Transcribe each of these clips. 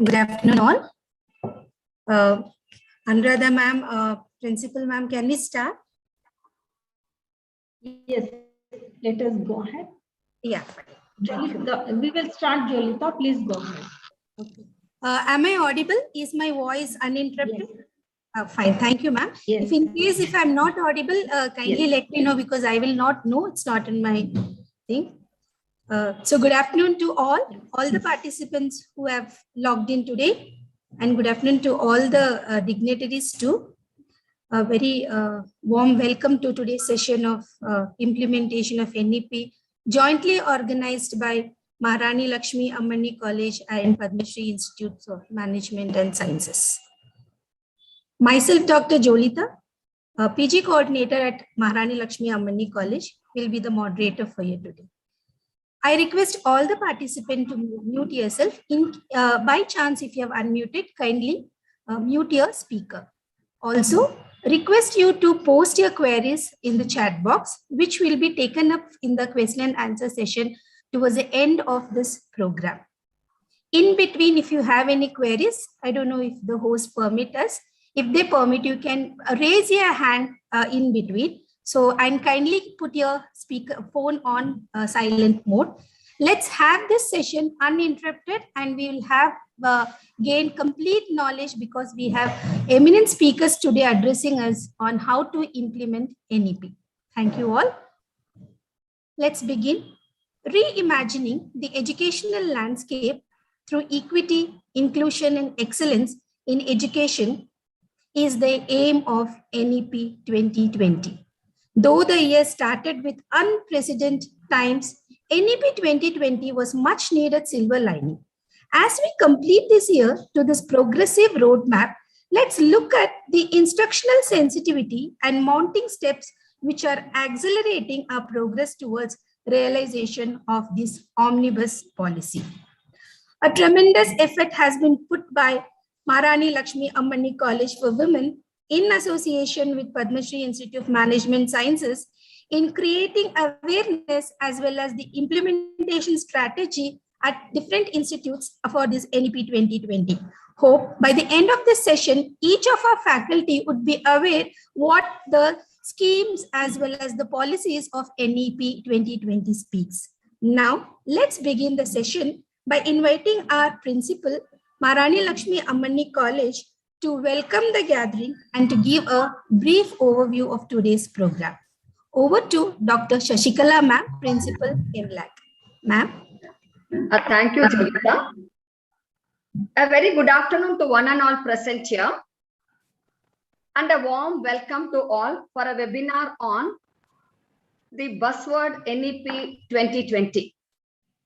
Good afternoon, all. Anuradha ma'am, principal ma'am, can we start? Yes, let us go ahead. Yeah. Jolita, we will start, Jolita. Please go ahead. Okay. Am I audible? Is my voice uninterrupted? Yes. Fine. Thank you, ma'am. Yes. If I'm not audible, kindly let me know, because I will not know. It's not in my thing. So good afternoon to all the participants who have logged in today, and good afternoon to all the dignitaries too. A very warm welcome to today's session of implementation of NEP, jointly organized by Maharani Lakshmi Ammani College and Padma Shri Institutes of Management and Sciences. Myself, Dr. Jolita, PG coordinator at Maharani Lakshmi Ammani College, will be the moderator for you today. I request all the participants to mute yourself. By chance, if you have unmuted, kindly mute your speaker. Also, request you to post your queries in the chat box, which will be taken up in the question and answer session towards the end of this program. In between, if you have any queries, I don't know if the host permit us. If they permit, you can raise your hand in between. So, and kindly put your phone on silent mode. Let's have this session uninterrupted, and we will have gain complete knowledge, because we have eminent speakers today addressing us on how to implement NEP. Thank you all. Let's begin. Reimagining the educational landscape through equity, inclusion, and excellence in education is the aim of NEP 2020. Though the year started with unprecedented times, NEP 2020 was much needed silver lining. As we complete this year to this progressive roadmap, let's look at the instructional sensitivity and mounting steps which are accelerating our progress towards realization of this omnibus policy. A tremendous effort has been put by Maharani Lakshmi Ammani College for Women in association with Padma Shri Institute of Management Sciences in creating awareness as well as the implementation strategy at different institutes for this NEP 2020. Hope by the end of this session, each of our faculty would be aware what the schemes as well as the policies of NEP 2020 speaks. Now, let's begin the session by inviting our principal, Maharani Lakshmi Ammani College, to welcome the gathering and to give a brief overview of today's program. Over to Dr. Shashikala ma'am, Principal MLAC. Ma'am. Thank you, Jolita. A very good afternoon to one and all present here, and a warm welcome to all for a webinar on the buzzword NEP 2020.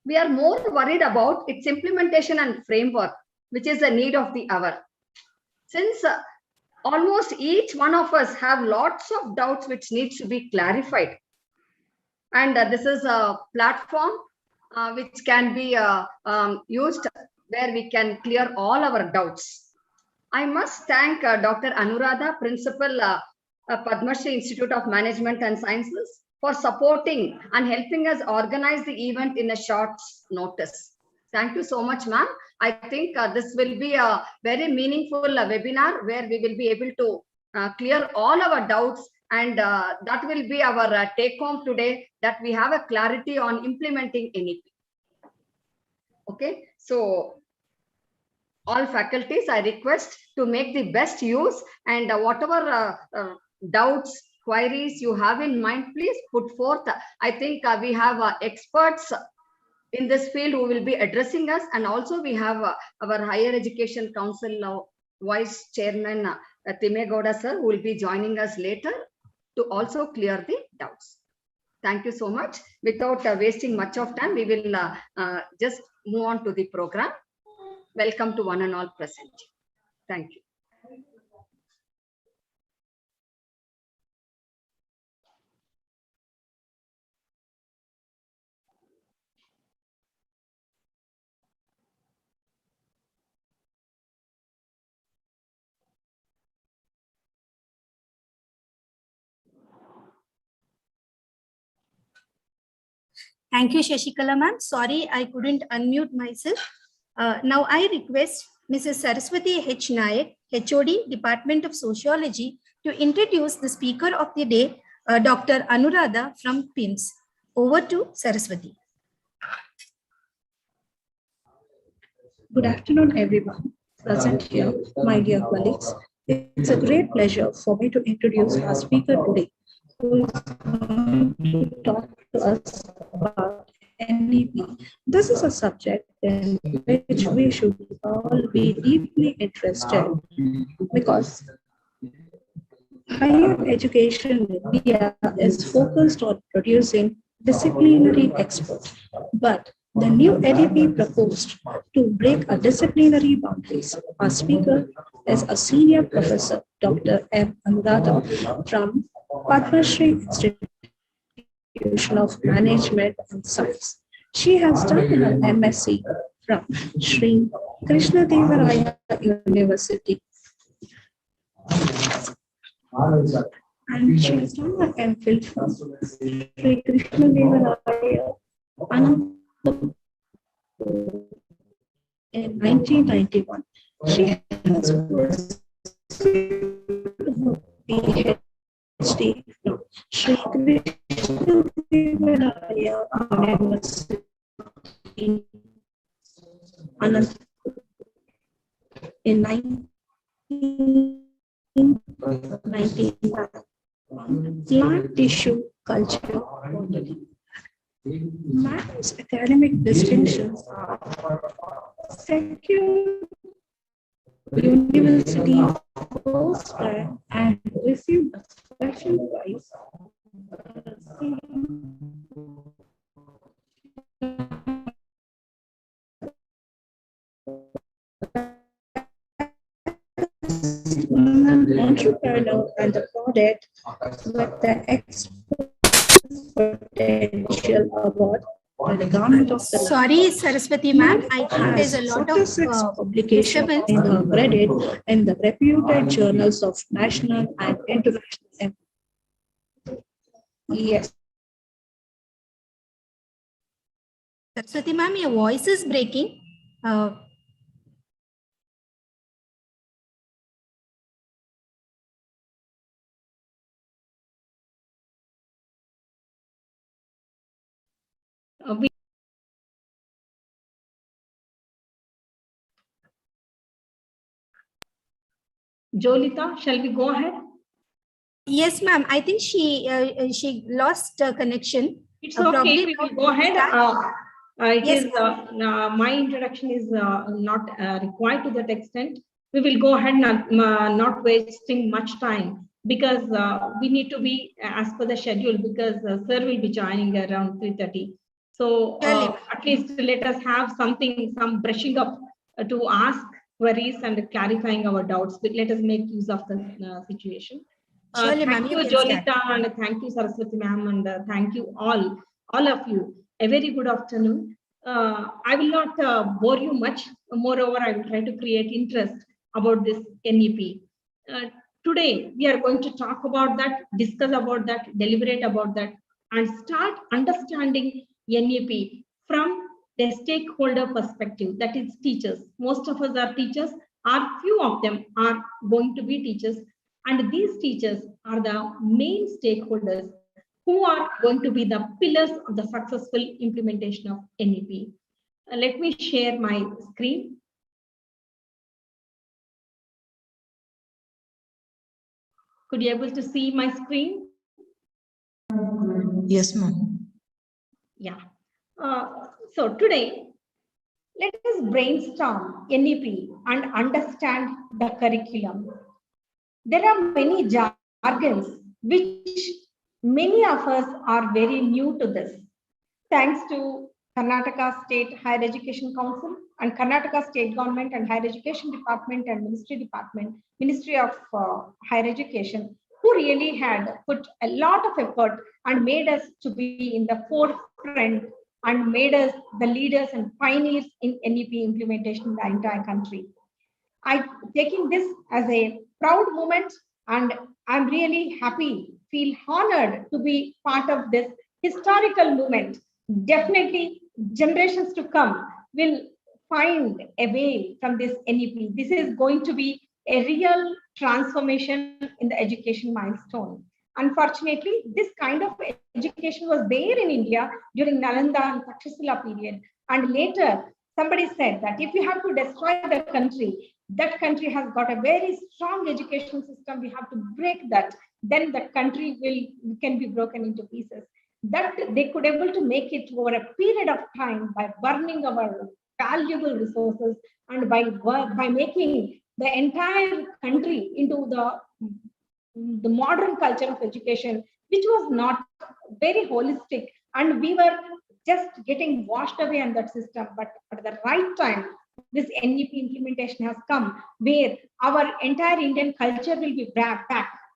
We are more worried about its implementation and framework, which is the need of the hour. Since almost each one of us have lots of doubts which needs to be clarified, and this is a platform which can be used where we can clear all our doubts. I must thank Dr. Anuradha, Principal, Padma Shri Institute of Management and Sciences, for supporting and helping us organize the event in a short notice. Thank you so much, ma'am. I think this will be a very meaningful webinar where we will be able to clear all our doubts, and that will be our take home today, that we have a clarity on implementing NEP. Okay, so all faculties, I request to make the best use, and whatever doubts, queries you have in mind, please put forth. I think we have experts in this field who will be addressing us, and also we have our Higher Education Council Vice Chairman Timegowda sir, who will be joining us later to also clear the doubts. Thank you so much. Without wasting much of time, we will just move on to the program. Welcome to one and all present. Thank you. Thank you, Shashikala ma'am. Sorry, I couldn't unmute myself. Now I request Mrs. Saraswati H. Nayak, HOD, Department of Sociology, to introduce the speaker of the day, Dr. Anuradha from PIMS. Over to Saraswati. Good afternoon, everyone present here, my dear colleagues. It's a great pleasure for me to introduce our speaker today, who is going to talk to us about NEP. This is a subject in which we should all be deeply interested because higher education in India is focused on producing disciplinary experts, but the new NEP proposed to break a disciplinary boundaries. Our speaker is a senior professor, Dr. M. Anuradha from Padma Shri Institution of Management and Science. She has done her MSc from Sri Krishnadevaraya University. And she has done her MPhil from Sri Krishnadevaraya in 1991. She has PhD from Sri Krishnadevaraya University in 1999 on plant tissue culture modeling. Madam's academic distinctions are secured university first rank and received a special prize. Entrepreneur and the product with the potential award by the government of the Sorry, Saraswati ma'am, I think there's a lot of publication disturbance. in her credit in the reputed journals of national and international. Yes. Saraswati ma'am, your voice is breaking. Jolita, shall we go ahead? Yes, ma'am. I think she lost connection. It's okay. We will go ahead. Yes, My introduction is not required to that extent. We will go ahead, not wasting much time, because we need to be as per the schedule, because sir will be joining around 3:30. So at least let us have something, some brushing up to ask queries and clarifying our doubts. But let us make use of the situation. Thank you, Jolita, and thank you, Saraswati ma'am, and thank you all of you. A very good afternoon. I will not bore you much. Moreover, I will try to create interest about this NEP. Today, we are going to talk about that, discuss about that, deliberate about that, and start understanding NEP from the stakeholder perspective, that is teachers. Most of us are teachers, or few of them are going to be teachers. And these teachers are the main stakeholders who are going to be the pillars of the successful implementation of NEP. Let me share my screen. Could you able to see my screen? Yes, ma'am. Yeah. So today, let us brainstorm NEP and understand the curriculum. There are many jargons which many of us are very new to this. Thanks to Karnataka State Higher Education Council and Karnataka State Government and Higher Education Department and Ministry of Higher Education, who really had put a lot of effort and made us to be in the forefront and made us the leaders and pioneers in NEP implementation in the entire country. I'm taking this as a proud moment, and I'm really happy, feel honored to be part of this historical movement. Definitely, generations to come will find a way from this NEP. This is going to be a real transformation in the education milestone. Unfortunately, this kind of education was there in India during Nalanda and Takshashila period. And later, somebody said that if you have to destroy the country, that country has got a very strong education system. We have to break that. Then the country can be broken into pieces. That they could able to make it over a period of time by burning our valuable resources and by making the entire country into the modern culture of education, which was not very holistic, and we were just getting washed away in that system. But at the right time, this NEP implementation has come, where our entire Indian culture will be back,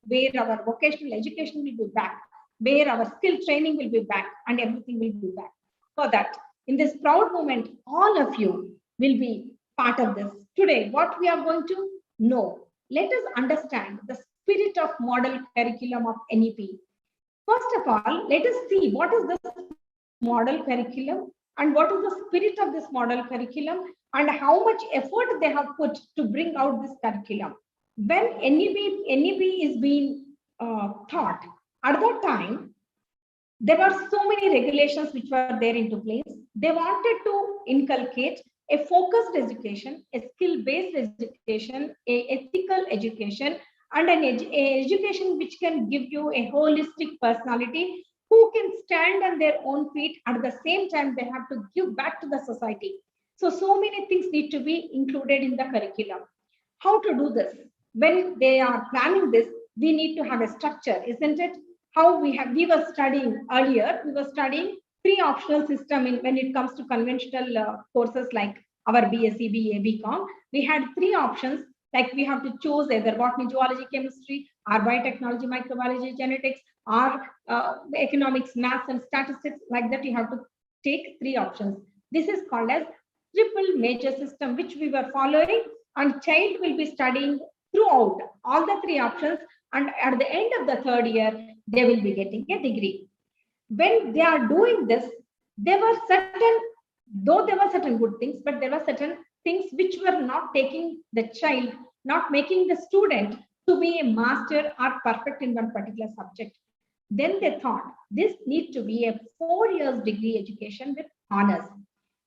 where our vocational education will be back, where our skill training will be back, and everything will be back. For that, in this proud moment, all of you will be part of this. Today, what we are going to know, let us understand the spirit of model curriculum of NEP. First of all, let us see what is this model curriculum and what is the spirit of this model curriculum and how much effort they have put to bring out this curriculum. When NEP is being taught, at that time, there were so many regulations which were there into place. They wanted to inculcate a focused education, a skill-based education, a ethical education, and an education which can give you a holistic personality who can stand on their own feet. At the same time, they have to give back to the society. So many things need to be included in the curriculum. How to do this? When they are planning this, we need to have a structure, isn't it? How we were studying earlier, we were studying pre-optional system when it comes to conventional courses like our BSc, BA, BCom. We had 3 options, like we have to choose either botany, zoology, chemistry, or biotechnology, microbiology, genetics, or economics, maths, and statistics. Like that, you have to take 3 options. This is called as triple major system, which we were following, and child will be studying throughout all the 3 options, and at the end of the 3rd year, they will be getting a degree. When they are doing this, there were certain good things, but there were certain things which were not taking the child, not making the student to be a master or perfect in one particular subject. Then they thought this needs to be a 4 years degree education with honors.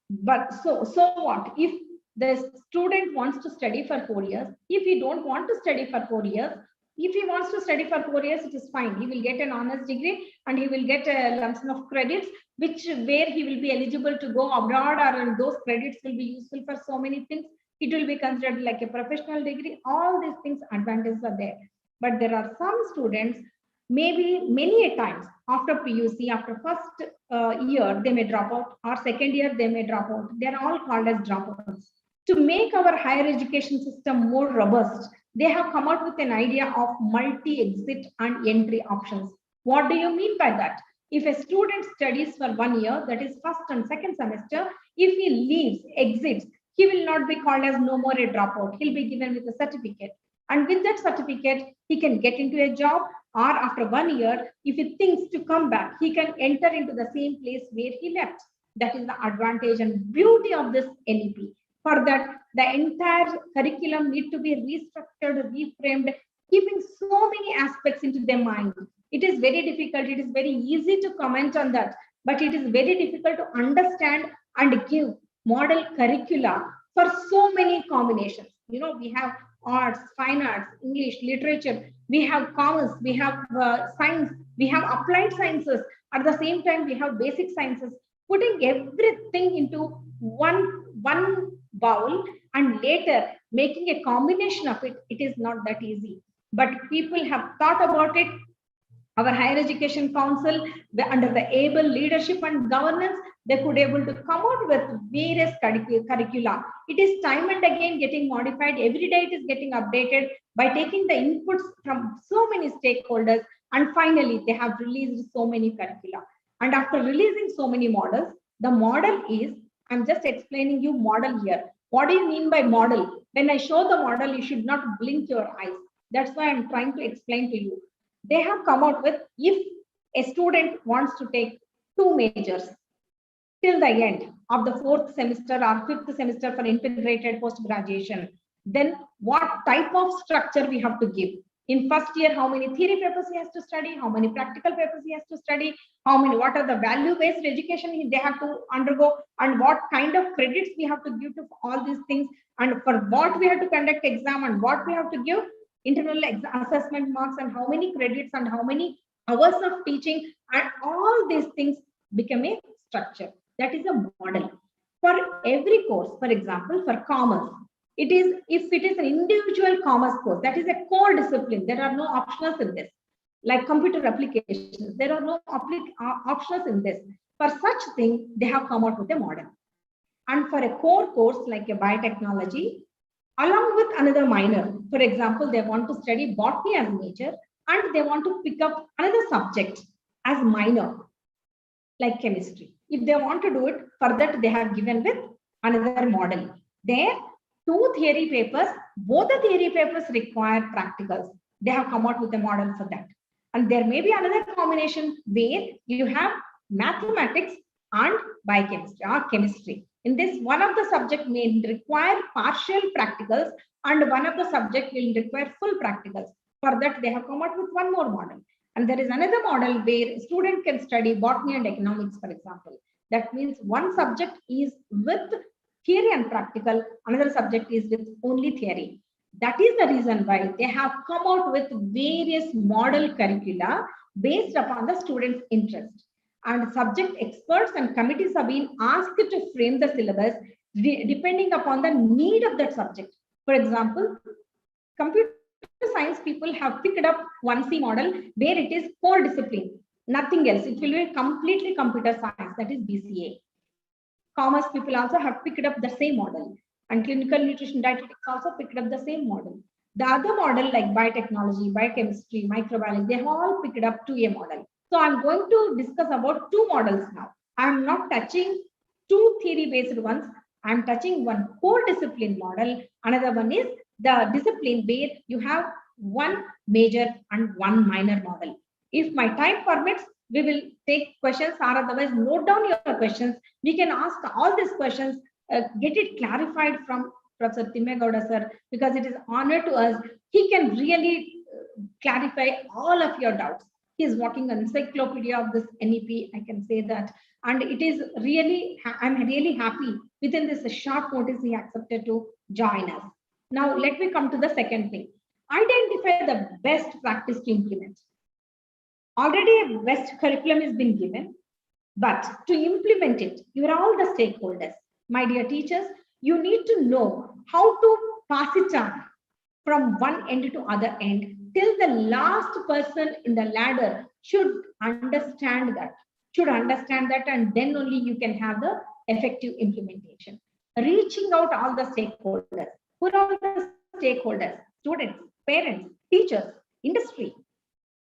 But so what? If the student wants to study for 4 years, if he don't want to study for 4 years, if he wants to study for 4 years, it is fine. He will get an honors degree and he will get a lump sum of credits, where he will be eligible to go abroad, or those credits will be useful for so many things. It will be considered like a professional degree. All these things, advantages are there. But there are some students, maybe many a times after PUC, after first year, they may drop out, or second year, they may drop out. They are all called as dropouts. To make our higher education system more robust, they have come out with an idea of multi-exit and entry options. What do you mean by that? If a student studies for 1 year, that is first and second semester, if he leaves, exits, he will not be called as no more a dropout. He'll be given with a certificate. And with that certificate, he can get into a job, or after 1 year, if he thinks to come back, he can enter into the same place where he left. That is the advantage and beauty of this NEP. For that, the entire curriculum need to be restructured, reframed, keeping so many aspects into their mind. It is very difficult. It is very easy to comment on that, but it is very difficult to understand and give model curricula for so many combinations. You know, we have arts, fine arts, English, literature, we have commerce, we have science, we have applied sciences. At the same time, we have basic sciences. Putting everything into one bowl and later making a combination of it, it is not that easy. But people have thought about it. Our Higher Education Council, under the able leadership and governance, they could able to come out with various curricula. It is time and again getting modified. Every day it is getting updated by taking the inputs from so many stakeholders. And finally, they have released so many curricula. And after releasing so many models, the model is, I'm just explaining you model here. What do you mean by model? When I show the model, you should not blink your eyes. That's why I'm trying to explain to you. They have come out with, if a student wants to take 2 majors, till the end of the 4th semester or 5th semester for integrated post-graduation, then what type of structure we have to give. In first year, how many theory papers he has to study, how many practical papers he has to study, what are the value-based education they have to undergo, and what kind of credits we have to give to all these things, and for what we have to conduct exam, and what we have to give internal assessment marks, and how many credits and how many hours of teaching, and all these things become a structure. That is a model. For every course, for example, for commerce, it is, if it is an individual commerce course, that is a core discipline. There are no optionals in this. Like computer applications, there are no optionals in this. For such thing, they have come out with a model. And for a core course like a biotechnology, along with another minor, for example, they want to study botany as major, and they want to pick up another subject as minor, like chemistry. If they want to do it, for that they have given with another model. There, 2 theory papers, both the theory papers require practicals. They have come out with a model for that. And there may be another combination where you have mathematics and biochemistry or chemistry. In this, one of the subject may require partial practicals and one of the subject will require full practicals. For that, they have come out with one more model. And there is another model where a student can study botany and economics, for example. That means one subject is with theory and practical, another subject is with only theory. That is the reason why they have come out with various model curricula based upon the student's interest. And subject experts and committees have been asked to frame the syllabus depending upon the need of that subject. For example, computer science people have picked up 1C model where it is core discipline, nothing else. It will be completely computer science, that is BCA. Commerce people also have picked up the same model, and clinical nutrition dietetics also picked up the same model. The other model like biotechnology, biochemistry, microbiology, they have all picked up 2A model. So I'm going to discuss about 2 models now. I'm not touching 2 theory-based ones. I'm touching one core discipline model. Another one is the discipline where you have 1 major and 1 minor model. If my time permits, we will take questions, or otherwise note down your questions. We can ask all these questions, get it clarified from Professor Timmegowda sir, because it is honor to us. He can really clarify all of your doubts. He is walking an encyclopedia of this NEP, I can say that. And it is really, I'm really happy within this short notice he accepted to join us. Now, let me come to the second thing. Identify the best practice to implement. Already a best curriculum has been given, but to implement it, you are all the stakeholders. My dear teachers, you need to know how to pass it on from one end to other end till the last person in the ladder should understand that, and then only you can have the effective implementation. Reaching out all the stakeholders. Who are all the stakeholders? Students, parents, teachers, industry,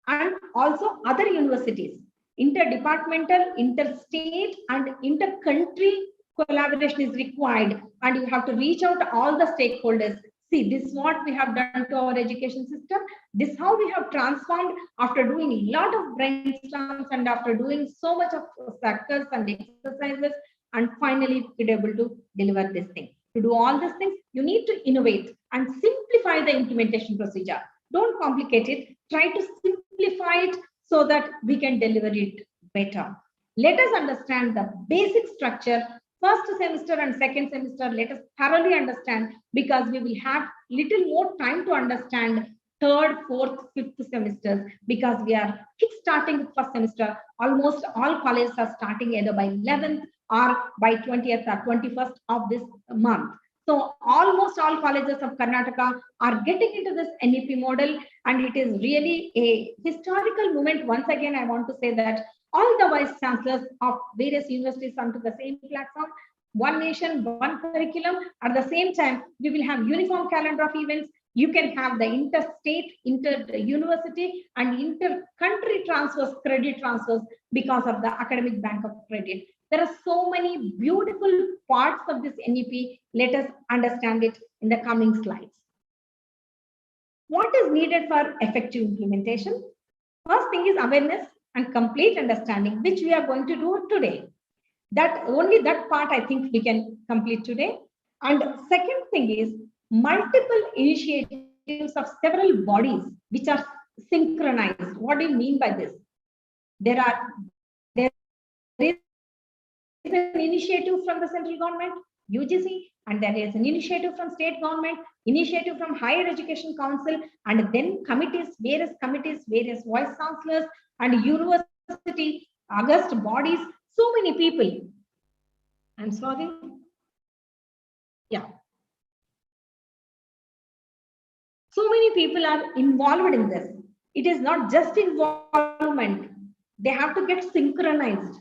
and also other universities. Interdepartmental, interstate, and inter-country collaboration is required, and you have to reach out to all the stakeholders. See, this is what we have done to our education system. This is how we have transformed after doing a lot of brainstorms and after doing so much of factors and exercises, and finally be able to deliver this thing. To do all these things, you need to innovate and simplify the implementation procedure. Don't complicate it. Try to simplify it so that we can deliver it better. Let us understand the basic structure. First semester and second semester, let us thoroughly understand, because we will have little more time to understand third, fourth, fifth semesters, because we are kick-starting first semester. Almost all colleges are starting either by 11th or by 20th or 21st of this month. So almost all colleges of Karnataka are getting into this NEP model, and it is really a historical moment. Once again, I want to say that all the vice chancellors of various universities onto the same platform, one nation, one curriculum. At the same time, we will have uniform calendar of events. You can have the interstate, inter-university, and inter-country transfers, credit transfers, because of the academic bank of credit. There are so many beautiful parts of this NEP. Let us understand it in the coming slides. What is needed for effective implementation? First thing is awareness and complete understanding, which we are going to do today. That only that part I think we can complete today. And second thing is multiple initiatives of several bodies which are synchronized. What do you mean by this? There is an initiative from the central government, UGC, and there is an initiative from state government, initiative from Higher Education Council, and then committees, various vice chancellors and university, august bodies, so many people. I'm sorry. Yeah. So many people are involved in this. It is not just involvement. They have to get synchronized.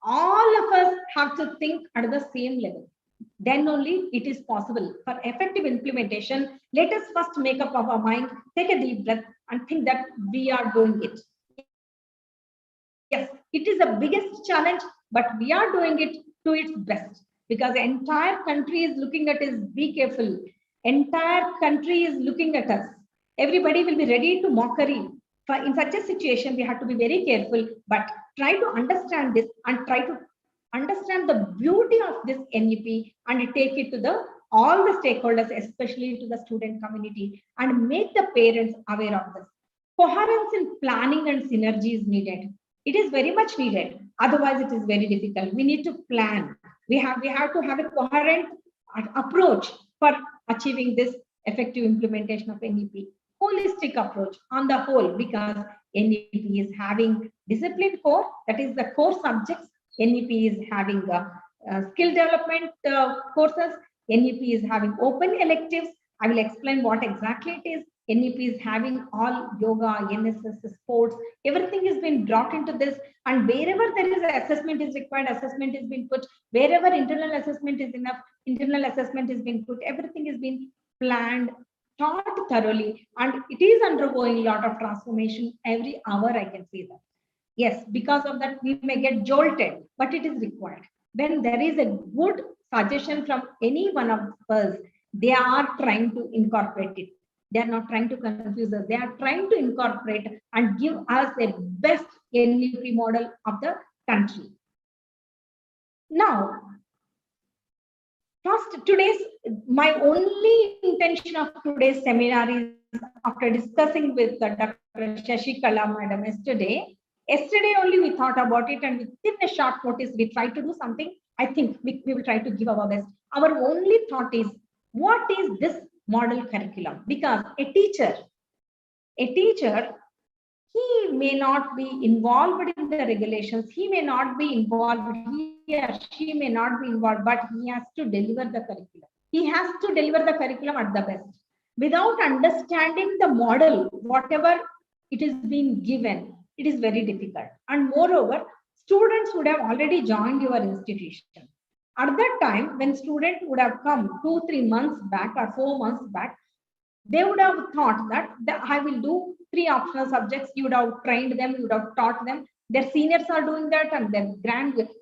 All of us have to think at the same level. Then only it is possible. For effective implementation, let us first make up our mind, take a deep breath, and think that we are doing it. Yes, it is the biggest challenge, but we are doing it to its best, because the entire country is looking at us. Be careful. Entire country is looking at us. Everybody will be ready to mockery. In such a situation, we have to be very careful, but try to understand this and try to understand the beauty of this NEP and take it to all the stakeholders, especially to the student community, and make the parents aware of this. Coherence in planning and synergy is needed. It is very much needed. Otherwise, it is very difficult. We need to plan. We have to have a coherent approach for achieving this effective implementation of NEP. Holistic approach on the whole, because NEP is having discipline core, that is the core subjects. NEP is having skill development courses. NEP is having open electives. I will explain what exactly it is. NEP is having all yoga, NSS, sports, everything has been brought into this. And wherever there is an assessment is required, assessment is being put. Wherever internal assessment is enough, internal assessment is being put. Everything is being planned, taught thoroughly, and it is undergoing a lot of transformation every hour. I can see that. Yes, because of that, we may get jolted, but it is required. When there is a good suggestion from any one of us, they are trying to incorporate it. They are not trying to confuse us. They are trying to incorporate and give us a best NEP model of the country. Now, first, my only intention of today's seminar is, after discussing with Dr. Shashikala Madam yesterday only we thought about it, and within a short notice, we tried to do something. I think we will try to give our best. Our only thought is, what is this model curriculum? Because a teacher, he may not be involved in the regulations. He may not be involved. He or she may not be involved, but he has to deliver the curriculum. He has to deliver the curriculum at the best. Without understanding the model, whatever it is being given, it is very difficult. And moreover, students would have already joined your institution. At that time, when students would have come 2-3 months back or 4 months back, they would have thought that I will do 3 optional subjects. You would have trained them, you would have taught them. Their seniors are doing that, and their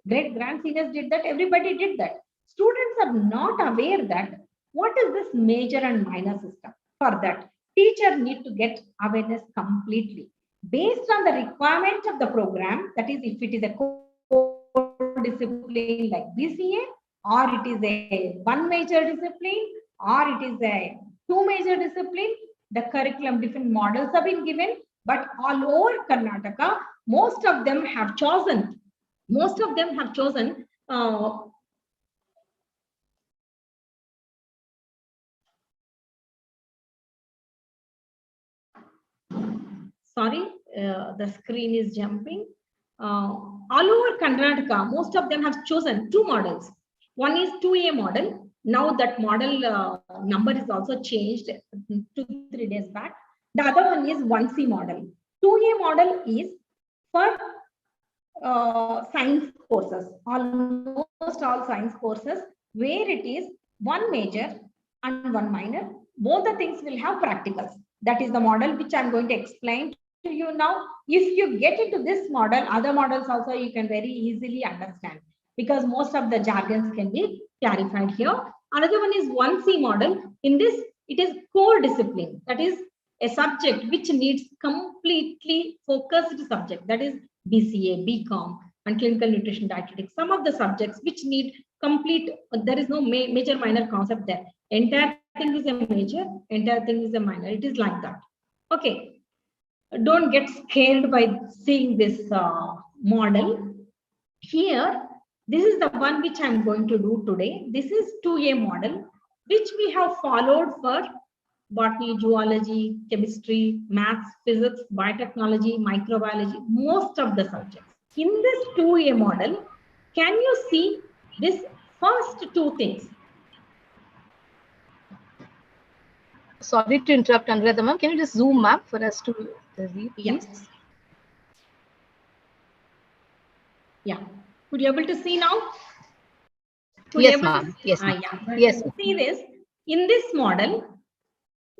great grand seniors did that. Everybody did that. Students are not aware that what is this major and minor system. For that, teacher need to get awareness completely based on the requirement of the program. That is, if it is a core discipline like BCA, or it is a 1 major discipline, or it is a 2 major discipline, the curriculum, different models have been given, but all over Karnataka, most of them have chosen sorry, the screen is jumping. All over Karnataka, most of them have chosen 2 models. One is 2A model. Now that model number is also changed 2-3 days back. The other one is 1C model. 2A model is for science courses, almost all science courses, where it is 1 major and 1 minor. Both the things will have practicals. That is the model which I'm going to explain to you now. If you get into this model, other models also you can very easily understand, because most of the jargons can be clarified here. Another one is 1C model. In this, it is core discipline. That is a subject which needs completely focused subject. That is BCA, BCom, and clinical nutrition dietetics. Some of the subjects which need complete, there is no major minor concept there. Entire thing is a major, entire thing is a minor. It is like that. Okay. Don't get scared by seeing this model. Here, this is the one which I'm going to do today. This is 2A model, which we have followed for botany, zoology, chemistry, maths, physics, biotechnology, microbiology, most of the subjects. In this 2A model, can you see this first two things? Sorry to interrupt, Anuradha ma'am. Can you just zoom ma'am for us to read? Yes. Yeah. Could you able to see now? Yes, ma'am. Yes, yeah. Yes. See this. In this model,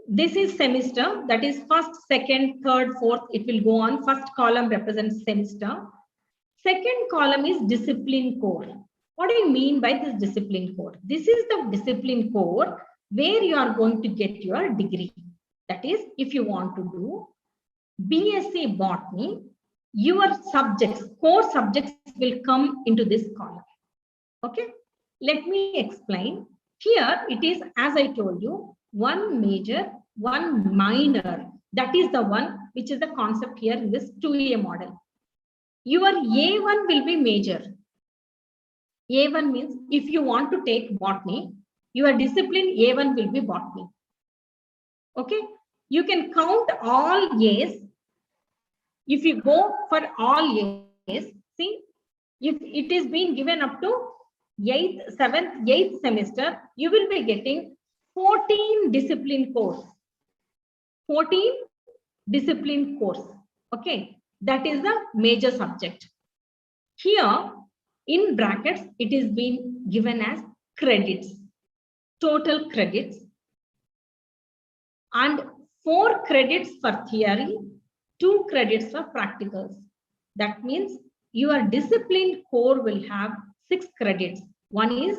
this is semester. That is first, second, third, fourth. It will go on. First column represents semester. Second column is discipline core. What do you mean by this discipline core? This is the discipline core where you are going to get your degree. That is, if you want to do BSc Botany, your subjects, core subjects will come into this column. Okay, let me explain. Here it is, as I told you, one major, one minor. That is the one which is the concept here in this 2A model. Your A1 will be major. A1 means if you want to take botany, your discipline A1 will be botany. Okay, you can count all A's. If you go for all A's, see, if it is being given up to 8th, 7th, 8th semester, you will be getting 14 discipline course. 14 discipline course. Okay, that is the major subject. Here, in brackets, it is being given as credits, total credits, and 4 credits for theory, 2 credits for practicals. That means your discipline core will have 6 credits. One is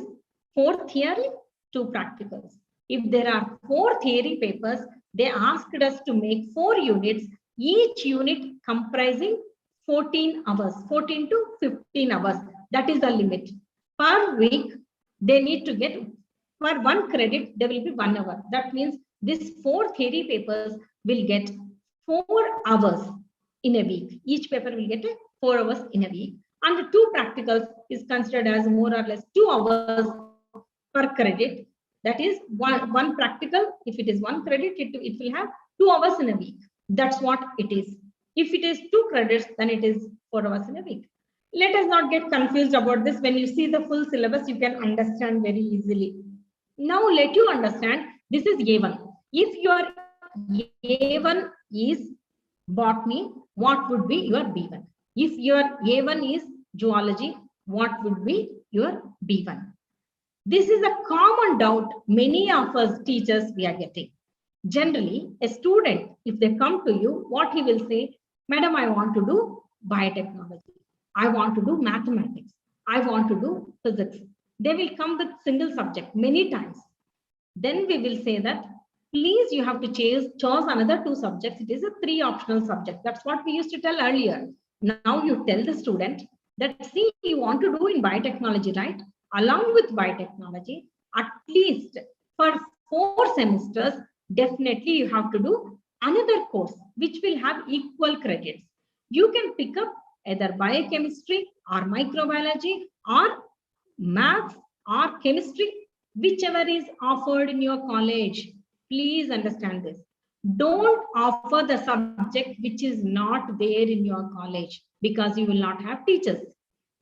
4 theory, 2 practicals. If there are 4 theory papers, they asked us to make 4 units, each unit comprising 14 hours, 14 to 15 hours. That is the limit. Per week, they need to get, for 1 credit, there will be 1 hour. That means these 4 theory papers will get 4 hours in a week. Each paper will get 4 hours in a week. And the 2 practicals is considered as more or less 2 hours per credit. That is one practical. If it is 1 credit, it will have 2 hours in a week. That's what it is. If it is 2 credits, then it is 4 hours in a week. Let us not get confused about this. When you see the full syllabus, you can understand very easily. Now let you understand, this is A1. If your A1 is botany, what would be your B1? If your A1 is zoology, what would be your B1? This is a common doubt many of us teachers we are getting. Generally, a student, if they come to you, what he will say, Madam, I want to do biotechnology. I want to do mathematics. I want to do physics. They will come with single subject many times. Then we will say that, please, you have to choose another 2 subjects. It is a 3 optional subject. That's what we used to tell earlier. Now you tell the student that, see, you want to do in biotechnology, right? Along with biotechnology, at least for 4 semesters, definitely you have to do another course, which will have equal credits. You can pick up either biochemistry or microbiology or maths or chemistry, whichever is offered in your college. Please understand this. Don't offer the subject which is not there in your college, because you will not have teachers.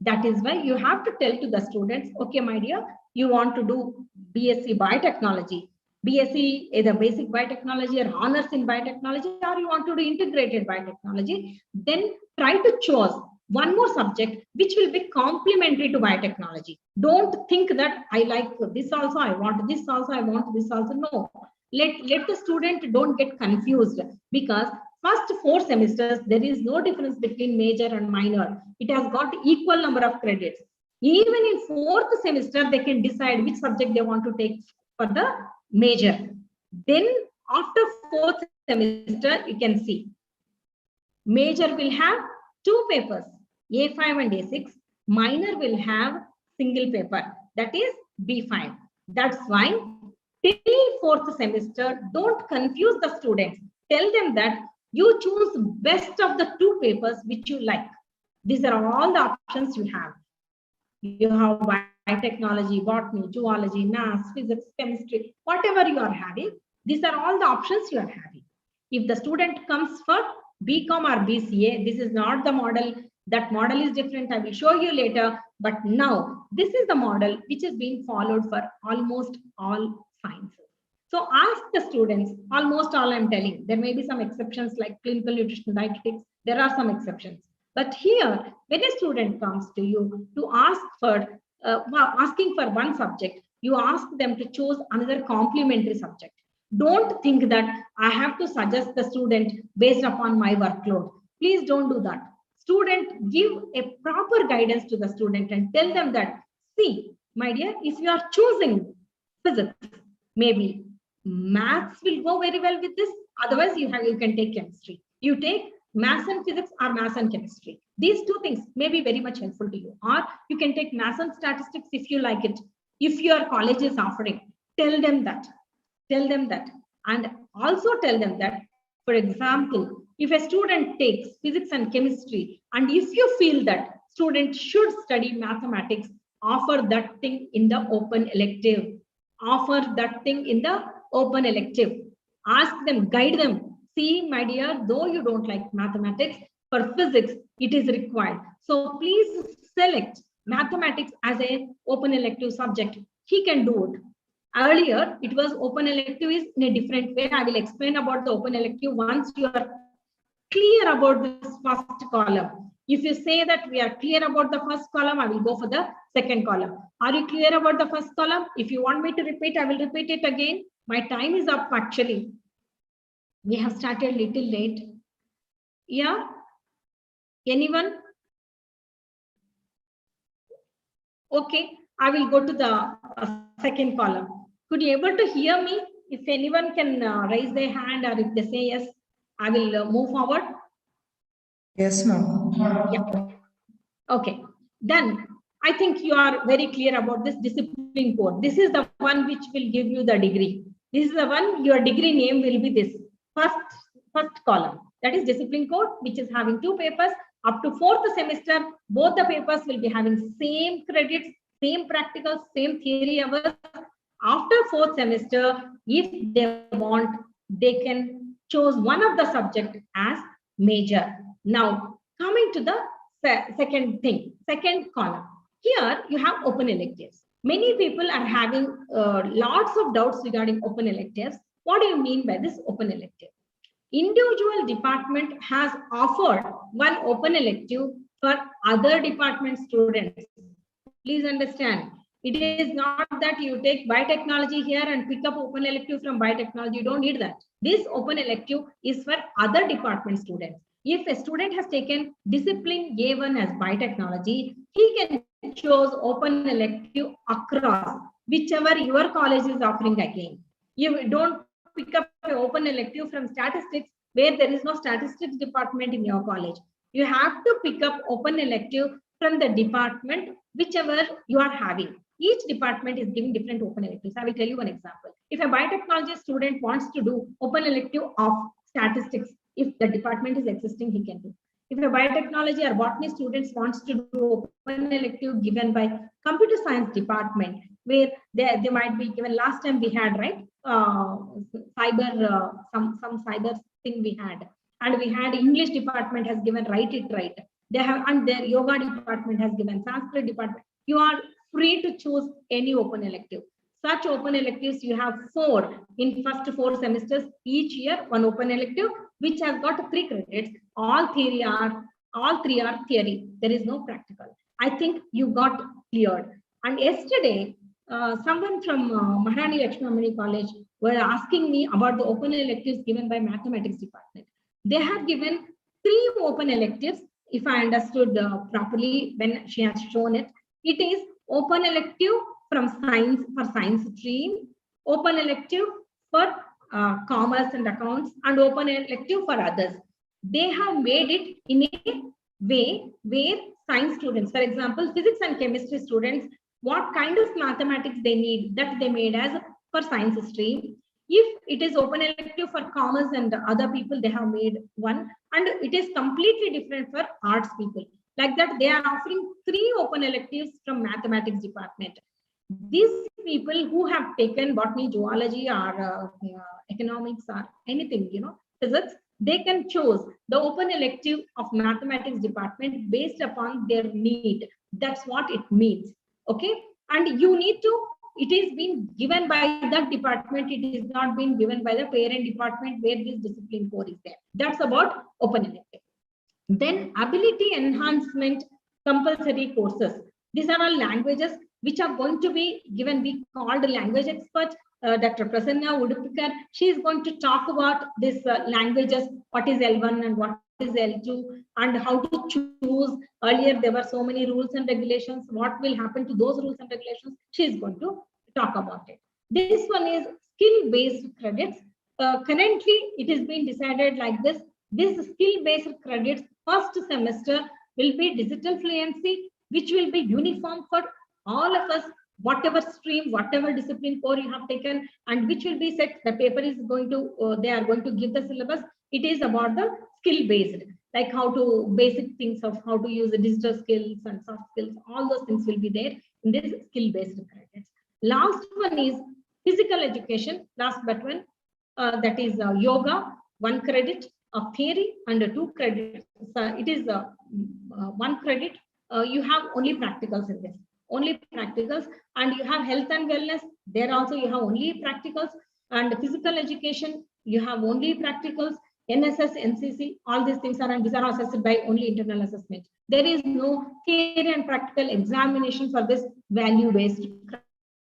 That is why you have to tell to the students, okay, my dear, you want to do BSc biotechnology, BSc either basic biotechnology or honors in biotechnology, or you want to do integrated biotechnology, then try to choose one more subject which will be complementary to biotechnology. Don't think that I like this also, I want this also, I want this also. No, let the student don't get confused, because first 4 semesters, there is no difference between major and minor. It has got equal number of credits. Even in 4th semester, they can decide which subject they want to take for the major. Then after 4th semester, you can see major will have 2 papers. A5 and A6, minor will have single paper, that is B5. That's why till 4th semester, don't confuse the students. Tell them that you choose best of the 2 papers which you like. These are all the options you have. You have biotechnology, botany, zoology, maths, physics, chemistry, whatever you are having. These are all the options you are having. If the student comes for BCom or BCA, this is not the model. That model is different. I will show you later. But now, this is the model which is being followed for almost all sciences. So ask the students, almost all I'm telling. There may be some exceptions like clinical nutrition dietetics. There are some exceptions. But here, when a student comes to you to ask for, asking for one subject, you ask them to choose another complementary subject. Don't think that I have to suggest the student based upon my workload. Please don't do that. Student, give a proper guidance to the student and tell them that, see, my dear, if you are choosing physics, maybe maths will go very well with this. Otherwise, you can take chemistry. You take maths and physics or maths and chemistry. These 2 things may be very much helpful to you. Or you can take maths and statistics if you like it. If your college is offering, tell them that. Tell them that. And also tell them that, for example, if a student takes physics and chemistry, and if you feel that student should study mathematics, offer that thing in the open elective. Offer that thing in the open elective. Ask them, guide them. See, my dear, though you don't like mathematics, for physics, it is required. So please select mathematics as an open elective subject. He can do it. Earlier, it was open elective is in a different way. I will explain about the open elective once you are clear about this first column. If you say that we are clear about the first column, I will go for the second column. Are you clear about the first column? If you want me to repeat, I will repeat it again. My time is up actually. We have started a little late. Yeah? Anyone? Okay, I will go to the second column. Could you able to hear me? If anyone can raise their hand, or if they say yes, I will move forward. Yes, ma'am. Yeah. Okay. Then I think you are very clear about this discipline code. This is the one which will give you the degree. This is the one, your degree name will be this. First column. That is discipline code, which is having 2 papers. Up to 4th semester, both the papers will be having same credits, same practicals, same theory hours. After 4th semester, if they want, they can choose one of the subject as major. Now, coming to the second thing, second column. Here you have open electives. Many people are having lots of doubts regarding open electives. What do you mean by this open elective? Individual department has offered one open elective for other department students. Please understand, it is not that you take biotechnology here and pick up open elective from biotechnology. You don't need that. This open elective is for other department students. If a student has taken discipline A1 as biotechnology, he can choose open elective across whichever your college is offering again. You don't pick up an open elective from statistics where there is no statistics department in your college. You have to pick up open elective from the department whichever you are having. Each department is giving different open electives. I will tell you one example. If a biotechnology student wants to do open elective of statistics, if the department is existing, he can do. If a biotechnology or botany students wants to do open elective given by computer science department, where they might be given, last time we had, right, cyber, some cyber thing we had, and we had English department has given write it right. They have, and their yoga department has given, Sanskrit department. You are free to choose any open elective. Such open electives you have 4 in first 4 semesters. Each year one open elective which has got 3 credits. All 3 are theory. There is no practical. I think you got cleared. And yesterday, someone from Maharani Lakshmamani College were asking me about the open electives given by mathematics department. They have given 3 open electives, if I understood properly when she has shown it. It is open elective from science for science stream, open elective for commerce and accounts, and open elective for others. They have made it in a way where science students, for example, physics and chemistry students, what kind of mathematics they need, that they made as for science stream. If it is open elective for commerce and other people, they have made one, and it is completely different for arts people. Like that, they are offering 3 open electives from mathematics department. These people who have taken botany, zoology, or economics, or anything, physics, they can choose the open elective of mathematics department based upon their need. That's what it means. Okay, and you need to, it is being given by that department, it is not being given by the parent department where this discipline core is there. That's about open elective. Then ability enhancement compulsory courses. These are all languages which are going to be given. We called language expert, Dr. Prasanna Udupikar. She is going to talk about these languages, what is L1 and what is L2, and how to choose. Earlier, there were so many rules and regulations. What will happen to those rules and regulations? She is going to talk about it. This one is skill-based credits. Currently, it is being decided like this. This skill-based credits first semester will be digital fluency, which will be uniform for all of us, whatever stream, whatever discipline core you have taken, and which will be set. The paper is going to, they are going to give the syllabus. It is about the skill-based, like how to, basic things of how to use the digital skills and soft skills. All those things will be there in this skill-based credits. Last one is physical education. Last but one, that is yoga, 1 credit of theory and 2 credits. It is 1 credit. You have only practicals in this, only practicals, and you have health and wellness. There also you have only practicals, and physical education you have only practicals. NSS, NCC, all these things are, and these are assessed by only internal assessment. There is no theory and practical examination for this value-based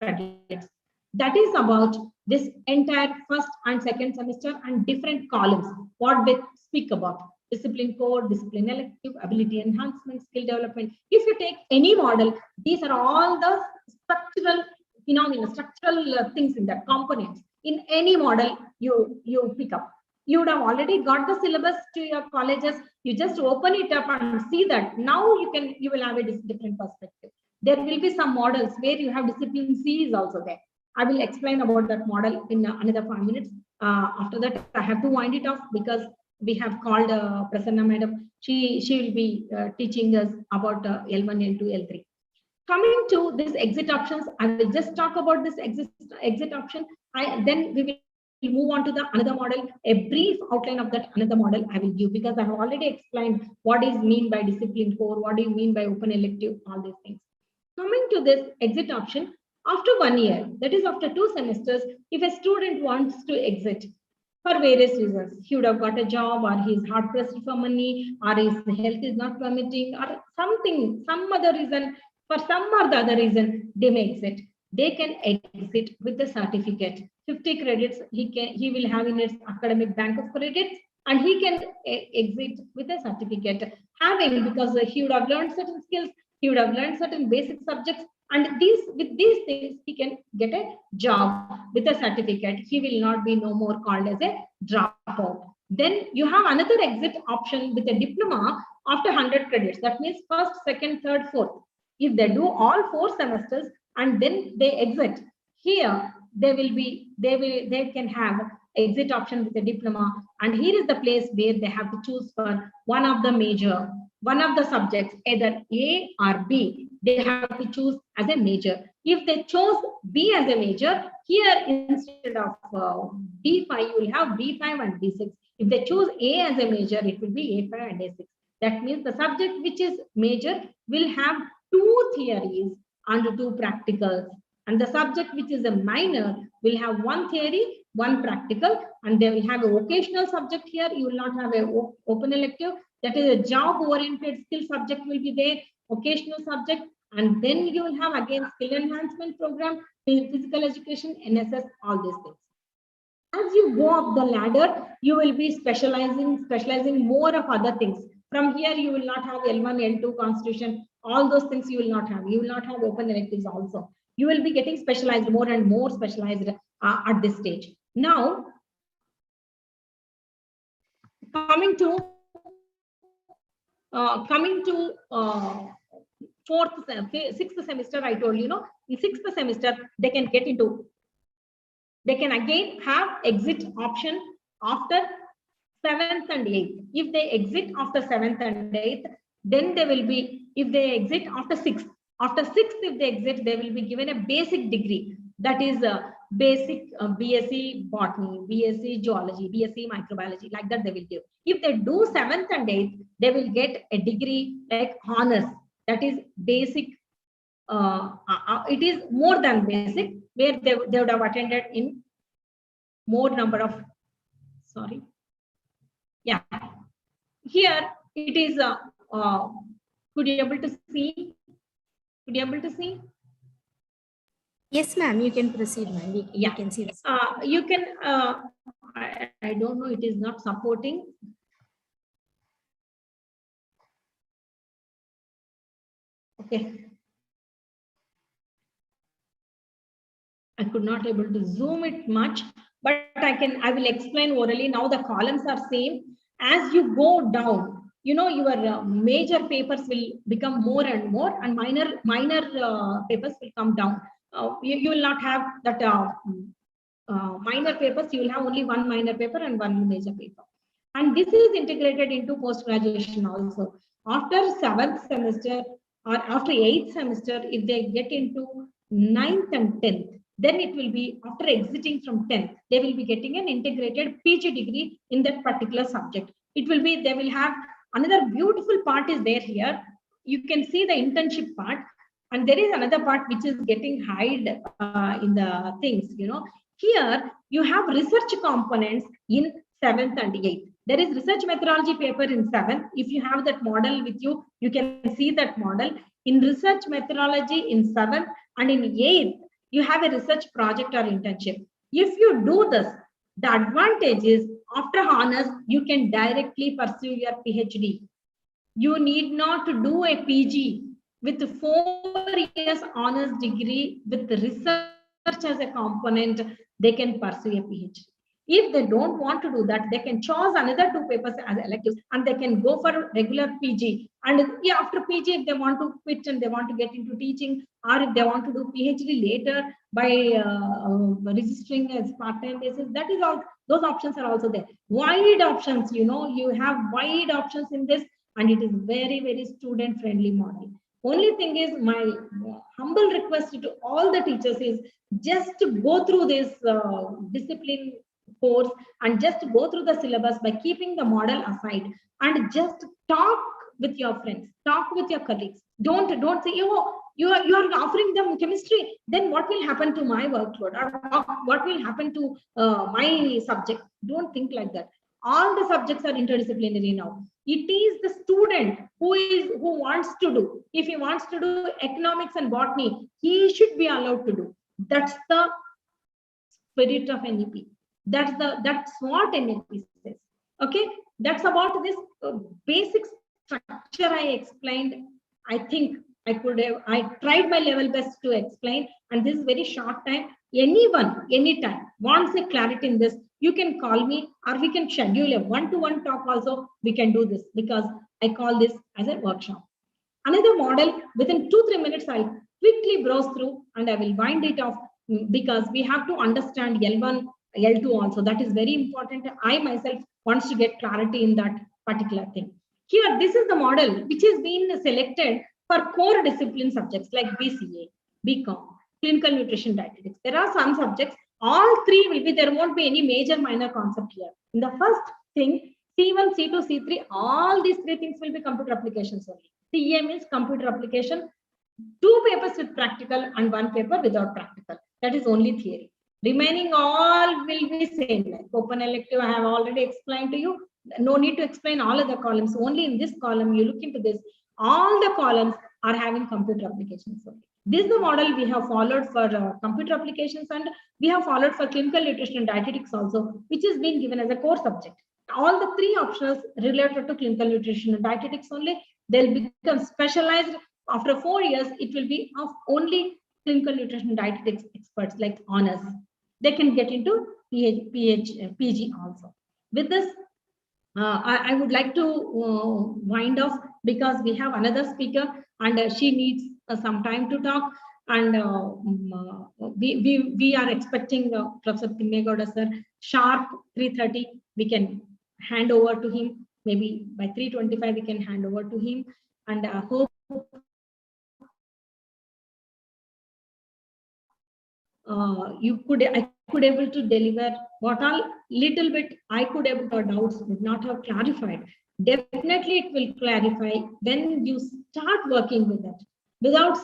credits. That is about this entire first and second semester and different columns, what they speak about. Discipline core, discipline elective, ability enhancement, skill development. If you take any model, these are all the structural phenomena, structural things in that, components. In any model you pick up. You would have already got the syllabus to your colleges. You just open it up and see that. Now you will have a different perspective. There will be some models where you have discipline C is also there. I will explain about that model in another 5 minutes. After that, I have to wind it off because we have called Prasanna Madam. She will be teaching us about L1, L2, L3. Coming to this exit options, I will just talk about this exit option. Then we will move on to the another model. A brief outline of that another model I will give, because I have already explained what is mean by discipline core, what do you mean by open elective, all these things. Coming to this exit option, after 1 year, that is after 2 semesters, if a student wants to exit for various reasons, he would have got a job, or he is hard pressed for money, or his health is not permitting, or something, some other reason, for some or the other reason, they may exit. They can exit with the certificate. 50 credits he will have in his academic bank of credits, and he can exit with a certificate, having, because he would have learned certain skills, he would have learned certain basic subjects, and with these things he can get a job with a certificate. He will not be no more called as a dropout. Then you have another exit option with a diploma after 100 credits. That means first, second, third, fourth. If they do all 4 semesters and then they exit, here they can have exit option with a diploma, and here is the place where they have to choose for one of the subjects, either A or B. They have to choose as a major. If they chose B as a major, here instead of B5, you will have B5 and B6. If they choose A as a major, it will be A5 and A6. That means the subject which is major will have 2 theories and 2 practicals. And the subject which is a minor will have 1 theory, 1 practical, and they will have a vocational subject here. You will not have a open elective. That is a job-oriented skill subject will be there, vocational subject, and then you will have again skill enhancement program, physical education, NSS, all these things. As you go up the ladder, you will be specializing more of other things. From here, you will not have L1, L2, constitution, all those things you will not have. You will not have open electives also. You will be getting specialized, more and more specialized at this stage. Now, coming to coming to sixth semester, I told you, in sixth semester, they can get into, they can again have exit option after 7th and 8th. If they exit after 7th and 8th, then they will be, if they exit after 6th, if they exit, they will be given a basic degree. That is a basic BSc botany, BSc geology, BSc microbiology, like that they will give. If they do 7th and 8th, they will get a degree like honors. That is basic. It is more than basic, where they would have attended in more number of, sorry. Yeah, here it is, could you able to see? Could you able to see? Yes, ma'am, you can proceed, ma'am. We can see this. You can, I don't know, it is not supporting. Okay. I could not able to zoom it much, but I will explain orally. Now the columns are same. As you go down, your major papers will become more and more, and minor papers will come down. You will not have that minor papers. You will have only one minor paper and one major paper. And this is integrated into post-graduation also. After 7th semester or after 8th semester, if they get into 9th and 10th, then it will be, after exiting from 10th, they will be getting an integrated PG degree in that particular subject. It will be, they will have another beautiful part is there here. You can see the internship part, and there is another part which is getting hide in the things, Here you have research components in 7th and 8th. There is research methodology paper in 7th. If you have that model with you, you can see that model. In research methodology in 7th and in 8th, you have a research project or internship. If you do this, the advantage is after honors, you can directly pursue your PhD. You need not do a PG with 4 years honors degree with research as a component. They can pursue a PhD. If they don't want to do that, they can choose another 2 papers as electives, and they can go for regular PG. And after PG, if they want to quit and they want to get into teaching, or if they want to do PhD later by registering as part-time basis, that is all. Those options are also there. Wide options, you have wide options in this, and it is very, very student-friendly model. Only thing is, my humble request to all the teachers is just to go through this discipline course and just go through the syllabus by keeping the model aside, and just talk with your friends, talk with your colleagues. Don't say, you are offering them chemistry, then what will happen to my workload, or what will happen to my subject? Don't think like that. All the subjects are interdisciplinary now. It is the student who wants to do. If he wants to do economics and botany, he should be allowed to do. That's the spirit of NEP. That's what NEP says. Okay, that's about this basic structure I explained. I think I tried my level best to explain, and this is very short time. Anyone, anytime wants a clarity in this, you can call me, or we can schedule a one-to-one talk also. We can do this, because I call this as a workshop. Another model, within 2-3 minutes, I'll quickly browse through and I will wind it off, because we have to understand L1, L2 also. That is very important. I myself wants to get clarity in that particular thing. Here, this is the model which has been selected for core discipline subjects like BCA, BCom, clinical nutrition dietetics. There are some subjects, all 3 will be, there won't be any major minor concept here. In the first thing, C1, C2, C3, all these 3 things will be computer applications only. CA means computer application, 2 papers with practical and 1 paper without practical. That is only theory. Remaining all will be same. Like open elective, I have already explained to you. No need to explain all of the columns. Only in this column, you look into this. All the columns are having computer applications only. This is the model we have followed for computer applications, and we have followed for clinical nutrition and dietetics also, which is being given as a core subject. All the 3 optionals related to clinical nutrition and dietetics only, they'll become specialized. After 4 years, it will be of only clinical nutrition and dietetics experts like honors. They can get into PG also. With this, I would like to wind off because we have another speaker and she needs some time to talk. And we are expecting Professor Timmegoda sir sharp 3:30. We can hand over to him. Maybe by 3:25 we can hand over to him. And hope I could able to deliver what all little bit I could able to doubts would not have clarified. Definitely it will clarify when you start working with it. Without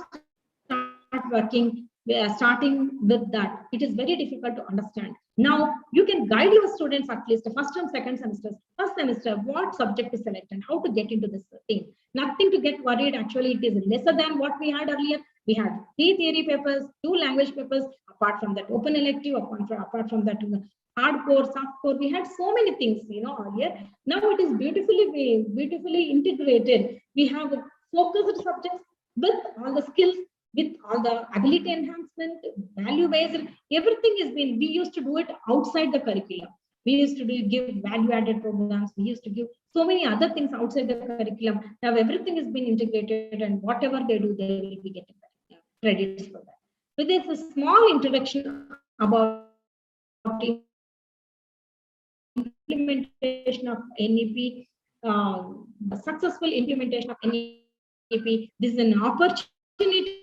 starting with that, it is very difficult to understand. Now you can guide your students at least first and second semesters. First semester, what subject to select and how to get into this thing. Nothing to get worried. Actually, it is lesser than what we had earlier. We had 3 theory papers, 2 language papers. Apart from that, open elective. Apart from that, hardcore, softcore. We had so many things, earlier. Now it is beautifully integrated. We have focused subjects with all the skills, with all the ability enhancement, value-based, everything has been, we used to do it outside the curriculum. We used to give value-added programs. We used to give so many other things outside the curriculum. Now everything has been integrated, and whatever they do, they will be getting credits for that. So there's a small introduction about implementation of NEP, the successful implementation of NEP. This is an opportunity.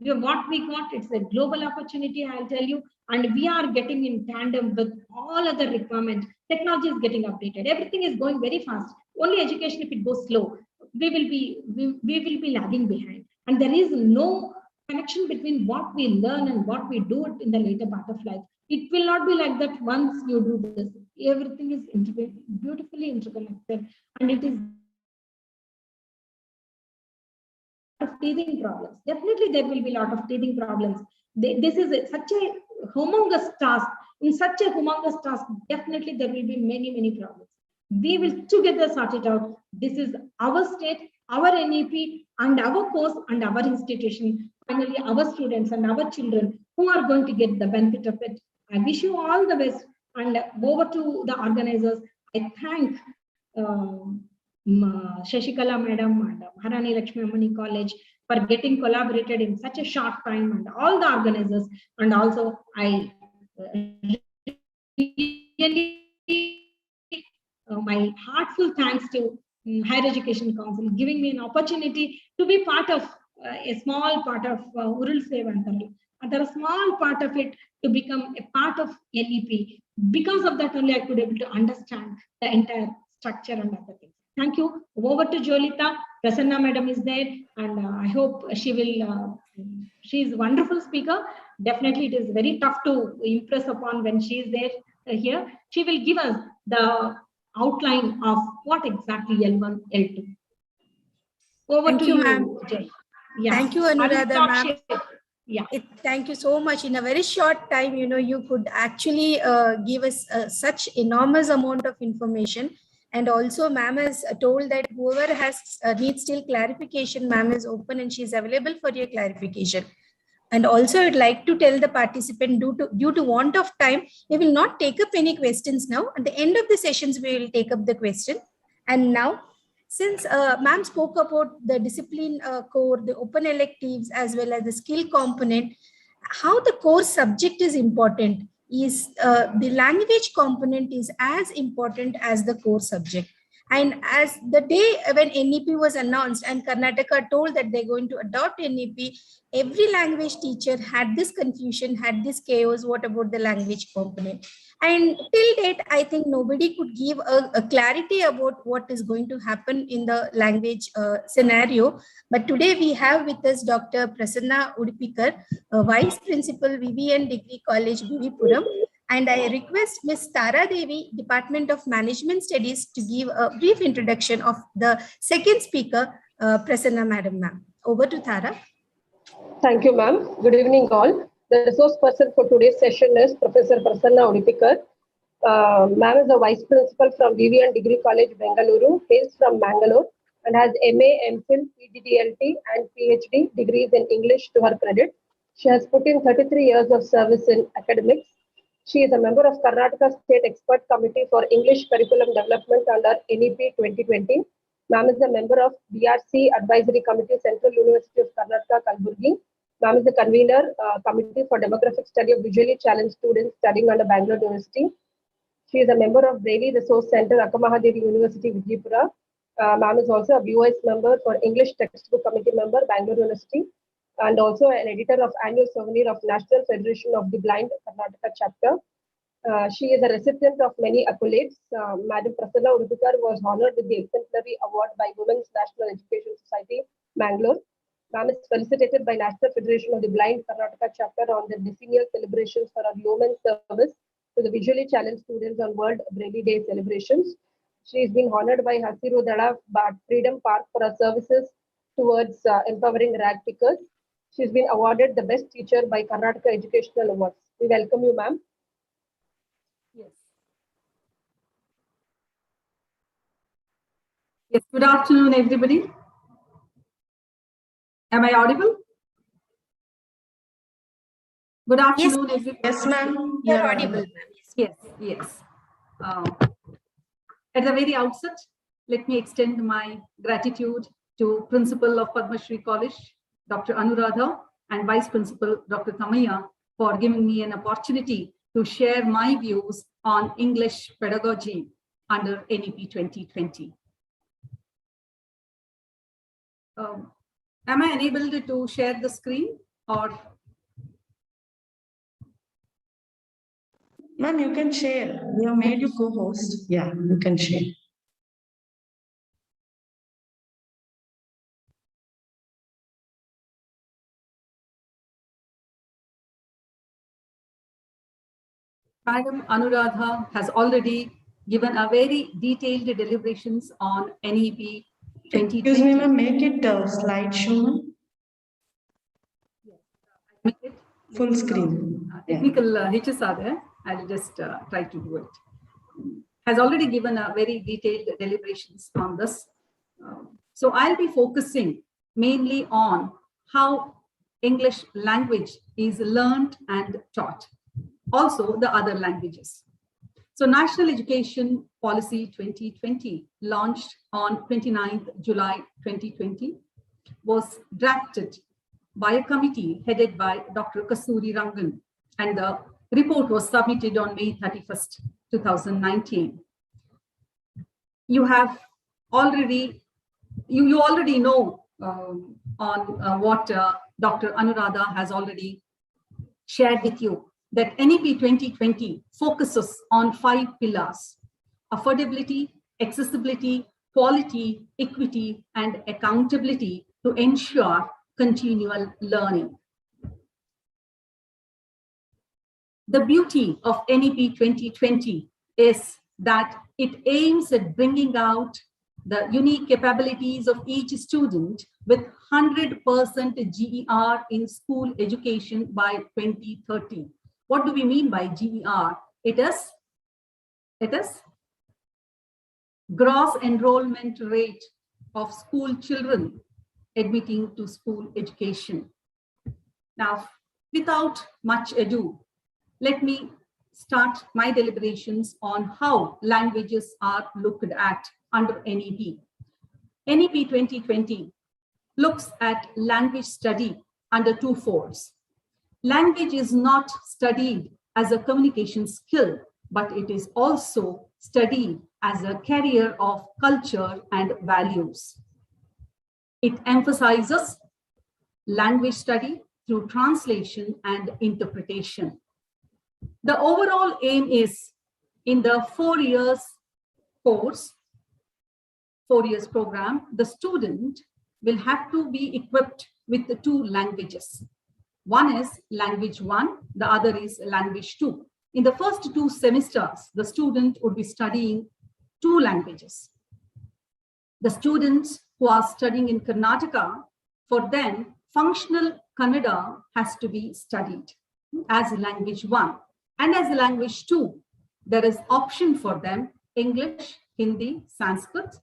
What we got, it's a global opportunity, I'll tell you, and we are getting in tandem with all other requirements. Technology is getting updated. Everything is going very fast. Only education, if it goes slow, we will be lagging behind. And there is no connection between what we learn and what we do it in the later part of life. It will not be like that once you do this. Everything is beautifully interconnected, and it is teething problems. Definitely there will be a lot of teething problems. This is such a humongous task. In such a humongous task, definitely there will be many problems. We will together sort it out. This is our state, our NEP, and our course, and our institution. Finally, our students and our children who are going to get the benefit of it. I wish you all the best. And over to the organizers. I thank Shashikala Madam and Maharani Lakshmi Ammani College for getting collaborated in such a short time, and all the organizers. And also I really my heartfelt thanks to Higher Education Council giving me an opportunity to be part of a small part of Urul Sevantaru. And a small part of it to become a part of NEP. Because of that only I could able to understand the entire structure and other things. Thank you. Over to Jolita. Prasanna Madam is there, and I hope she will. She is a wonderful speaker. Definitely, it is very tough to impress upon when she is there here. She will give us the outline of what exactly L1, L2. Over Thank to you, you, ma'am. Yeah. Thank you, Anuradha, ma'am. Yeah. Thank you so much. In a very short time, you could actually give us such enormous amount of information. And also, ma'am has told that whoever has needs still clarification, ma'am is open and she is available for your clarification. And also, I'd like to tell the participant, due to want of time, we will not take up any questions now. At the end of the sessions, we will take up the question. And now, since ma'am spoke about the discipline core, the open electives, as well as the skill component, how the core subject is important is the language component is as important as the core subject. And as the day when NEP was announced and Karnataka told that they're going to adopt NEP, every language teacher had this confusion, had this chaos, what about the language component? And till date, I think nobody could give a clarity about what is going to happen in the language scenario. But today we have with us Dr. Prasanna Udipikar, Vice Principal, VVN Degree College, Vivipuram. And I request Ms. Tara Devi, Department of Management Studies, to give a brief introduction of the second speaker, Prasanna Madam. Ma'am. Over to Tara. Thank you, ma'am. Good evening, all. The resource person for today's session is Professor Prasanna Udipikar. Ma'am is a Vice Principal from VVN Degree College, Bengaluru, hails from Mangalore, and has MA, MPhil, PGDLT, and PhD degrees in English to her credit. She has put in 33 years of service in academics. She is a member of Karnataka State Expert Committee for English Curriculum Development under NEP 2020. Ma'am is a member of BRC Advisory Committee, Central University of Karnataka, Kalburgi. Ma'am is the convener, Committee for Demographic Study of Visually Challenged Students studying under Bangalore University. She is a member of Braille Resource Center, Akkamahadevi University, Vijaypura. Ma'am is also a BOS member for English Textbook Committee member, Bangalore University, and also an editor of Annual Souvenir of National Federation of the Blind, Karnataka chapter. She is a recipient of many accolades. Madam Prasanna Udupikar was honored with the Exemplary Award by Women's National Education Society, Bangalore. Ma'am is felicitated by National Federation of the Blind Karnataka chapter on the decennial celebrations for her yeoman service to the visually challenged students on World Braille Day celebrations. She has been honored by Hasiru Dada Freedom Park for her services towards empowering rag pickers. She has been awarded the best teacher by Karnataka Educational Awards. We welcome you, ma'am. Yes. Yes, good afternoon, everybody. Am I audible? Good afternoon, everybody. Yes, ma'am. You're audible. Yes, yes. At the very outset, let me extend my gratitude to Principal of Padma Shri College, Dr. Anuradha, and Vice Principal, Dr. Thamaiya, for giving me an opportunity to share my views on English pedagogy under NEP 2020. Am I enabled to share the screen or? Ma'am, you can share. We have made you co-host. Yeah, you can share. Madam Anuradha has already given a very detailed deliberations on NEP 2020. Excuse me, ma'am, make it slideshow. Full screen. Technical hitches are there. I'll just try to do it. Has already given a very detailed deliberations on this. So I'll be focusing mainly on how English language is learned and taught. Also the other languages. So National Education Policy 2020, launched on 29th July 2020, was drafted by a committee headed by Dr. Kasuri Rangan, and the report was submitted on May 31st, 2019. You have already, you already know on what Dr. Anuradha has already shared with you, that NEP 2020 focuses on 5 pillars: affordability, accessibility, quality, equity, and accountability to ensure continual learning. The beauty of NEP 2020 is that it aims at bringing out the unique capabilities of each student with 100% GER in school education by 2030. What do we mean by GER? It is gross enrollment rate of school children admitting to school education. Now, without much ado, let me start my deliberations on how languages are looked at under NEP. NEP 2020 looks at language study under 2 folds. Language is not studied as a communication skill, but it is also studied as a carrier of culture and values. It emphasizes language study through translation and interpretation. The overall aim is, in the 4 years course, 4 years program, the student will have to be equipped with the 2 languages. One is language 1, the other is language 2. In the first 2 semesters, the student would be studying 2 languages. The students who are studying in Karnataka, for them, functional Kannada has to be studied as language 1. And as language 2, there is option for them English, Hindi, Sanskrit,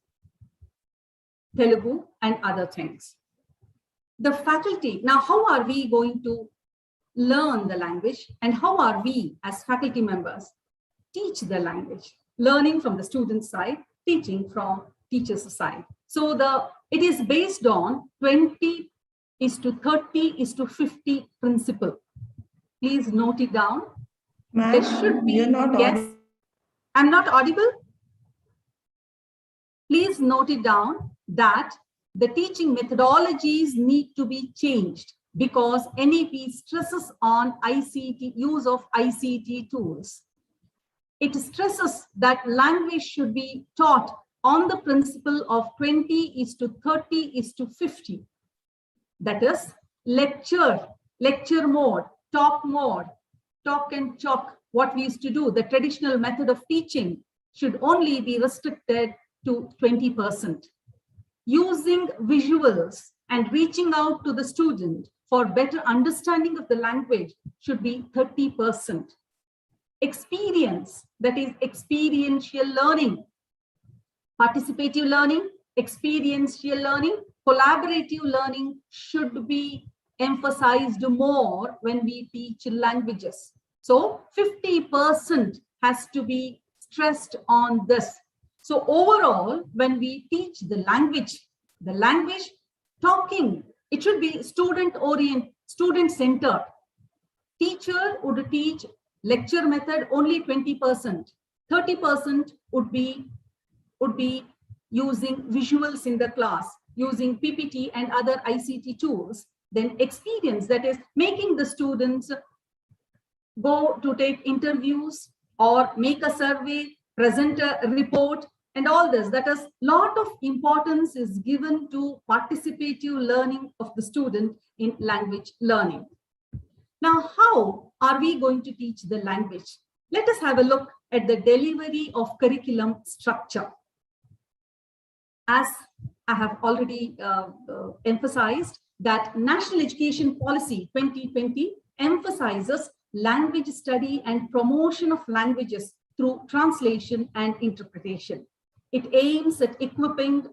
Telugu, and other things. The faculty, now how are we going to learn the language and how are we as faculty members teach the language, learning from the student side, teaching from teacher's side. So it is based on 20:30:50 principle. Please note it down. There should be, you're not yes, I'm not audible. Please note it down that the teaching methodologies need to be changed because NEP stresses on ICT, use of ICT tools. It stresses that language should be taught on the principle of 20:30:50. That is lecture mode, talk and chalk. What we used to do, the traditional method of teaching should only be restricted to 20%. Using visuals and reaching out to the student for better understanding of the language should be 30%. Experience, that is experiential learning, participative learning, experiential learning, collaborative learning should be emphasized more when we teach languages. So 50% has to be stressed on this. So overall, when we teach the language talking, it should be student-oriented, student-centered. Teacher would teach lecture method only 20%. 30% would be using visuals in the class, using PPT and other ICT tools. Then experience, that is making the students go to take interviews or make a survey, present a report, and all this. That is, lot of importance is given to participative learning of the student in language learning. Now, how are we going to teach the language? Let us have a look at the delivery of curriculum structure. As I have already emphasized, that National Education Policy 2020 emphasizes language study and promotion of languages through translation and interpretation. It aims at equipping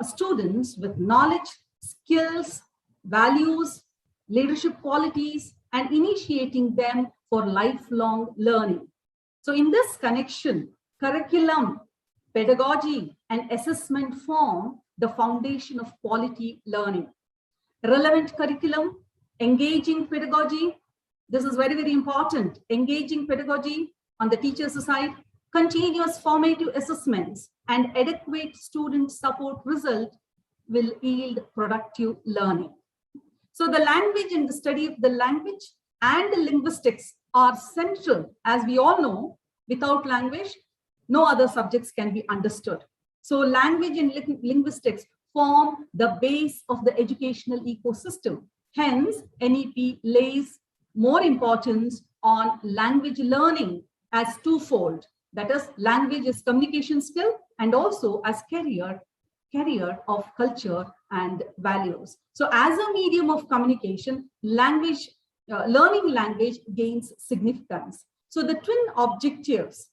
students with knowledge, skills, values, leadership qualities, and initiating them for lifelong learning. So in this connection, curriculum, pedagogy, and assessment form the foundation of quality learning. Relevant curriculum, engaging pedagogy, this is very, very important. Engaging pedagogy on the teacher's side, continuous formative assessments, and adequate student support result will yield productive learning. So the language and the study of the language and the linguistics are central. As we all know, without language, no other subjects can be understood. So language and linguistics form the base of the educational ecosystem. Hence, NEP lays more importance on language learning as twofold. That is, language is communication skill and also as carrier of culture and values. So as a medium of communication, language, learning language gains significance. So the twin objectives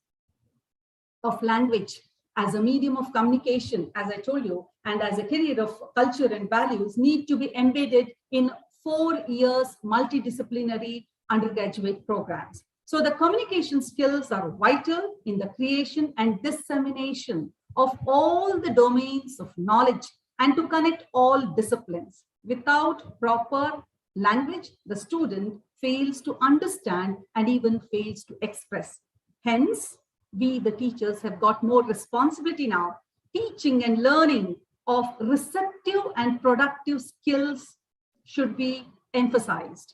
of language as a medium of communication, as I told you, and as a carrier of culture and values need to be embedded in 4 years multidisciplinary undergraduate programs. So the communication skills are vital in the creation and dissemination of all the domains of knowledge and to connect all disciplines. Without proper language, the student fails to understand and even fails to express. Hence, we, the teachers, have got more responsibility now. Teaching and learning of receptive and productive skills should be emphasized.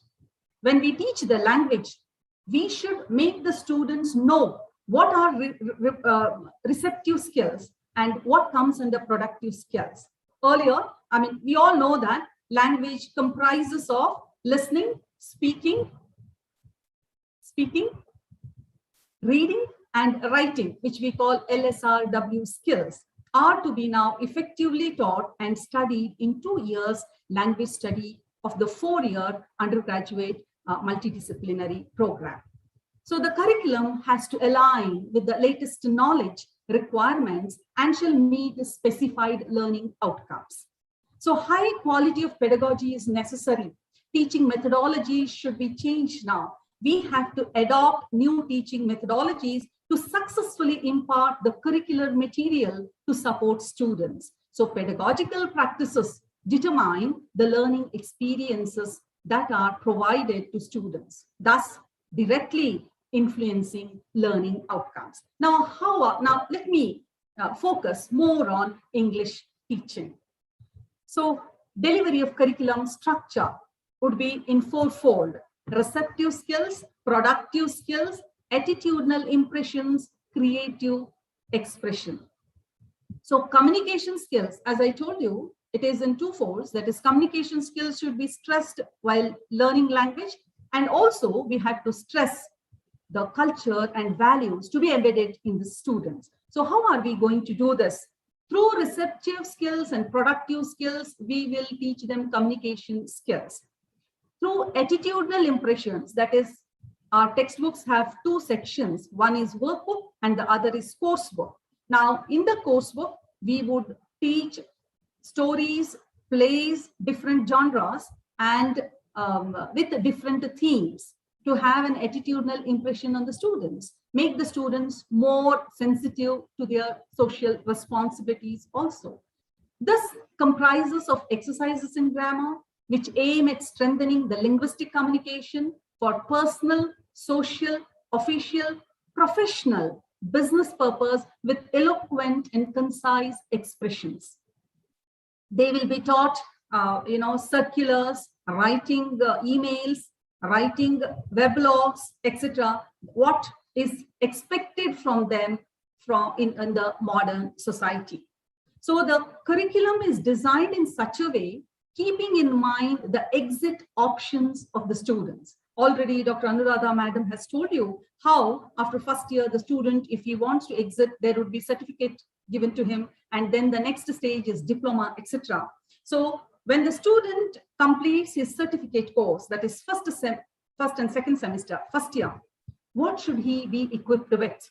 When we teach the language, we should make the students know what are receptive skills and what comes under productive skills. Earlier, we all know that language comprises of listening, speaking, reading, and writing, which we call LSRW skills, are to be now effectively taught and studied in 2 years language study of the 4-year undergraduate multidisciplinary program. So the curriculum has to align with the latest knowledge requirements and shall meet the specified learning outcomes. So high quality of pedagogy is necessary teaching methodologies should be changed now. We have to adopt new teaching methodologies to successfully impart the curricular material to support students. So pedagogical practices determine the learning experiences that are provided to students, thus directly influencing learning outcomes. Now, let me focus more on English teaching. So delivery of curriculum structure would be in fourfold: receptive skills, productive skills, attitudinal impressions, creative expression. So communication skills, as I told you, it is in two folds. That is, communication skills should be stressed while learning language. And also we have to stress the culture and values to be embedded in the students. So how are we going to do this? Through receptive skills and productive skills, we will teach them communication skills. Through attitudinal impressions, that is, our textbooks have two sections. One is workbook and the other is coursework. Now, in the coursework, we would teach stories, plays, different genres, and with different themes to have an attitudinal impression on the students, make the students more sensitive to their social responsibilities also. This comprises of exercises in grammar, which aim at strengthening the linguistic communication for personal, social, official, professional, business purpose with eloquent and concise expressions. They will be taught, circulars, writing emails, writing weblogs, etc. What is expected from them in the modern society. So the curriculum is designed in such a way, keeping in mind the exit options of the students. Already Dr. Anuradha Madam has told you how after first year, the student, if he wants to exit, there would be certificate given to him. And then the next stage is diploma, etc. So when the student completes his certificate course, that is first and second semester, first year, what should he be equipped with?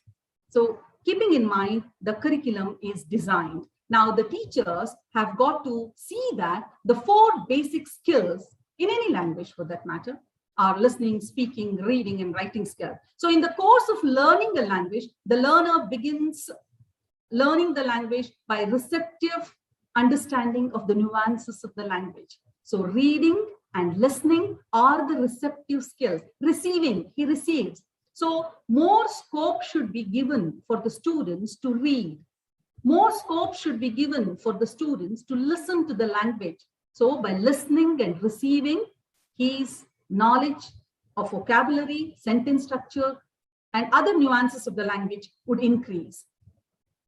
So keeping in mind, the curriculum is designed. Now the teachers have got to see that the 4 basic skills in any language for that matter are listening, speaking, reading, and writing skills. So in the course of learning a language, the learner begins learning the language by receptive understanding of the nuances of the language. So reading and listening are the receptive skills. Receiving, he receives. So more scope should be given for the students to read. More scope should be given for the students to listen to the language. So by listening and receiving, his knowledge of vocabulary, sentence structure, and other nuances of the language would increase.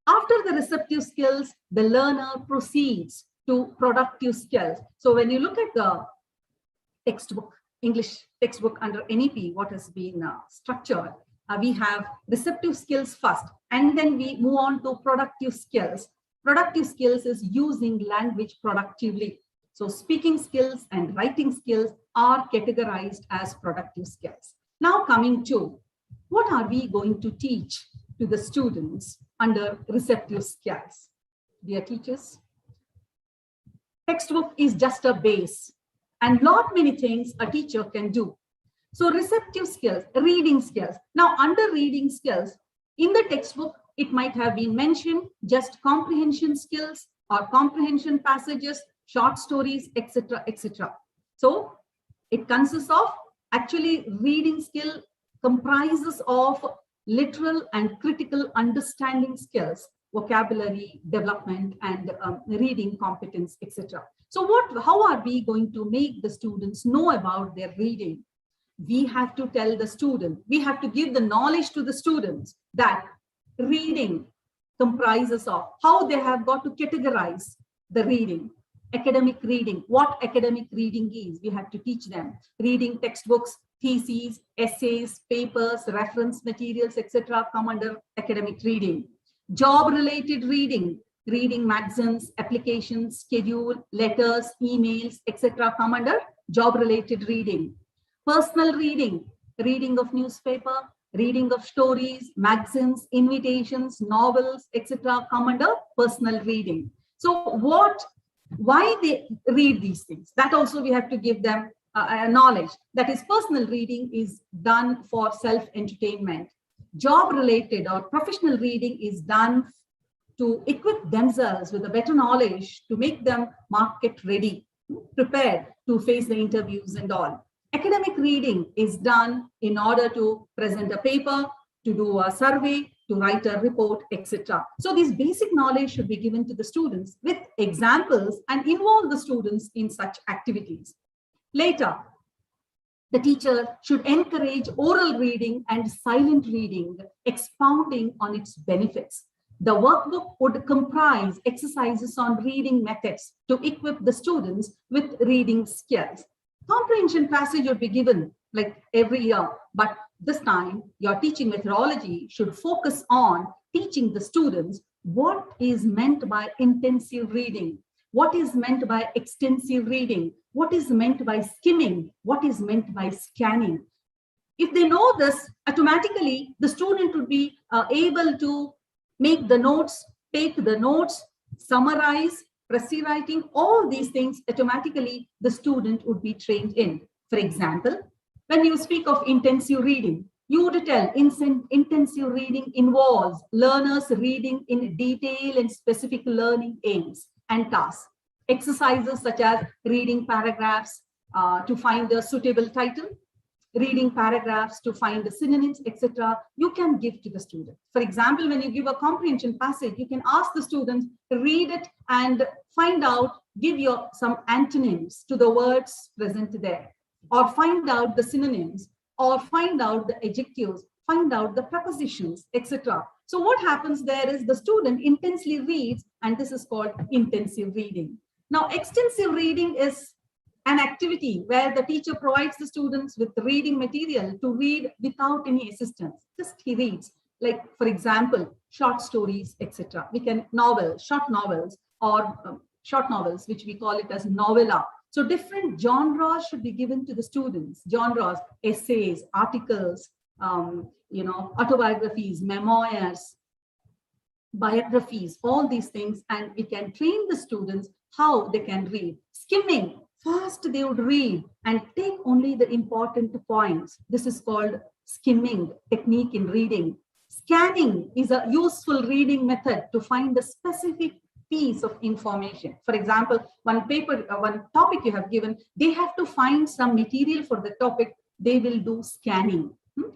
After the receptive skills, the learner proceeds to productive skills. So when you look at the textbook, English textbook under NEP, what has been structured, we have receptive skills first, and then we move on to productive skills. Productive skills is using language productively. So speaking skills and writing skills are categorized as productive skills. Now coming to, what are we going to teach to the students under receptive skills? Dear teachers, textbook is just a base, and not many things a teacher can do. So receptive skills, reading skills. Now under reading skills, in the textbook, it might have been mentioned just comprehension skills or comprehension passages, short stories, etc., etc. So it consists of, actually reading skill comprises of literal and critical understanding skills, vocabulary development, and reading competence, etc. So how are we going to make the students know about their reading? We have to tell the student, we have to give the knowledge to the students that reading comprises of, how they have got to categorize the reading. Academic reading, what academic reading is, we have to teach them. Reading textbooks, theses, essays, papers, reference materials, etc. come under academic reading. Job-related reading, reading magazines, applications, schedule, letters, emails, etc. come under job-related reading. Personal reading, reading of newspaper, reading of stories, magazines, invitations, novels, etc. come under personal reading. So why they read these things? That also we have to give them knowledge. That is, personal reading is done for self-entertainment. Job-related or professional reading is done to equip themselves with a better knowledge to make them market ready, prepared to face the interviews and all. Academic reading is done in order to present a paper, to do a survey, to write a report, etc. So these basic knowledge should be given to the students with examples and involve the students in such activities. Later, the teacher should encourage oral reading and silent reading, expounding on its benefits. The workbook would comprise exercises on reading methods to equip the students with reading skills. Comprehension passage would be given like every year, but this time your teaching methodology should focus on teaching the students what is meant by intensive reading, what is meant by extensive reading, what is meant by skimming, what is meant by scanning. If they know this, automatically the student would be able to make the notes, take the notes, summarize, precis writing, all these things automatically the student would be trained in. For example, when you speak of intensive reading, you would tell intensive reading involves learners reading in detail and specific learning aims and tasks. Exercises such as reading paragraphs to find a suitable title, reading paragraphs to find the synonyms, etc. you can give to the student. For example, when you give a comprehension passage, you can ask the students to read it and find out, give your some antonyms to the words present there, or find out the synonyms, or find out the adjectives, find out the prepositions, etc. So what happens there is the student intensely reads, and this is called intensive reading. Now, extensive reading is an activity where the teacher provides the students with reading material to read without any assistance. Just he reads, like, for example, short stories, etc. We can short novels, or short novels, which we call it as novella. So different genres should be given to the students. Genres, essays, articles, autobiographies, memoirs, biographies, all these things, and we can train the students how they can read. Skimming, first they would read and take only the important points. This is called skimming technique in reading. Scanning is a useful reading method to find a specific piece of information. For example, one topic you have given, they have to find some material for the topic, they will do scanning.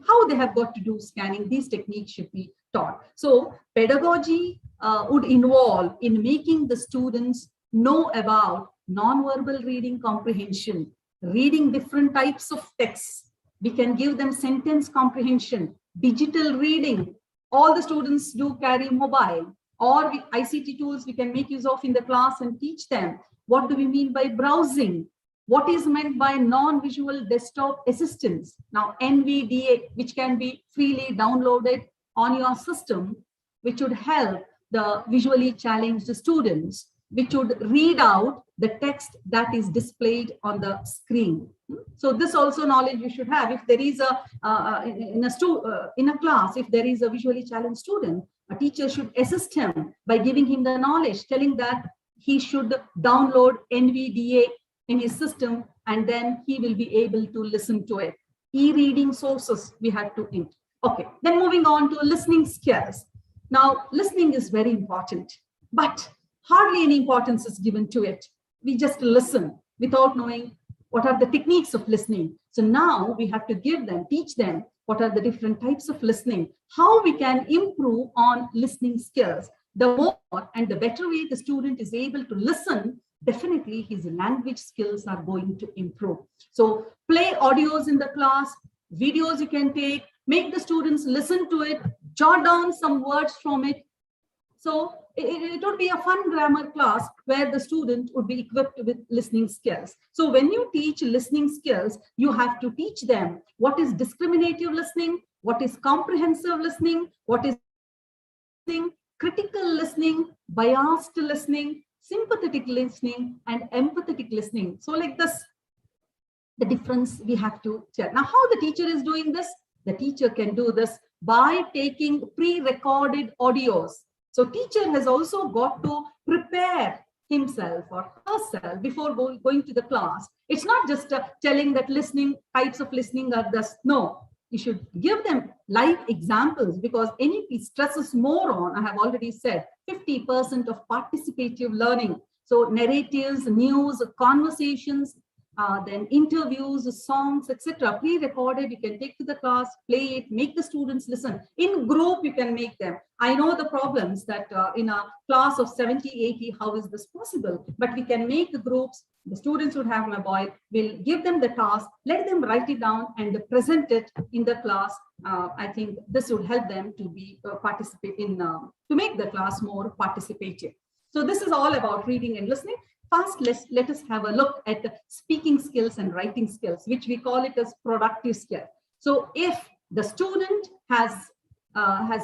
How they have got to do scanning, these techniques should be taught. So pedagogy would involve in making the students know about non-verbal reading comprehension, reading different types of texts. We can give them sentence comprehension, digital reading. All the students do carry mobile, or ICT tools we can make use of in the class and teach them. What do we mean by browsing? What is meant by non-visual desktop assistance? Now, NVDA, which can be freely downloaded on your system, which would help the visually challenged students, which would read out the text that is displayed on the screen. So this also knowledge you should have. If there is in a class, if there is a visually challenged student, a teacher should assist him by giving him the knowledge, telling that he should download NVDA in his system, and then he will be able to listen to it. E-reading sources we have to int. Okay, then moving on to listening skills. Now, listening is very important, but hardly any importance is given to it. We just listen without knowing what are the techniques of listening. So now we have to teach them what are the different types of listening, how we can improve on listening skills. The more and the better way the student is able to listen, definitely his language skills are going to improve. So play audios in the class, videos you can take, make the students listen to it, jot down some words from it. So it would be a fun grammar class where the student would be equipped with listening skills. So when you teach listening skills, you have to teach them what is discriminative listening, what is comprehensive listening, what is listening, critical listening, biased listening, sympathetic listening, and empathetic listening. So like this, the difference we have to tell. Now, how the teacher is doing this? The teacher can do this by taking pre-recorded audios. So teacher has also got to prepare himself or herself before going to the class. It's not just telling that listening, types of listening are this. No, you should give them live examples, because NEP stresses more on, I have already said, 50% of participative learning. So narratives, news, conversations, then interviews, songs, etc. Pre-recorded, you can take to the class, play it, make the students listen. In group, you can make them. I know the problems that in a class of 70, 80, how is this possible? But we can make the groups. The students would have mobile. We'll give them the task, let them write it down and present it in the class. I think this would help them to be participate in to make the class more participative. So this is all about reading and listening. First, let us have a look at the speaking skills and writing skills, which we call it as productive skills. So if the student has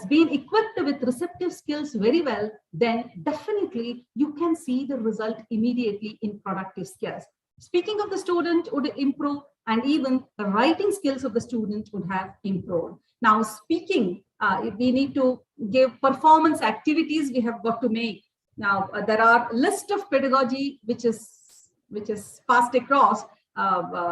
been equipped with receptive skills very well, then definitely you can see the result immediately in productive skills. Speaking of the student would improve, and even the writing skills of the student would have improved. Now, speaking, we need to give performance activities we have got to make. Now, there are a list of pedagogy which is passed across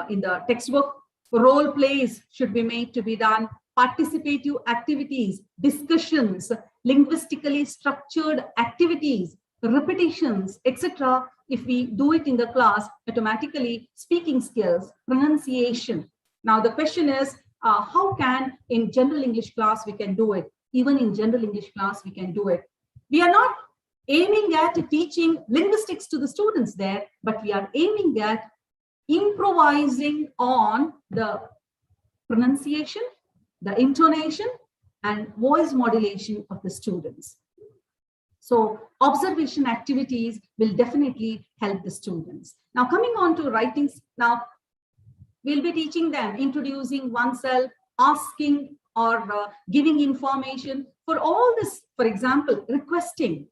in the textbook. Role plays should be made to be done. Participative activities, discussions, linguistically structured activities, repetitions, etc. If we do it in the class, automatically speaking skills, pronunciation. Now, the question is, how can in general English class we can do it? Even in general English class, we can do it. We are not aiming at teaching linguistics to the students there, but we are aiming at improvising on the pronunciation, the intonation, and voice modulation of the students. So observation activities will definitely help the students. Now, coming on to writing, now we'll be teaching them introducing oneself, asking or giving information. For all this, for example, requesting,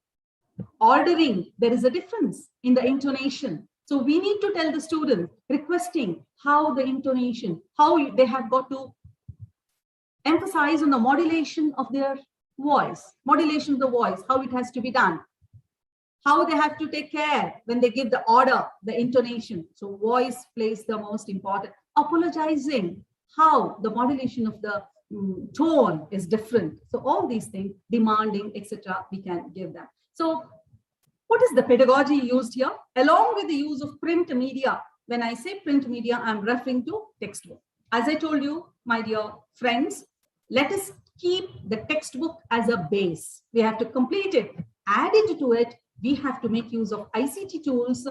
ordering, there is a difference in the intonation. So we need to tell the student, requesting, how the intonation, how they have got to emphasize on the modulation of their voice, modulation of the voice, how it has to be done, how they have to take care when they give the order, the intonation. So voice plays the most important. Apologizing, how the modulation of the tone is different. So all these things, demanding, etc., we can give them. So what is the pedagogy used here? Along with the use of print media. When I say print media, I'm referring to textbook. As I told you, my dear friends, let us keep the textbook as a base. We have to complete it, added to it. We have to make use of ICT tools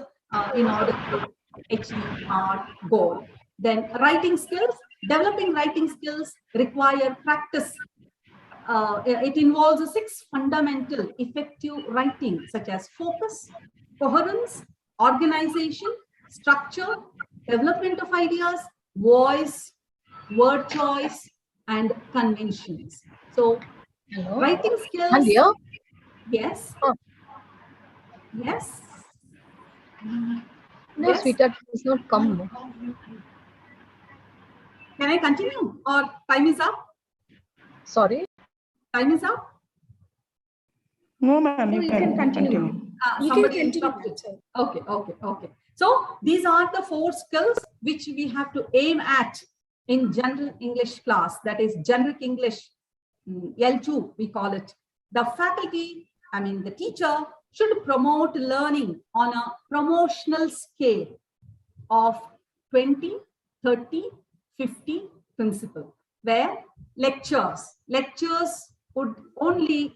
in order to achieve our goal. Then writing skills, developing writing skills require practice. It involves 6 fundamental effective writing, such as focus, coherence, organization, structure, development of ideas, voice, word choice, and conventions. So, hello. Writing skills. Hello. Yes. Oh. Yes. No, yes. Sweetheart, does not come. Can I continue, or time is up? Sorry. Time is up. No, ma'am. You can continue. Somebody interrupted. Okay. So these are the 4 skills which we have to aim at in general English class. That is generic English, L2 we call it. The faculty, I mean the teacher, should promote learning on a promotional scale of 20, 30, 50 principle, where lectures would only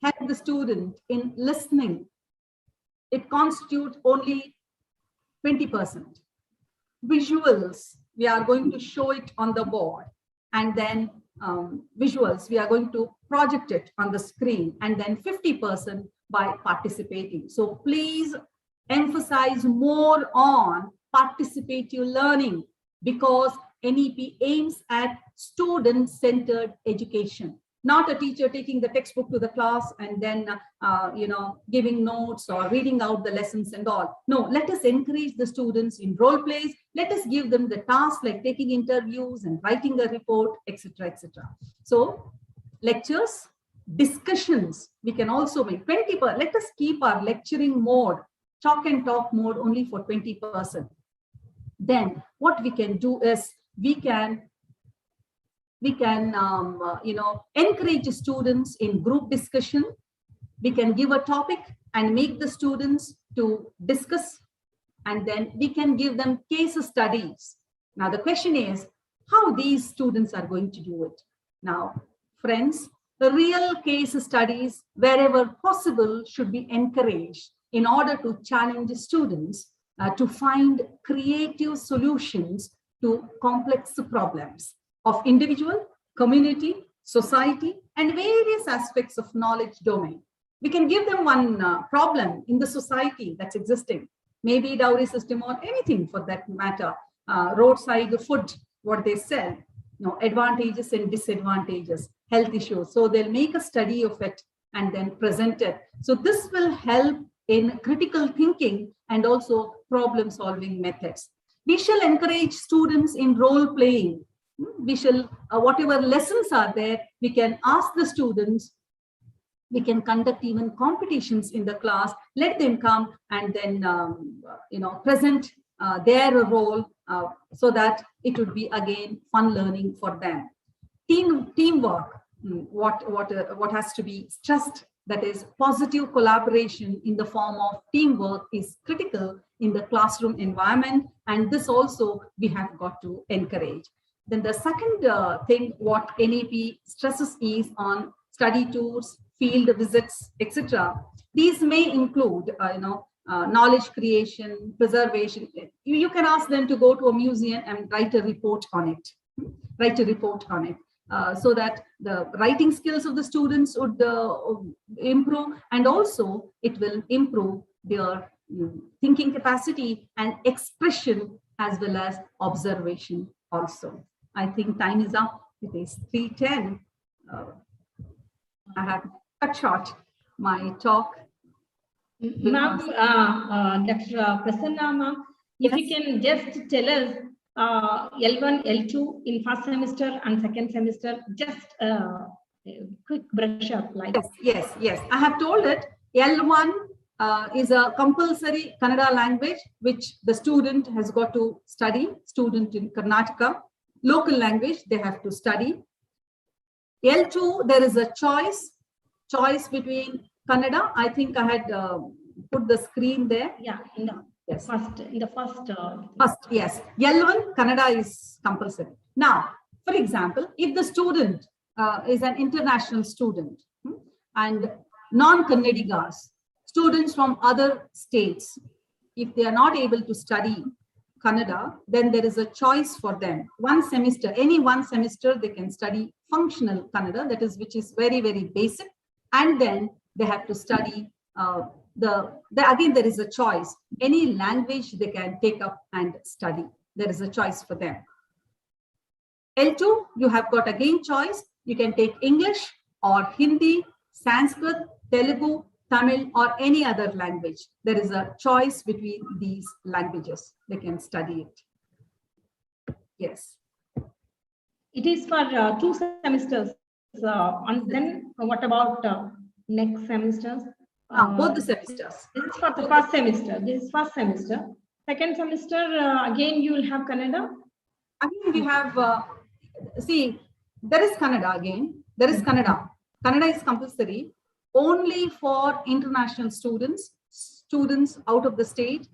help the student in listening. It constitutes only 20%. Visuals, we are going to show it on the board, and then visuals, we are going to project it on the screen, and then 50% by participating. So please emphasize more on participative learning, because NEP aims at student-centered education, not a teacher taking the textbook to the class and then, giving notes or reading out the lessons and all. No, let us encourage the students in role plays. Let us give them the task like taking interviews and writing a report, etc., etc. So lectures, discussions, we can also make 20%. Let us keep our lecturing mode talk and talk mode only for 20%. Then what we can do is we can encourage students in group discussion. We can give a topic and make the students to discuss, and then we can give them case studies. Now the question is how these students are going to do it. Now, friends, the real case studies wherever possible should be encouraged in order to challenge students to find creative solutions to complex problems of individual, community, society, and various aspects of knowledge domain. We can give them one problem in the society that's existing, maybe dowry system or anything for that matter, roadside food, what they sell, advantages and disadvantages, health issues. So they'll make a study of it and then present it. So this will help in critical thinking and also problem solving methods. We shall encourage students in role playing. We shall, whatever lessons are there, we can ask the students, we can conduct even competitions in the class, let them come and then, present their role so that it would be again fun learning for them. Teamwork, what has to be stressed, that is positive collaboration in the form of teamwork is critical in the classroom environment, and this also we have got to encourage. Then the second thing what NEP stresses is on study tours, field visits, etc. These may include, knowledge creation, preservation. You can ask them to go to a museum and write a report on it. So that the writing skills of the students would improve, and also it will improve their thinking capacity and expression as well as observation also. I think time is up. It is 3:10. I have cut short my talk. Ma'am, Dr. Prasanna, ma'am, if you can just tell us L1, L2 in first semester and second semester, just quick brush up. Like Yes. I have told it. L1 is a compulsory Kannada language which the student has got to study. Student in Karnataka, local language they have to study. L2 there is a choice between Kannada. I think I had put the screen there. Yeah, in the first. Yes. L1 Kannada is compulsory. Now, for example, if the student is an international student and non-Kannadigas, students from other states, if they are not able to study Kannada, then there is a choice for them. Any one semester, they can study functional Kannada, that is, which is very, very basic. And then they have to study again, there is a choice. Any language they can take up and study. There is a choice for them. L2, you have got again choice. You can take English or Hindi, Sanskrit, Telugu, Tamil, or any other language. There is a choice between these languages. They can study it. Yes. It is for 2 semesters. And then what about next semesters? Both the semesters. This is for the first semester. Second semester, again, you will have Kannada. Again, we have, there is Kannada again. There is Kannada. Kannada is compulsory only for international students out of the state,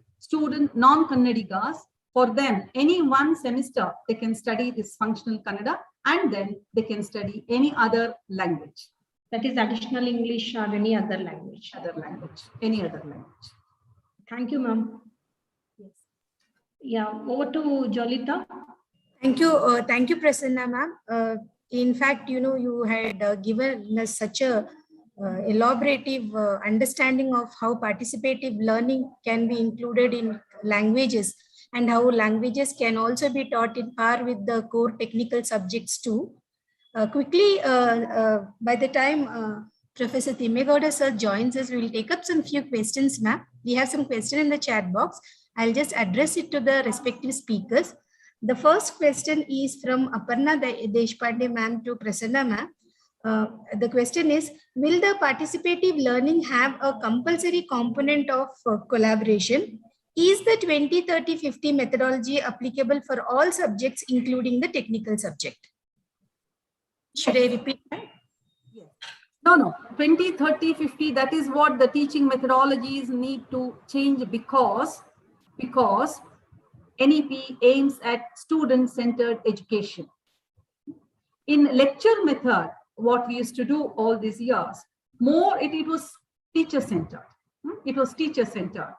non-Kannadigas. For them, any one semester, they can study this functional Kannada, and then they can study any other language. That is additional English or any other language. Any other language. Thank you, ma'am. Yes. Yeah, over to Jolita. Thank you, Prasanna ma'am. In fact, you had given us such a elaborative understanding of how participative learning can be included in languages, and how languages can also be taught in par with the core technical subjects too. Quickly, by the time Professor Thimmegowda sir joins us, we will take up some few questions, ma'am. We have some questions in the chat box. I'll just address it to the respective speakers. The first question is from Aparna Deshpande ma'am to Prasanna ma'am. The question is, will the participative learning have a compulsory component of collaboration? Is the 20-30-50 methodology applicable for all subjects, including the technical subject? Should I repeat that? Yes. No. 20, 30, 50, that is what the teaching methodologies need to change because NEP aims at student-centered education. In lecture method, what we used to do all these years, more it was teacher-centered. It was teacher-centered.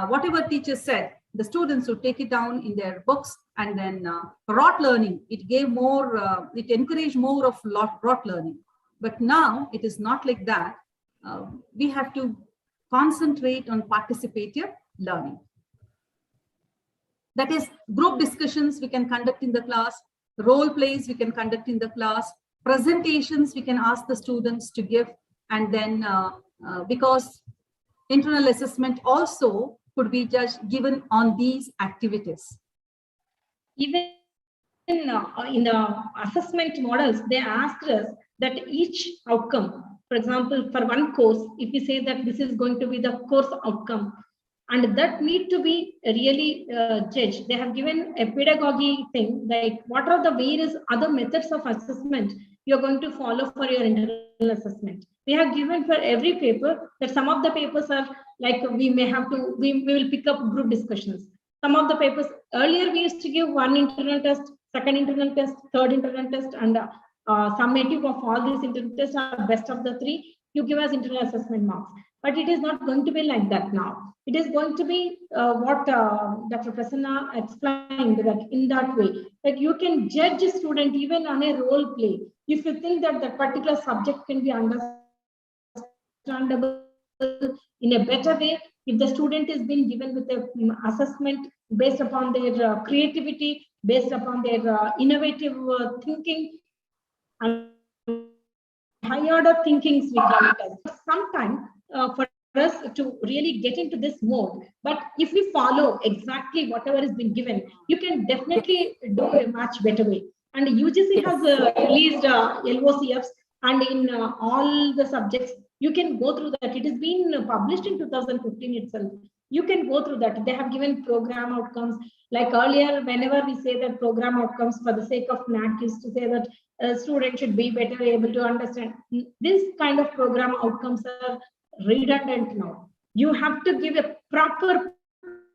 Whatever teacher said, the students would take it down in their books, and then rote learning, it gave more, it encouraged more of rote learning. But now it is not like that. We have to concentrate on participative learning. That is, group discussions we can conduct in the class, role plays we can conduct in the class, presentations we can ask the students to give, and then because internal assessment also could be given on these activities. Even in the assessment models, they asked us that each outcome, for example, for one course, if we say that this is going to be the course outcome, and that need to be really judged. They have given a pedagogy thing, like what are the various other methods of assessment you're going to follow for your internal assessment. We have given for every paper that some of the papers are like we will pick up group discussions. Some of the papers, earlier we used to give one internal test, second internal test, third internal test, and summative of all these internal tests are best of the three, you give us internal assessment marks. But it is not going to be like that now. It is going to be what Dr. Prasanna explained, that in that way, that you can judge a student even on a role play. If you think that that particular subject can be understandable in a better way, if the student is being given with an assessment based upon their creativity, based upon their innovative thinking, and high order thinkings, we call it as. Sometimes for us to really get into this mode, but if we follow exactly whatever has been given, you can definitely do a much better way. And UGC has released LOCFs, and in all the subjects, you can go through that. It has been published in 2015 itself. You can go through that. They have given program outcomes. Like earlier, whenever we say that program outcomes for the sake of NAC is to say that a student should be better able to understand. This kind of program outcomes are redundant now. You have to give a proper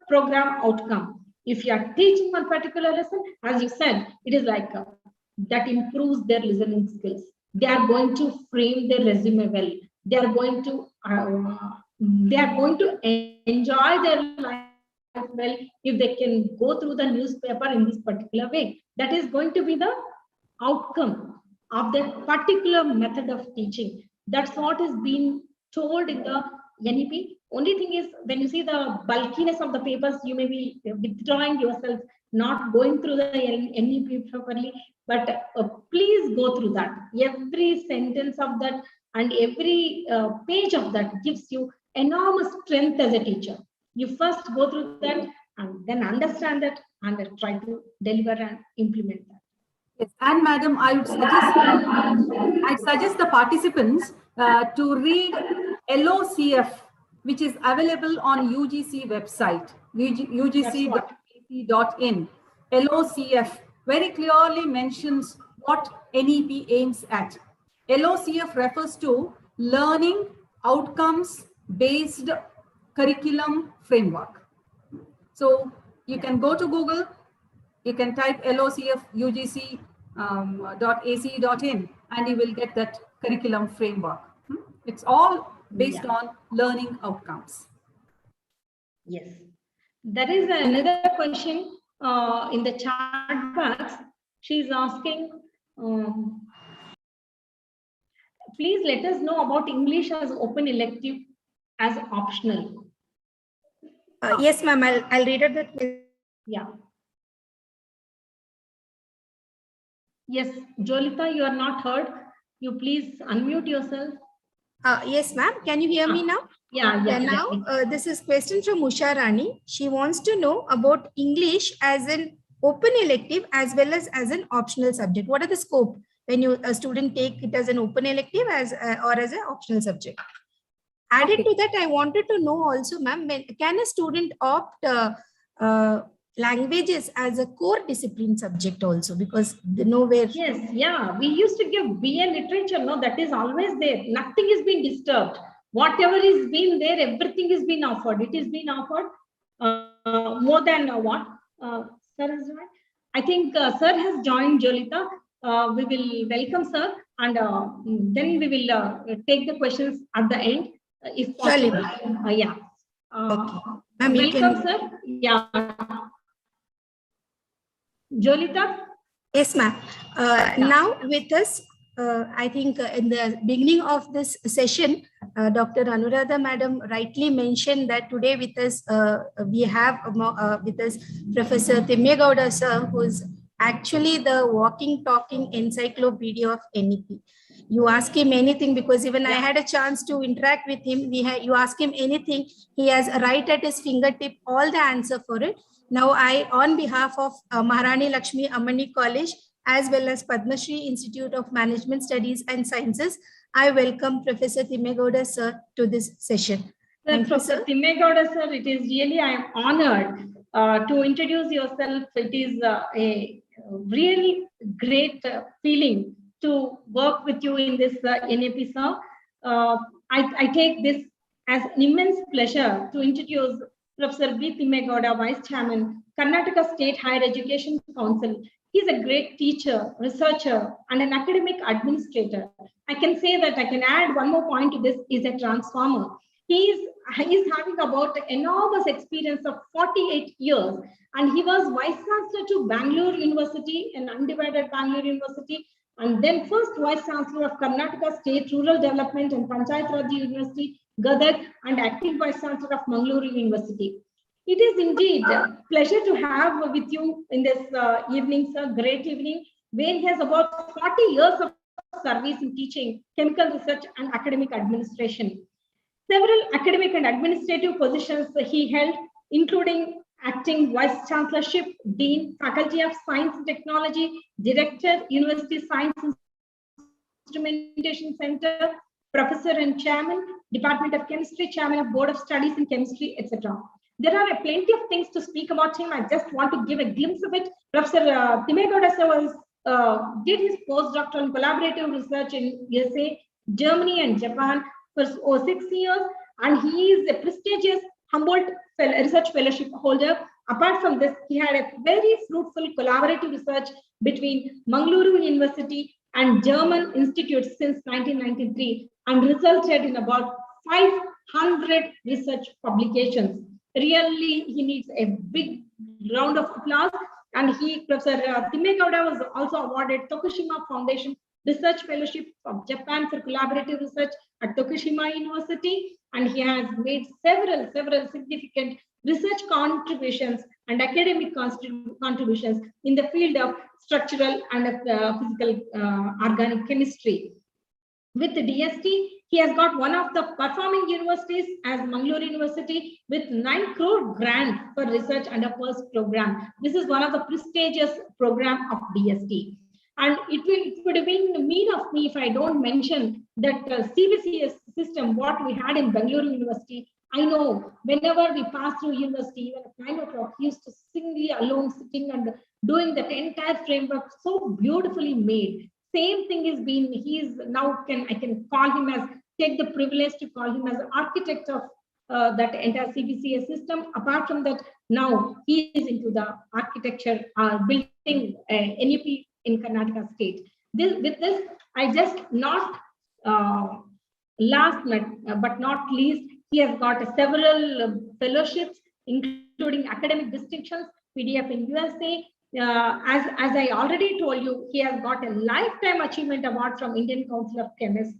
program outcome. If you are teaching one particular lesson, as you said, it is like that improves their listening skills. They are going to frame their resume well. They are going to enjoy their life well if they can go through the newspaper in this particular way. That is going to be the outcome of that particular method of teaching. That's what is being told in the NEP. Only thing is, when you see the bulkiness of the papers, you may be withdrawing yourself, not going through the NEP properly, but please go through that. Every sentence of that and every page of that gives you enormous strength as a teacher. You first go through that and then understand that and then try to deliver and implement that. Yes, and madam, I would suggest the participants to read LOCF, which is available on UGC website, ugc.ac.in. LOCF very clearly mentions what NEP aims at. LOCF refers to Learning Outcomes Based Curriculum Framework. So you can go to Google, you can type LOCF ugc.ac.in and you will get that curriculum framework. It's all based on learning outcomes. Yes. There is another question in the chat box. She's asking, please let us know about English as open elective as optional. Yes, ma'am, I'll read out that. Yeah. Yes, Jolita, you are not heard. You please unmute yourself. Yes, ma'am. Can you hear me now? Yeah. Now, this is question from Usha Rani. She wants to know about English as an open elective as well as an optional subject. What are the scope? when a student take it as an open elective or as an optional subject. Added to that, I wanted to know also, ma'am, can a student opt languages as a core discipline subject also, because they know where. Yes, yeah, we used to give BA literature. No, that is always there. Nothing is being disturbed. Whatever is been there, everything is being offered. It is being offered more than what sir is doing. I think sir has joined, Jolita. We will welcome sir, and then we will take the questions at the end, if possible. Yeah. Okay. Welcome, sir. Yeah. Jolita? Yes, ma'am. Now with us, I think in the beginning of this session, Dr. Anuradha madam rightly mentioned that today with us, we have with us Professor Thimmegowda sir, who is actually the walking, talking encyclopedia of NEP. You ask him anything, because even I had a chance to interact with him. You ask him anything, he has right at his fingertip all the answer for it. Now I, on behalf of Maharani Lakshmi Ammani College, as well as Padma Shri Institute of Management Studies and Sciences, I welcome Professor Thimmegowda sir to this session. Thank you, Professor Thimmegowda sir, it is really, I am honored to introduce yourself. It is a really great feeling to work with you in this NEP, sir. I take this as an immense pleasure to introduce Professor B. Thimmegowda, Vice Chairman, Karnataka State Higher Education Council. He's a great teacher, researcher, and an academic administrator. I can say that I can add one more point to this, is a transformer. He's having about enormous experience of 48 years, and he was Vice Chancellor to Bangalore University, an undivided Bangalore University, and then first Vice Chancellor of Karnataka State Rural Development and Panchayat Raj University, Gadag, and acting Vice Chancellor of Mangalore University. It is indeed a pleasure to have with you in this evening, sir, great evening, where he has about 40 years of service in teaching, chemical research, and academic administration. Several academic and administrative positions he held, including acting Vice Chancellorship, Dean, Faculty of Science and Technology, Director, University Science Instrumentation Center, Professor and Chairman, Department of Chemistry, Chairman of Board of Studies in Chemistry, etc. There are plenty of things to speak about him. I just want to give a glimpse of it. Professor Thimmegowda sir did his postdoctoral collaborative research in USA, Germany, and Japan for 6 years, and he is a prestigious Humboldt Research Fellowship holder. Apart from this, he had a very fruitful collaborative research between Mangaluru University and German institutes since 1993, and resulted in about 500 research publications. Really, he needs a big round of applause. And Professor Thimmegowda was also awarded Tokushima Foundation Research Fellowship of Japan for collaborative research at Tokushima University, and he has made several significant research contributions and academic contributions in the field of structural and physical organic chemistry. With the DST, he has got one of the performing universities as Mangalore University with 9 crore grant for research under FIRST program. This is one of the prestigious program of DST. And it would have been mean of me if I don't mention that CBCS system, what we had in Bangalore University. I know whenever we pass through university, even at 9 o'clock, he used to singly alone sitting and doing that entire framework so beautifully made. Same thing is been, he is now, I can call him as, take the privilege to call him as an architect of that entire CBCS system. Apart from that, now he is into the architecture, building NEP in Karnataka State. With this, I just not last but not least, he has got several fellowships, including academic distinctions, PDF in USA. As I already told you, he has got a Lifetime Achievement Award from Indian Council of Chemists.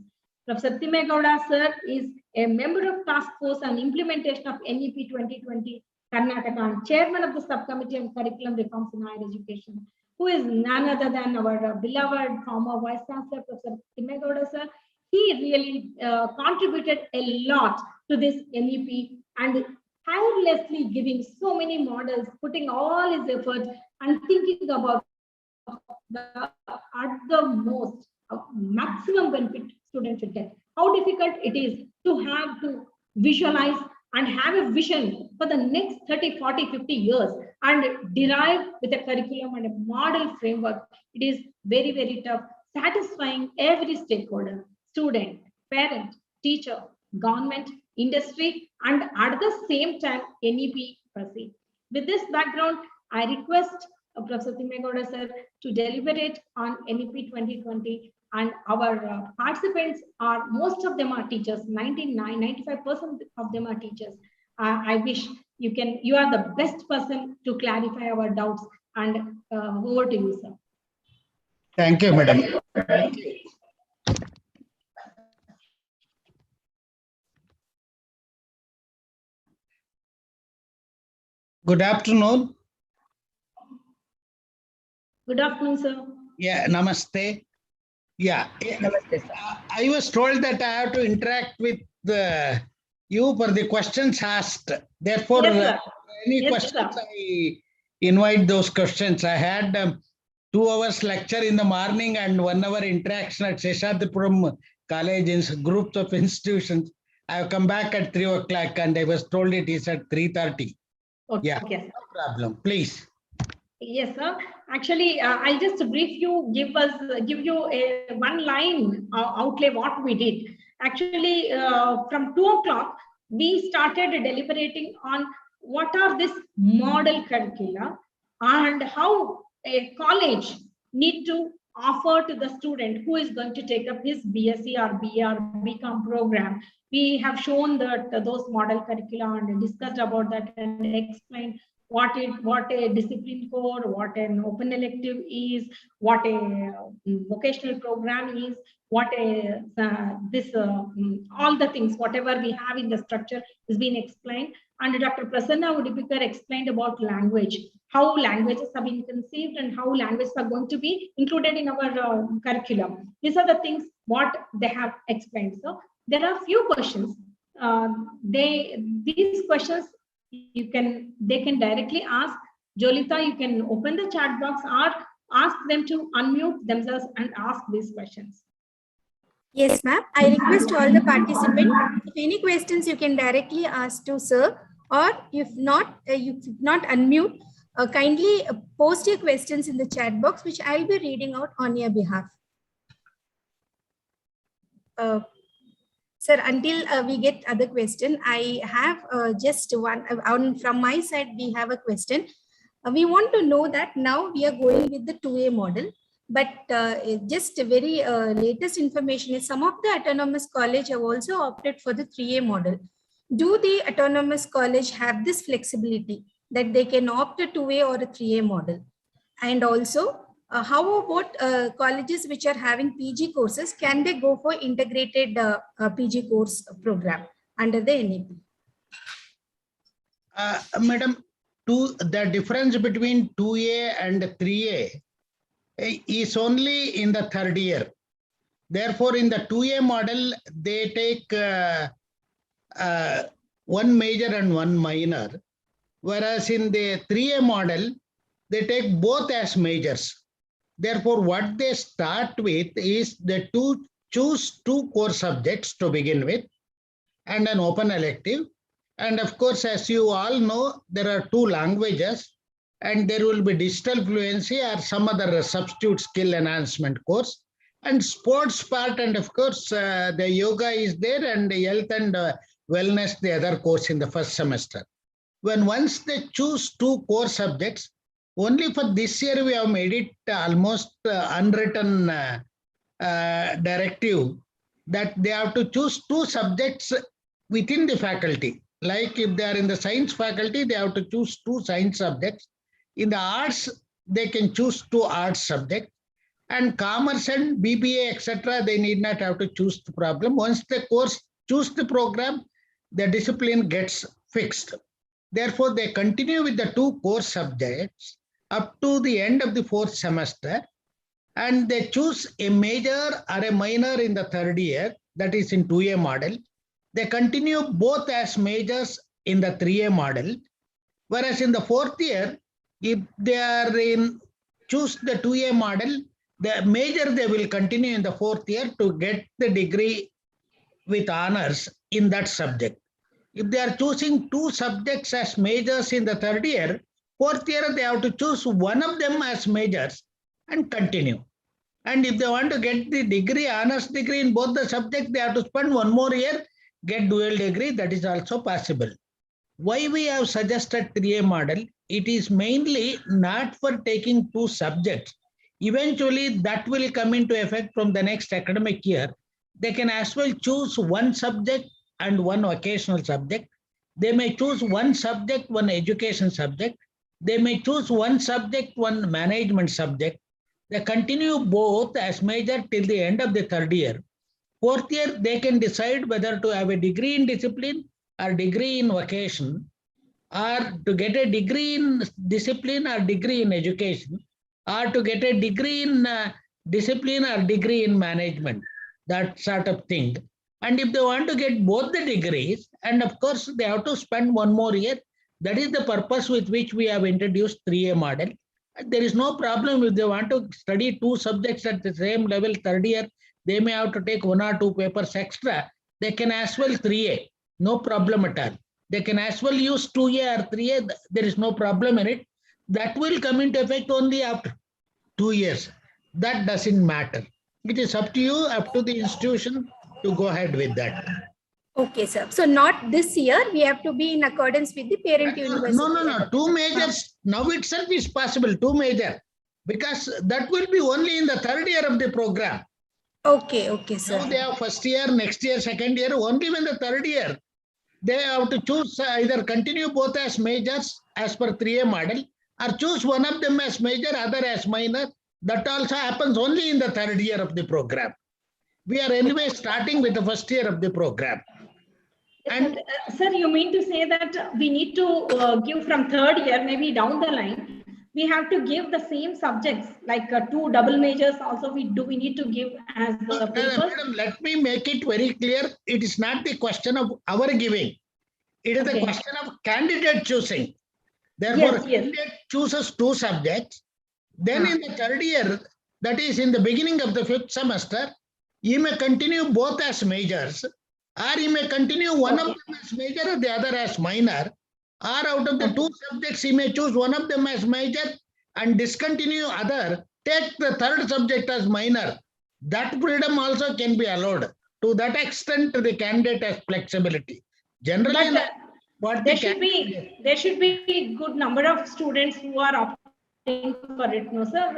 Professor Thimmegowda sir is a member of Task Force on Implementation of NEP 2020 Karnataka and Chairman of the Subcommittee on Curriculum Reforms in Higher Education, who is none other than our beloved former Vice Chancellor, Professor Thimmegowda sir. He really contributed a lot to this NEP and tirelessly giving so many models, putting all his efforts and thinking about at the most maximum benefit students should get. How difficult it is to have to visualize and have a vision for the next 30, 40, 50 years and derive with a curriculum and a model framework. It is very, very tough, satisfying every stakeholder, student, parent, teacher, government, industry, and at the same time, NEP proceed. With this background, I request Professor Timmegoda sir to deliberate on NEP 2020, and our participants are, most of them are teachers, 95% of them are teachers. I wish you are the best person to clarify our doubts, and over to you, sir. Thank you, madam. Thank you. Good afternoon. Good afternoon, sir. Yeah, namaste. Yeah, I was told that I have to interact with you for the questions asked. Therefore, Yes, any yes, questions, sir. I invite those questions. I had 2 hours lecture in the morning and 1 hour interaction at Seshadripuram College in groups of institutions. I have come back at 3 o'clock and I was told it is at 3:30. Okay, Yeah, sir. no problem. Please. Yes, sir. Actually, I'll just brief you, give you a one line outlay what we did. Actually, from 2 o'clock, we started deliberating on what are this model curricula and how a college need to offer to the student who is going to take up his BSc or BA or BCom program. We have shown that those model curricula and discussed about that and explained what a discipline core, what an open elective is, what a vocational program is, what a all the things, whatever we have in the structure is being explained. And Dr. Prasanna Udipikar explained about language, how languages have been conceived and how languages are going to be included in our curriculum. These are the things what they have explained. So there are few questions. These questions they can directly ask. Jolita, you can open the chat box or ask them to unmute themselves and ask these questions. Yes, ma'am. I request all the participants, if any questions you can directly ask to sir, or if not unmute, kindly post your questions in the chat box, which I'll be reading out on your behalf. Sir, until we get other question, I have just one from my side. We have a question. We want to know that now we are going with the 2A model, but just a very latest information is some of the autonomous college have also opted for the 3A model. Do the autonomous college have this flexibility that they can opt a 2A or a 3A model? And also, how about colleges which are having PG courses? Can they go for integrated PG course program under the NEP? Madam, the difference between 2A and 3A is only in the 3rd year. Therefore, in the 2A model, they take one major and one minor, whereas in the 3A model, they take both as majors. Therefore, what they start with is they choose 2 core subjects to begin with and an open elective. And of course, as you all know, there are 2 languages and there will be digital fluency or some other substitute skill enhancement course and sports part. And of course, the yoga is there and the health and wellness, the other course in the 1st semester. Once they choose 2 core subjects, only for this year, we have made it almost unwritten directive that they have to choose 2 subjects within the faculty. Like if they are in the science faculty, they have to choose 2 science subjects. In the arts, they can choose 2 arts subjects. And commerce and BBA, etc., they need not have to choose the problem. Once the course choose the program, the discipline gets fixed. Therefore, they continue with the 2 core subjects up to the end of the 4th semester, and they choose a major or a minor in the 3rd year, that is in 2A model. They continue both as majors in the 3A model, whereas in the 4th year, if they are in choose the 2A model, the major they will continue in the 4th year to get the degree with honors in that subject. If they are choosing 2 subjects as majors in the 3rd year, 4th year they have to choose one of them as majors and continue. And if they want to get the degree, honors degree in both the subjects, they have to spend 1 more year, get dual degree. That is also possible. Why we have suggested 3A model? It is mainly not for taking 2 subjects. Eventually, that will come into effect from the next academic year. They can as well choose 1 subject and 1 vocational subject. They may choose 1 subject, 1 education subject. They may choose 1 subject, 1 management subject. They continue both as major till the end of the 3rd year. 4th year, they can decide whether to have a degree in discipline or degree in vocation, or to get a degree in discipline or degree in education, or to get a degree in discipline or degree in management, that sort of thing. And if they want to get both the degrees, and of course they have to spend 1 more year, that is the purpose with which we have introduced 3A model. There is no problem if they want to study 2 subjects at the same level 3rd year, they may have to take 1 or 2 papers extra. They can as well 3A, no problem at all. They can as well use 2A or 3A, there is no problem in it. That will come into effect only after 2 years. That doesn't matter. It is up to you, up to the institution to go ahead with that. Okay, sir. So not this year, we have to be in accordance with the parent university. No. 2 majors now itself is possible, 2 major, because that will be only in the 3rd year of the program. Okay, sir. Now they have 1st year, next year, 2nd year, only when the 3rd year, they have to choose either continue both as majors as per 3A model, or choose one of them as major, other as minor. That also happens only in the 3rd year of the program. We are anyway starting with the 1st year of the program. And sir, you mean to say that we need to give from 3rd year, maybe down the line, we have to give the same subjects, like 2 double majors also we need to give as the papers? Madam, let me make it very clear. It is not the question of our giving. It is the question of candidate choosing. Therefore, candidate chooses 2 subjects. Then in the 3rd year, that is in the beginning of the 5th semester, you may continue both as majors, or you may continue one of them as major, the other as minor, or out of the 2 subjects, you may choose one of them as major and discontinue other, take the 3rd subject as minor. That freedom also can be allowed. To that extent, the candidate has flexibility. Generally, there should be good number of students who are opting for it, no sir?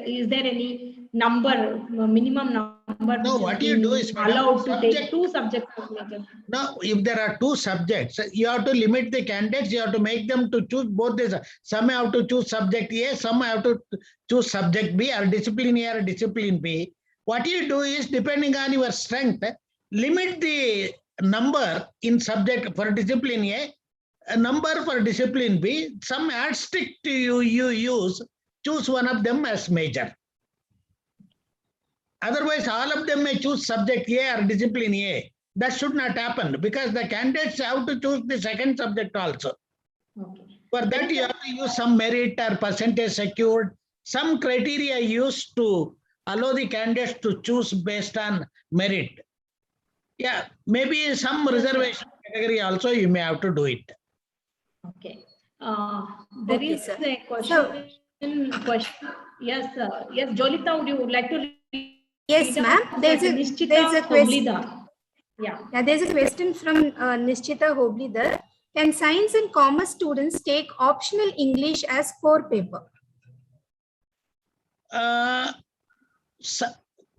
Is there any number, minimum number? No, what you do is allowed to take 2 subjects as major? Now, if there are 2 subjects, you have to limit the candidates. You have to make them to choose both these. Some have to choose subject A, some have to choose subject B, or discipline A or discipline B. What you do is, depending on your strength, limit the number in subject for discipline A number for discipline B. Some yardstick to you use, choose one of them as major. Otherwise, all of them may choose subject A or discipline A. That should not happen, because the candidates have to choose the 2nd subject also. For that, you have to use some merit or percentage secured, some criteria used to allow the candidates to choose based on merit. Yeah, maybe some reservation category also you may have to do it. Okay. There is a question. Yes, yes, Jolita, would you like to? Yes, ma'am. There's a question. Yeah, there's a question from Nischita Hoblidar. Can science and commerce students take optional English as core paper?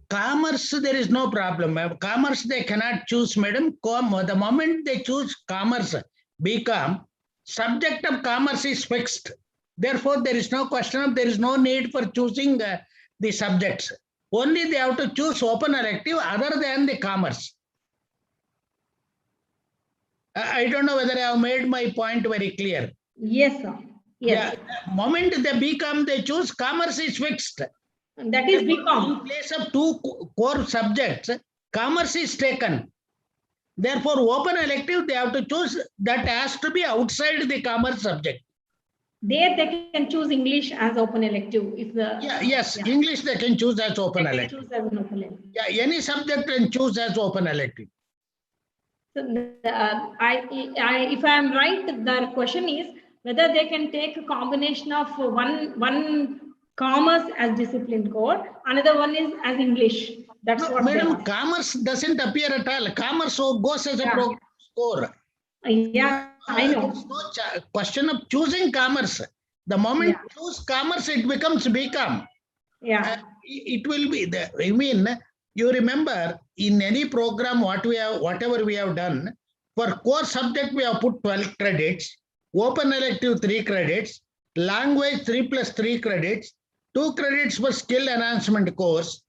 Commerce, there is no problem. Commerce, they cannot choose, madam. The moment they choose commerce, BCom, subject of commerce is fixed. Therefore, there is no question of, there is no need for choosing the subjects. Only they have to choose open elective other than the commerce. I don't know whether I have made my point very clear. Yes, sir. Yes. The moment they BCom, they choose, commerce is fixed. And that is BCom. In place of 2 core subjects, commerce is taken. Therefore, open elective, they have to choose that has to be outside the commerce subject. there they can choose English as open elective. If the Yes, English they can choose as open they can elective. choose as an open elective. Yeah, any subject can choose as open elective. So if I am right, the question is whether they can take a combination of one commerce as discipline core, another one is as English. That's No, what madam, commerce doesn't appear at all. Commerce goes as a program score. Yeah, I know. There's no question of choosing commerce. The moment you choose commerce, it becomes BCom. Yeah. It will be the. I mean, you remember in any program whatever we have done for core subject we have put 12 credits, open elective 3 credits, language 3 plus 3 credits, 2 credits for skill enhancement course,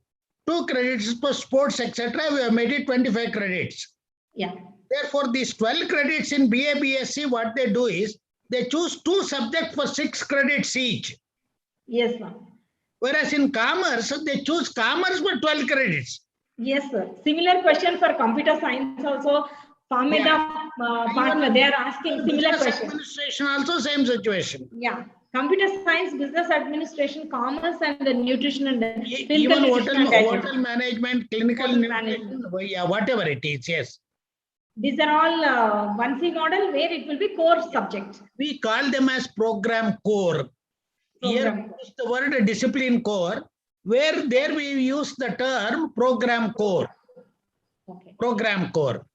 2 credits for sports, etc. We have made it 25 credits. Yeah. Therefore, these 12 credits in BA, BSc, what they do is they choose 2 subjects for 6 credits each. Yes, ma'am. Whereas in commerce, they choose commerce for 12 credits. Yes, sir. Similar question for computer science also. Partner, they are asking similar question. Administration also same situation. Yeah. Computer science, business administration, commerce, and the nutrition and even hotel management, clinical nutrition, yeah, whatever it is, yes. These are all 1C model where it will be core subject. We call them as program core. Here we use the word discipline core, where there we use the term program core. Okay. Program core.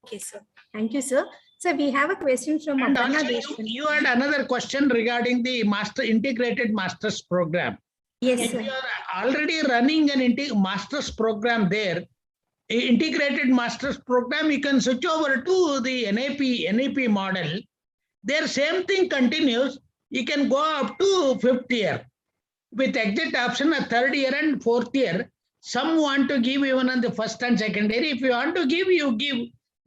Okay, sir. Thank you, sir. So we have a question from Aparna Deshpande. You had another question regarding the integrated master's program. Yes, if sir. you are already running an master's program there, integrated master's program, you can switch over to the NEP model. Their same thing continues. You can go up to 5th year with exit option at 3rd year and 4th year. Some want to give even on the 1st and 2nd year. If you want to give, you give,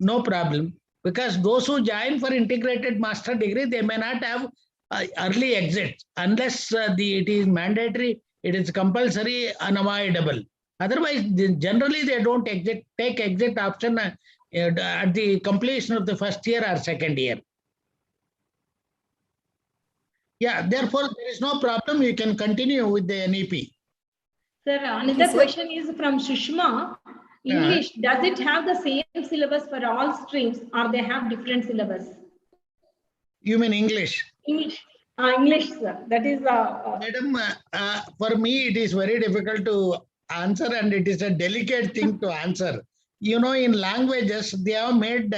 no problem. Because those who join for integrated master degree, they may not have early exit unless it is mandatory, it is compulsory, unavoidable. Otherwise, generally they don't take exit option at the completion of the 1st year or 2nd year. Yeah, therefore there is no problem. You can continue with the NEP. Sir, another question is from Sushma. English, does it have the same syllabus for all streams or they have different syllabus? You mean English? English, sir. That is... Madam, for me, it is very difficult to answer and it is a delicate thing to answer. You know, in languages, they have made,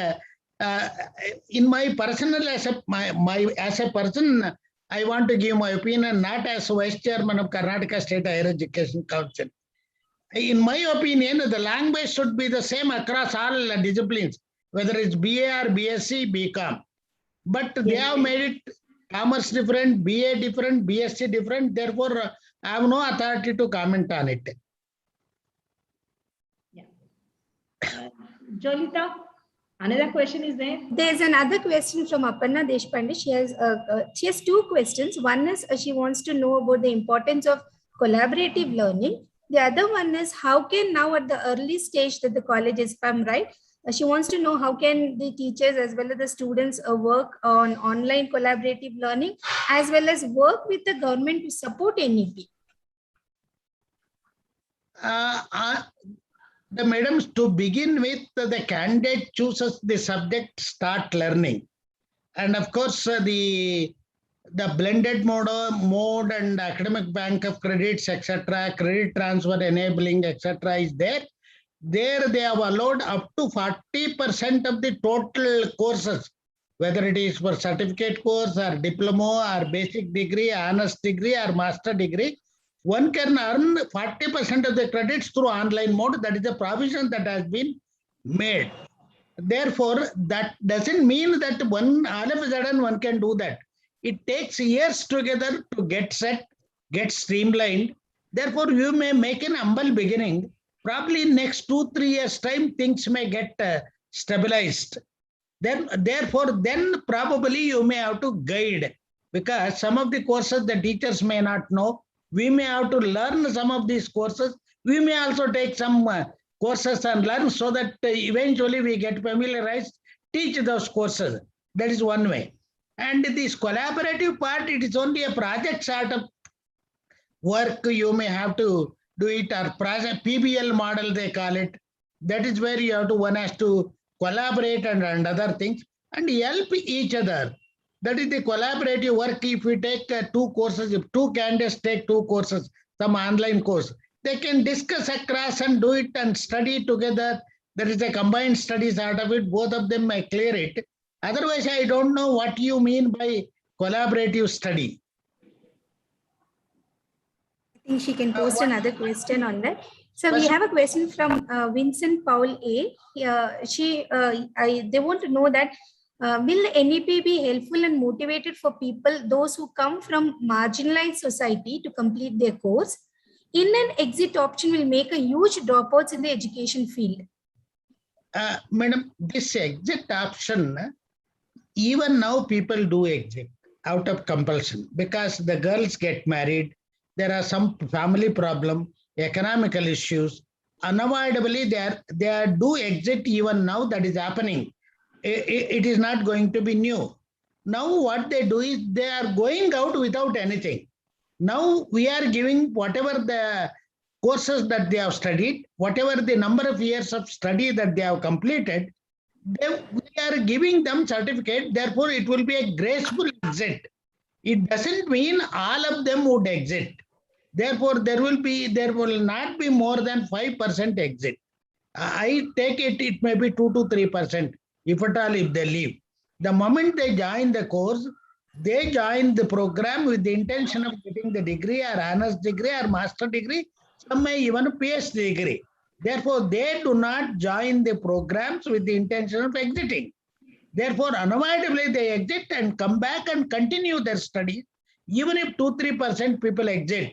in my personal, as a person, I want to give my opinion, not as Vice Chairman of Karnataka State Higher Education Council. In my opinion, the language should be the same across all disciplines, whether it's BA or BSc, BCom. But they have made it commerce different, BA different, BSc different. Therefore, I have no authority to comment on it. Yeah. Jolita, another question is there. There's another question from Aparna Deshpande. She has 2 questions. One is she wants to know about the importance of collaborative learning. The other one is how can now at the early stage that the college is, if I'm right, she wants to know how can the teachers as well as the students work on online collaborative learning as well as work with the government to support NEP. The madams, to begin with, the candidate chooses the subject, start learning. And of course, the blended mode and academic bank of credits, etc., credit transfer enabling, etc., is there. There they have allowed up to 40% of the total courses, whether it is for certificate course or diploma or basic degree, honors degree or master degree. One can earn 40% of the credits through online mode. That is a provision that has been made. Therefore, that doesn't mean that all of a sudden one can do that. It takes years together to get set, get streamlined. Therefore, you may make an humble beginning. Probably in next 2-3 years time, things may get stabilized. Therefore, probably you may have to guide, because some of the courses the teachers may not know. We may have to learn some of these courses. We may also take some courses and learn so that eventually we get familiarized, teach those courses. That is one way. And this collaborative part, it is only a project sort of work. You may have to do it, or project PBL model they call it. That is where you have to, one has to collaborate and other things and help each other. That is the collaborative work. If we take two courses, if two candidates take two courses, some online course, they can discuss across and do it and study together. There is a combined studies out of it. Both of them may clear it. Otherwise, I don't know what you mean by collaborative study. I think she can post another question on that. So we have a question from Vincent Paul A. They want to know that will NEP be helpful and motivated for people, those who come from marginalized society, to complete their course? In an exit option will make a huge dropouts in the education field. Madam, this exit option, even now people do exit out of compulsion because the girls get married. There are some family problem, economical issues. Unavoidably, they do exit even now. That is happening. It is not going to be new. Now what they do is they are going out without anything. Now we are giving whatever the courses that they have studied, whatever the number of years of study that they have completed, we are giving them certificate. Therefore, it will be a graceful exit. It doesn't mean all of them would exit. Therefore, there will not be more than 5% exit. I take it may be 2 to 3%, if at all, if they leave. The moment they join the course, they join the program with the intention of getting the degree or honors degree or master degree, some may even a PhD degree. Therefore, they do not join the programs with the intention of exiting. Therefore, unavoidably, they exit and come back and continue their studies. Even if 2-3% people exit,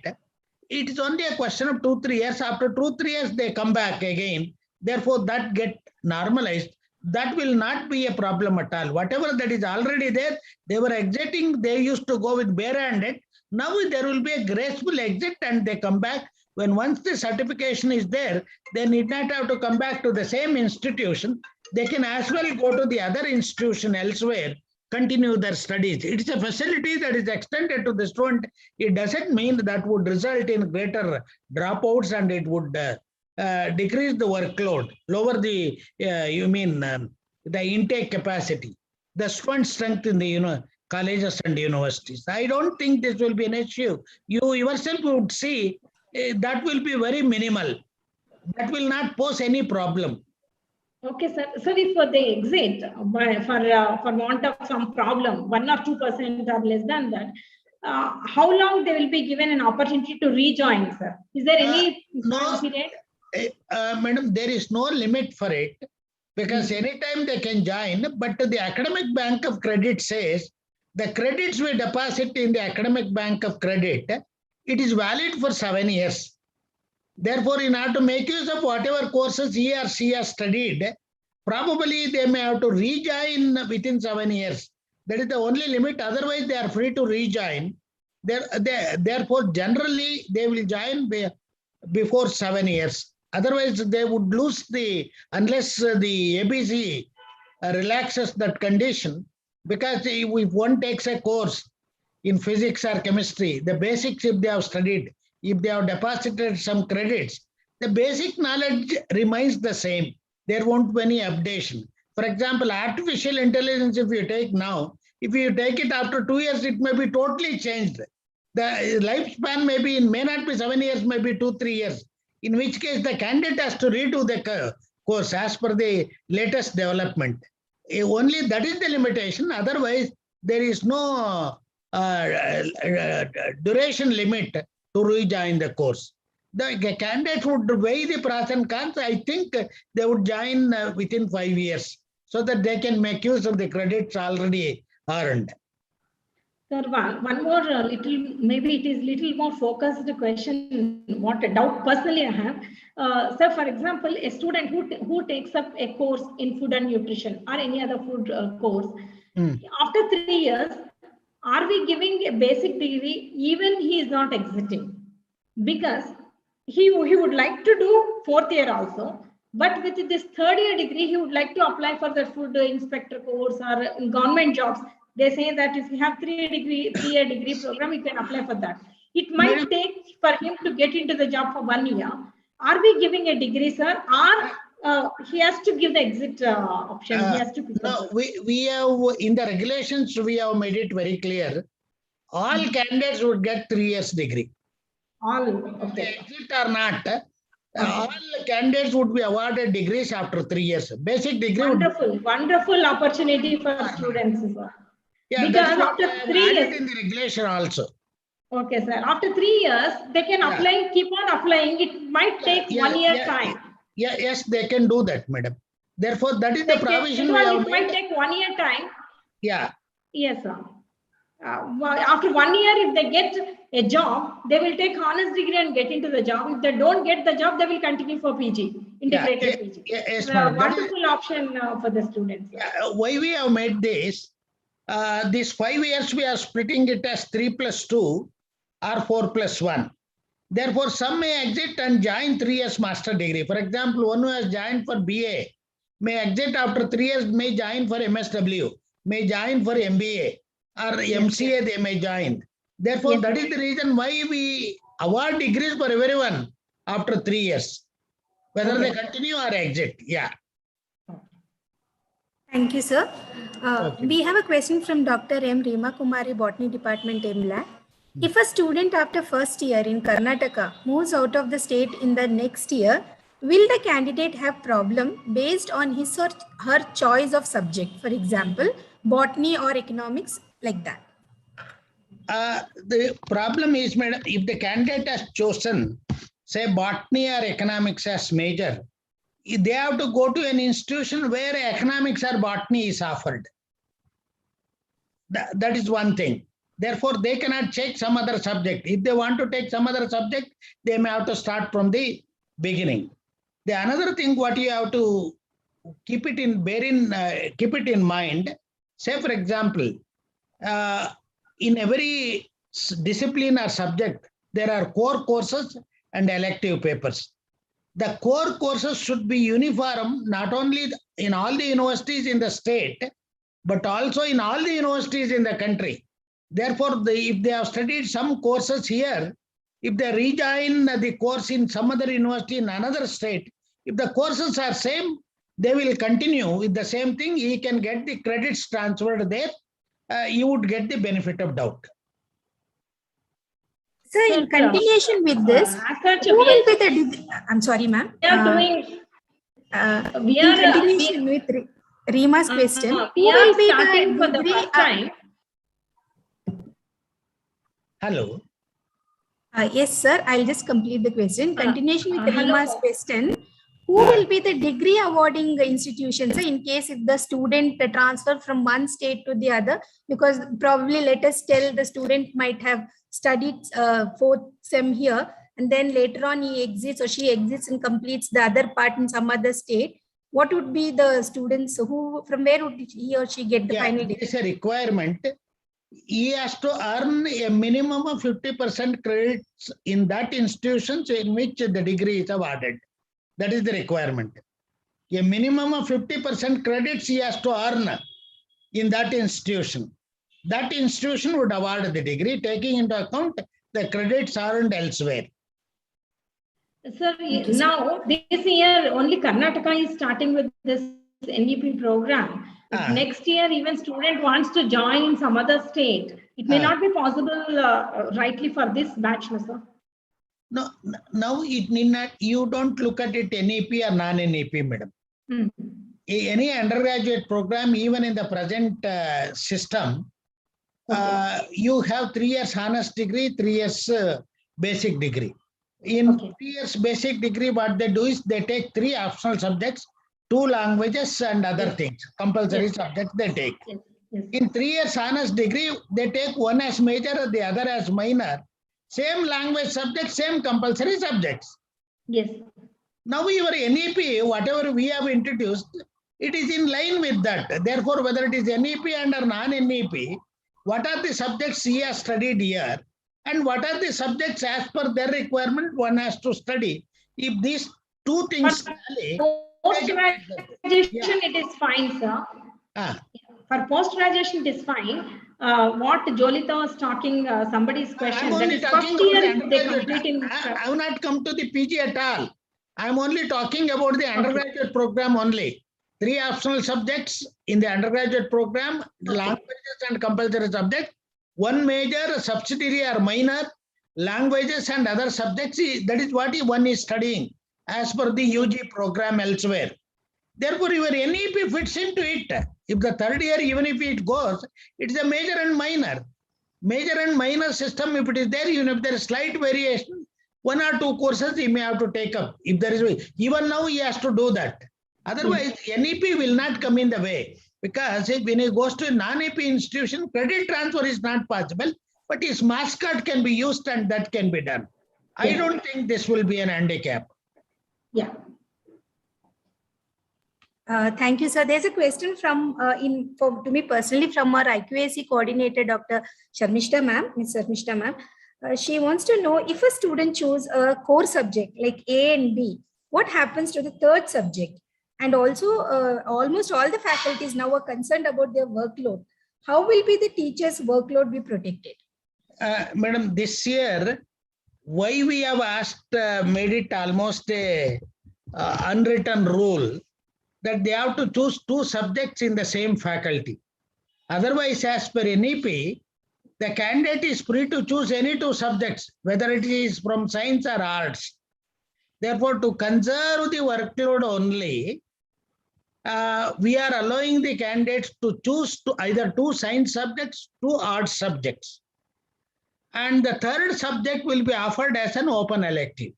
it is only a question of 2-3 years. After 2-3 years, they come back again. Therefore, that get normalized. That will not be a problem at all. Whatever that is already there, they were exiting. They used to go with bare-handed. Now there will be a graceful exit and they come back. When once the certification is there, they need not have to come back to the same institution. They can as well go to the other institution elsewhere, continue their studies. It is a facility that is extended to the student. It doesn't mean that would result in greater dropouts and it would decrease the workload, lower the, the intake capacity, the student strength in the colleges and universities. I don't think this will be an issue. You yourself would see that will be very minimal. That will not pose any problem. Okay, sir. So if they exit for want of some problem, 1 or 2% or less than that, how long they will be given an opportunity to rejoin, sir? Is there any period? Madam, there is no limit for it because anytime they can join, but the Academic Bank of Credit says the credits we deposit in the Academic Bank of Credit, it is valid for 7 years. Therefore, in order to make use of whatever courses he or she has studied, probably they may have to rejoin within 7 years. That is the only limit. Otherwise, they are free to rejoin. Therefore, generally, they will join before 7 years. Otherwise, they would lose unless the ABC relaxes that condition, because if one takes a course in physics or chemistry, the basics, if they have studied, if they have deposited some credits, the basic knowledge remains the same. There won't be any updation. For example, artificial intelligence, if you take now, if you take it after 2 years, it may be totally changed. The lifespan may not be 7 years, maybe 2-3 years, in which case the candidate has to redo the course as per the latest development. Only that is the limitation. Otherwise, there is no duration limit to rejoin the course. The candidate would weigh the pros and cons. I think they would join within 5 years so that they can make use of the credits already earned. Sir, one more maybe it is little more focused question, what a doubt personally I have. Sir, for example, a student who takes up a course in food and nutrition or any other food course, after 3 years, are we giving a basic degree even he is not exiting? Because he would like to do 4th year also, but with this 3rd year degree, he would like to apply for the food inspector course or government jobs. They say that if you have 3-year degree program, you can apply for that. It might take for him to get into the job for 1 year. Are we giving a degree, sir, or he has to give the exit option? He has to pick no, up. we have in the regulations, we have made it very clear. All candidates would get 3 years degree. All, If they okay. exit or not, all candidates would be awarded degrees after 3 years. Basic degree. Wonderful opportunity for students, sir. Yeah, because that's after what I have 3 years in the regulation also. Okay, sir. After 3 years, they can apply, keep on applying. It might take 1 year time. Yes, they can do that, madam. Therefore, that is They the provision can, we have it made. might take 1 year time. Yeah. Yes, sir. After 1 year, if they get a job, they will take honors degree and get into the job. If they don't get the job, they will continue for PG, integrated PG. Yes, madam. Wonderful option for the students. Why we have made this? These 5 years we are splitting it as 3+2 or 4+1. Therefore, some may exit and join 3 years master degree. For example, one who has joined for BA may exit after 3 years, may join for MSW, may join for MBA or MCA, they may join. Therefore, that is the reason why we award degrees for everyone after 3 years, whether they continue or exit. Yeah. Thank you, sir. We have a question from Dr. M. Reema Kumari, Botany Department, MLA. If a student after first year in Karnataka moves out of the state in the next year, will the candidate have problem based on his or her choice of subject? For example, botany or economics, like that. The problem is, madam, if the candidate has chosen, say, botany or economics as major, they have to go to an institution where economics or botany is offered. That is one thing. Therefore, they cannot check some other subject. If they want to take some other subject, they may have to start from the beginning. The another thing what you have to keep it in mind. Say, for example, in every discipline or subject, there are core courses and elective papers. The core courses should be uniform, not only in all the universities in the state, but also in all the universities in the country. Therefore, if they have studied some courses here, if they rejoin the course in some other university in another state, if the courses are same, they will continue with the same thing. He can get the credits transferred there. You would get the benefit of doubt. So, in continuation with this, who will be the? I'm sorry, ma'am. We are in continuation with Reema's question. Who will be the for the first time? Hello. Yes, sir. I'll just complete the question. Continuation with Reema's question. Who will be the degree awarding institutions in case if the student transfer from one state to the other? Because probably, let us tell, the student might have studied 4th sem here, and then later on he exits or she exits and completes the other part in some other state. What would be the students who, from where would he or she get the final degree? It's a requirement. He has to earn a minimum of 50% credits in that institutions in which the degree is awarded. That is the requirement. A minimum of 50% credits he has to earn in that institution. That institution would award the degree, taking into account the credits earned elsewhere. Sir, now this year only Karnataka is starting with this NEP program. If next year even student wants to join in some other state, it may not be possible rightly for this batch, no, sir. No, now it need not, you don't look at it NEP or non-NEP, madam. Any undergraduate program, even in the present system, you have 3 years honors degree, 3 years basic degree. In 3 years basic degree, what they do is they take 3 optional subjects, 2 languages and other things, compulsory subjects they take. In 3 years honors degree, they take one as major, the other as minor. Same language subject, same compulsory subjects. Yes. Now your NEP, whatever we have introduced, it is in line with that. Therefore, whether it is NEP or non-NEP, what are the subjects he has studied here and what are the subjects as per their requirement one has to study. If these 2 things tally, post-graduation, it is fine, sir. For post-graduation, it is fine. What Jolita was talking, somebody's question. I'm only talking first year about the they complete in. I have not come to the PG at all. I'm only talking about the undergraduate program only. 3 optional subjects in the undergraduate program, languages and compulsory subjects. 1 major, subsidiary or minor, languages and other subjects. That is what one is studying as per the UG program elsewhere. Therefore, your NEP fits into it. If the 3rd year, even if it goes, it's a major and minor. Major and minor system, if it is there, even if there is slight variation, 1 or 2 courses he may have to take up. If there is, even now he has to do that. Otherwise, NEP will not come in the way, because when he goes to a non-EP institution, credit transfer is not possible, but his marks card can be used and that can be done. I don't think this will be an handicap. Yeah. Thank you, sir. There's a question from to me personally from our IQAC coordinator, Dr. Sharmishta ma'am, Ms. Sharmishta ma'am. She wants to know, if a student choose a core subject like A and B, what happens to the 3rd subject? And also, almost all the faculties now are concerned about their workload. How will be the teachers' workload be protected? Madam, this year, why we have asked, made it almost a unwritten rule that they have to choose 2 subjects in the same faculty. Otherwise, as per NEP, the candidate is free to choose any 2 subjects, whether it is from science or arts. Therefore, to conserve the workload only, we are allowing the candidates to choose either 2 science subjects, 2 arts subjects. And the 3rd subject will be offered as an open elective,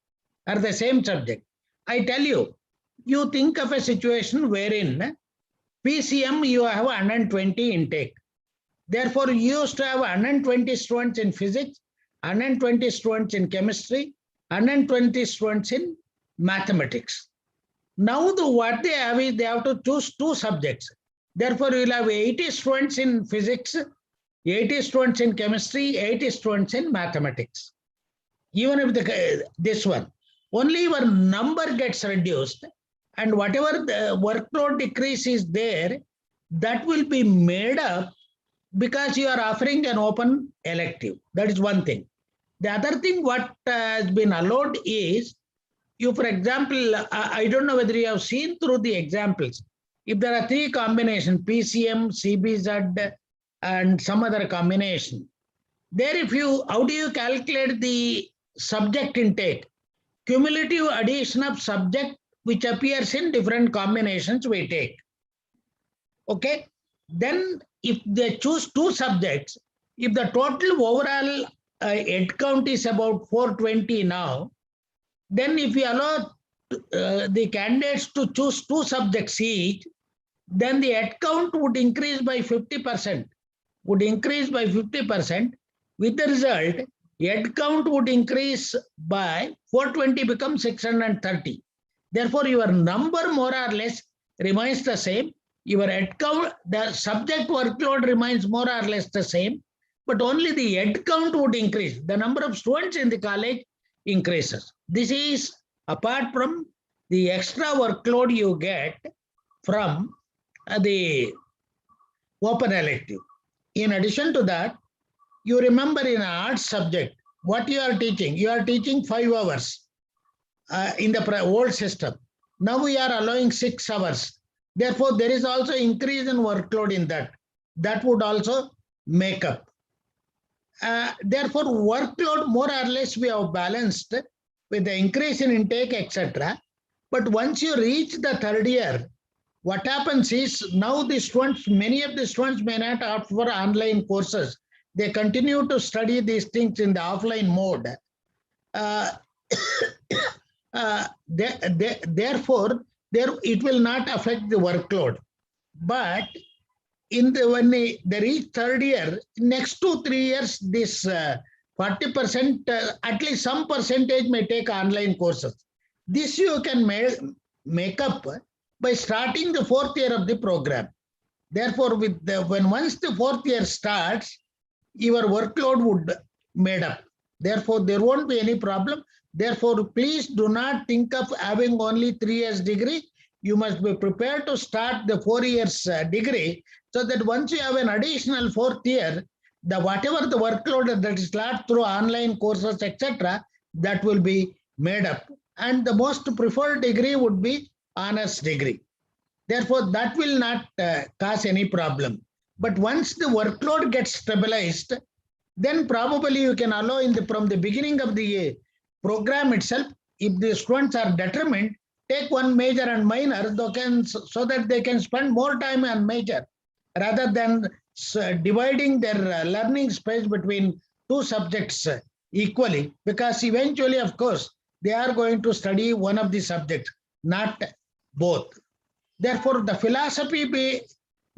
or the same subject. I tell you, you think of a situation wherein PCM you have 120 intake. Therefore, you used to have 120 students in physics, 120 students in chemistry, 120 students in mathematics. Now, what they have is they have to choose 2 subjects. Therefore, you will have 80 students in physics, 80 students in chemistry, 80 students in mathematics. Even if this one, only your number gets reduced, and whatever the workload decrease is there, that will be made up because you are offering an open elective. That is one thing. The other thing what has been allowed is, you, for example, I don't know whether you have seen through the examples, if there are 3 combinations, PCM, CBZ, and some other combination, there how do you calculate the subject intake? Cumulative addition of subject which appears in different combinations we take. Okay. Then if they choose 2 subjects, if the total overall head count is about 420 now, then if we allow the candidates to choose 2 subjects each, then the head count would increase by 50%. Would increase by 50%. With the result, head count would increase by 420 becomes 630. Therefore, your number more or less remains the same. Your head count, the subject workload remains more or less the same, but only the head count would increase. The number of students in the college increases. This is apart from the extra workload you get from the open elective. In addition to that, you remember in an arts subject, what you are teaching? You are teaching 5 hours in the old system. Now we are allowing 6 hours. Therefore, there is also increase in workload in that. That would also make up. Therefore, workload more or less we have balanced with the increase in intake, etc. But once you reach the 3rd year, what happens is now the students, many of the students may not opt for online courses. They continue to study these things in the offline mode. Therefore, it will not affect the workload. But when they reach 3rd year, next 2-3 years, this 40%, at least some percentage may take online courses. This you can make up by starting the 4th year of the program. Therefore, once the 4th year starts, your workload would made up. Therefore, there won't be any problem. Therefore, please do not think of having only 3 years degree. you must be prepared to start the 4 years degree, so that once you have an additional 4th year, the whatever the workload that is left through online courses, etc., that will be made up. And the most preferred degree would be honors degree. Therefore, that will not cause any problem. But once the workload gets stabilized, then probably you can allow from the beginning of the program itself, if the students are determined, take one major and minor, so that they can spend more time on major, rather than dividing their learning space between 2 subjects equally, because eventually, of course, they are going to study one of the subjects, not both. Therefore, the philosophy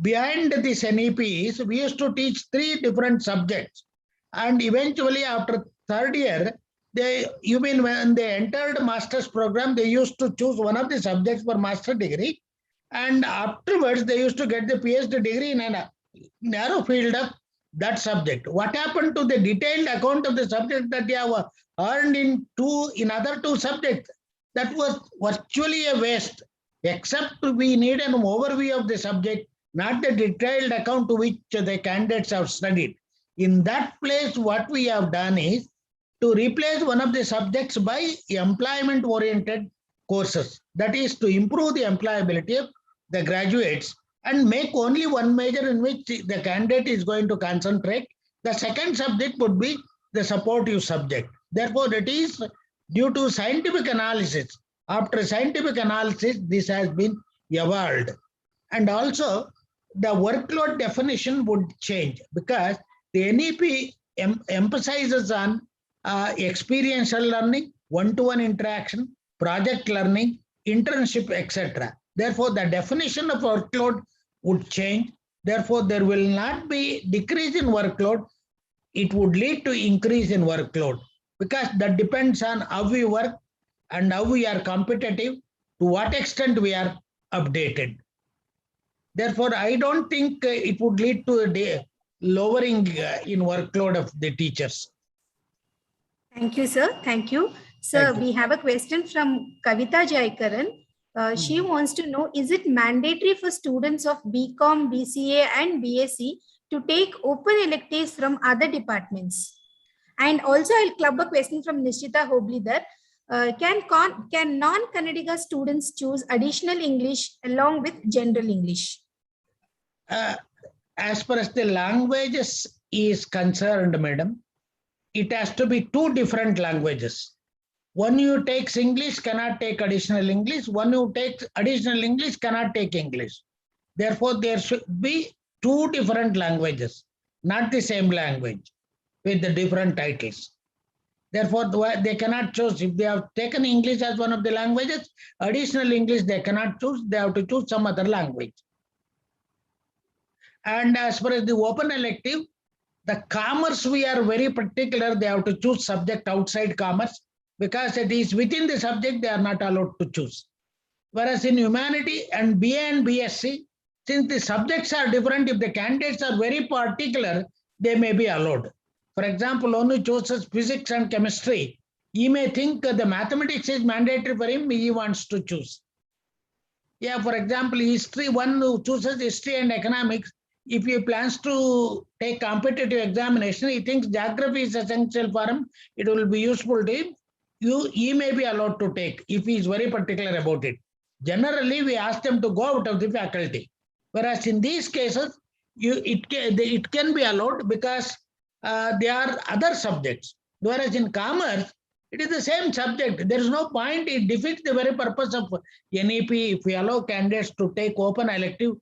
behind this NEP is we used to teach 3 different subjects, and eventually after 3rd year, when they entered master's program, they used to choose one of the subjects for master degree, and afterwards they used to get the PhD degree in a narrow field of that subject. What happened to the detailed account of the subject that they have earned in other 2 subjects? That was virtually a waste, except we need an overview of the subject, not the detailed account to which the candidates have studied. In that place, what we have done is to replace one of the subjects by employment-oriented courses. That is to improve the employability of the graduates and make only one major in which the candidate is going to concentrate. The second subject would be the supportive subject. Therefore, it is due to scientific analysis. After scientific analysis, this has been evolved. And also, the workload definition would change, because the NEP emphasizes on experiential learning, one-to-one interaction, project learning, internship, etc. Therefore, the definition of workload would change. Therefore, there will not be decrease in workload. It would lead to increase in workload, because that depends on how we work and how we are competitive, to what extent we are updated. Therefore, I don't think it would lead to a lowering in workload of the teachers. Thank you, sir. Thank you. Sir, Thank you. we have a question from Kavita Jaikaran. She wants to know, is it mandatory for students of BCom, BCA and BSc to take open electives from other departments? And also, I'll club a question from Nishita Hoblidar. Can non-Kannadiga students choose additional English along with general English? As far as the languages is concerned, madam, it has to be 2 different languages. One who takes English cannot take additional English. One who takes additional English cannot take English. Therefore, there should be 2 different languages, not the same language with the different titles. Therefore, they cannot choose. If they have taken English as one of the languages, additional English they cannot choose. They have to choose some other language. And as far as the open elective, the commerce, we are very particular. They have to choose subject outside commerce, because it is within the subject they are not allowed to choose. Whereas in humanity and BA and BSc, since the subjects are different, if the candidates are very particular, they may be allowed. For example, one who chooses physics and chemistry, he may think the mathematics is mandatory for him, he wants to choose. Yeah, for example, history, one who chooses history and economics, if he plans to take competitive examination, he thinks geography is essential for him, it will be useful to him, he may be allowed to take if he is very particular about it. Generally, we ask them to go out of the faculty. Whereas in these cases, it can be allowed, because they are other subjects. Whereas in commerce, it is the same subject. There is no point. It defeats the very purpose of NEP if we allow candidates to take open elective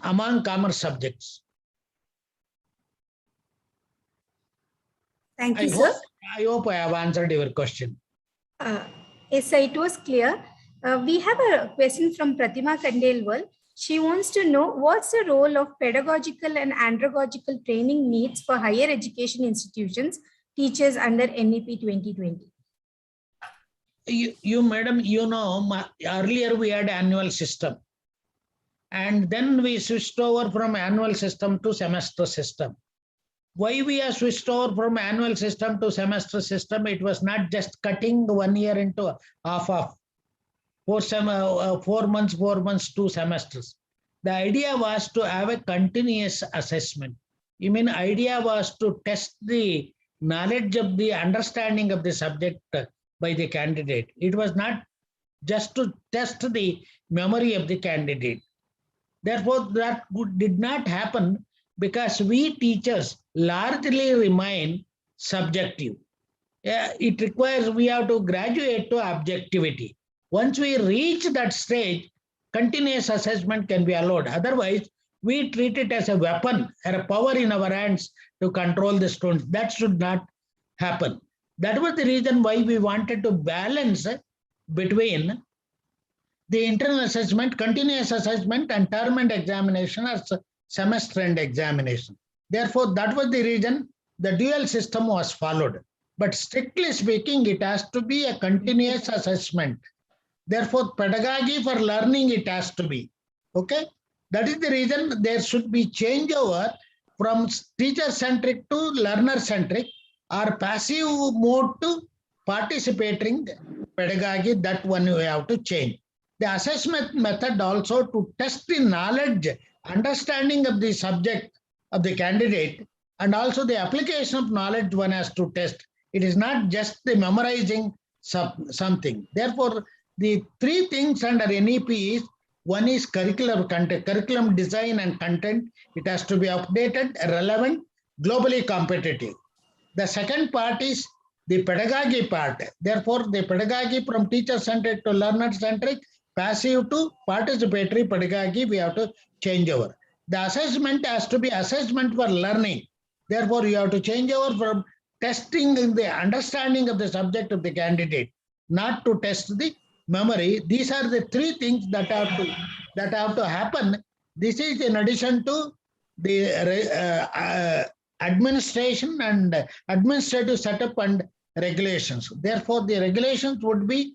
among commerce subjects. Thank you, sir. I hope I have answered your question. Yes, it was clear. We have a question from Pratima Kandelwal. She wants to know, what's the role of pedagogical and andragogical training needs for higher education institutions, teachers under NEP 2020? Madam, earlier we had annual system. And then we switched over from annual system to semester system. Why we have switched over from annual system to semester system? It was not just cutting 1 year into half. 4 months, 4 months, 2 semesters. The idea was to have a continuous assessment. You mean idea was to test the knowledge of the understanding of the subject by the candidate. It was not just to test the memory of the candidate. Therefore, that did not happen because we teachers largely remain subjective. It requires we have to graduate to objectivity. Once we reach that stage, continuous assessment can be allowed. Otherwise, we treat it as a weapon or a power in our hands to control the students. That should not happen. That was the reason why we wanted to balance between the internal assessment, continuous assessment, and term end examination as semester end examination. Therefore, that was the reason the dual system was followed. But strictly speaking, it has to be a continuous assessment. Therefore, pedagogy for learning it has to be. Okay? That is the reason there should be changeover from teacher-centric to learner-centric or passive mode to participating pedagogy. That one we have to change. The assessment method also to test the knowledge, understanding of the subject of the candidate, and also the application of knowledge one has to test. It is not just the memorizing something. Therefore, the 3 things under NEP is, one is curriculum content, curriculum design and content. It has to be updated, relevant, globally competitive. The second part is the pedagogy part. Therefore, the pedagogy from teacher-centric to learner-centric, passive to participatory pedagogy, we have to change over. The assessment has to be assessment for learning. Therefore, you have to change over from testing the understanding of the subject of the candidate, not to test the memory. These are the 3 things that have to happen. This is in addition to the administration and administrative setup and regulations. Therefore, the regulations would be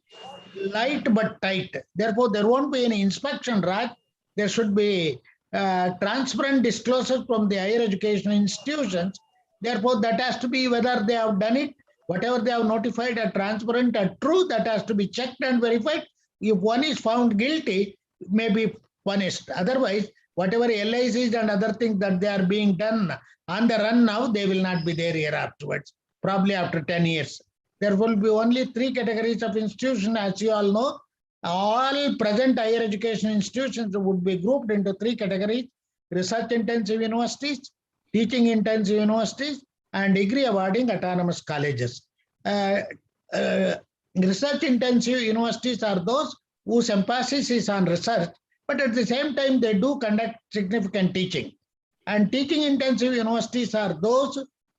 light but tight. Therefore, there won't be any inspection rack. There should be transparent disclosures from the higher education institutions. Therefore, that has to be whether they have done it, whatever they have notified are transparent and true, that has to be checked and verified. If one is found guilty, may be punished. Otherwise, whatever LICs and other things that they are being done on the run now, they will not be there here afterwards, probably after 10 years. There will be only 3 categories of institutions, as you all know. All present higher education institutions would be grouped into 3 categories: research-intensive universities, teaching-intensive universities, and degree awarding autonomous colleges. Research-intensive universities are those whose emphasis is on research, but at the same time, they do conduct significant teaching. And teaching-intensive universities are those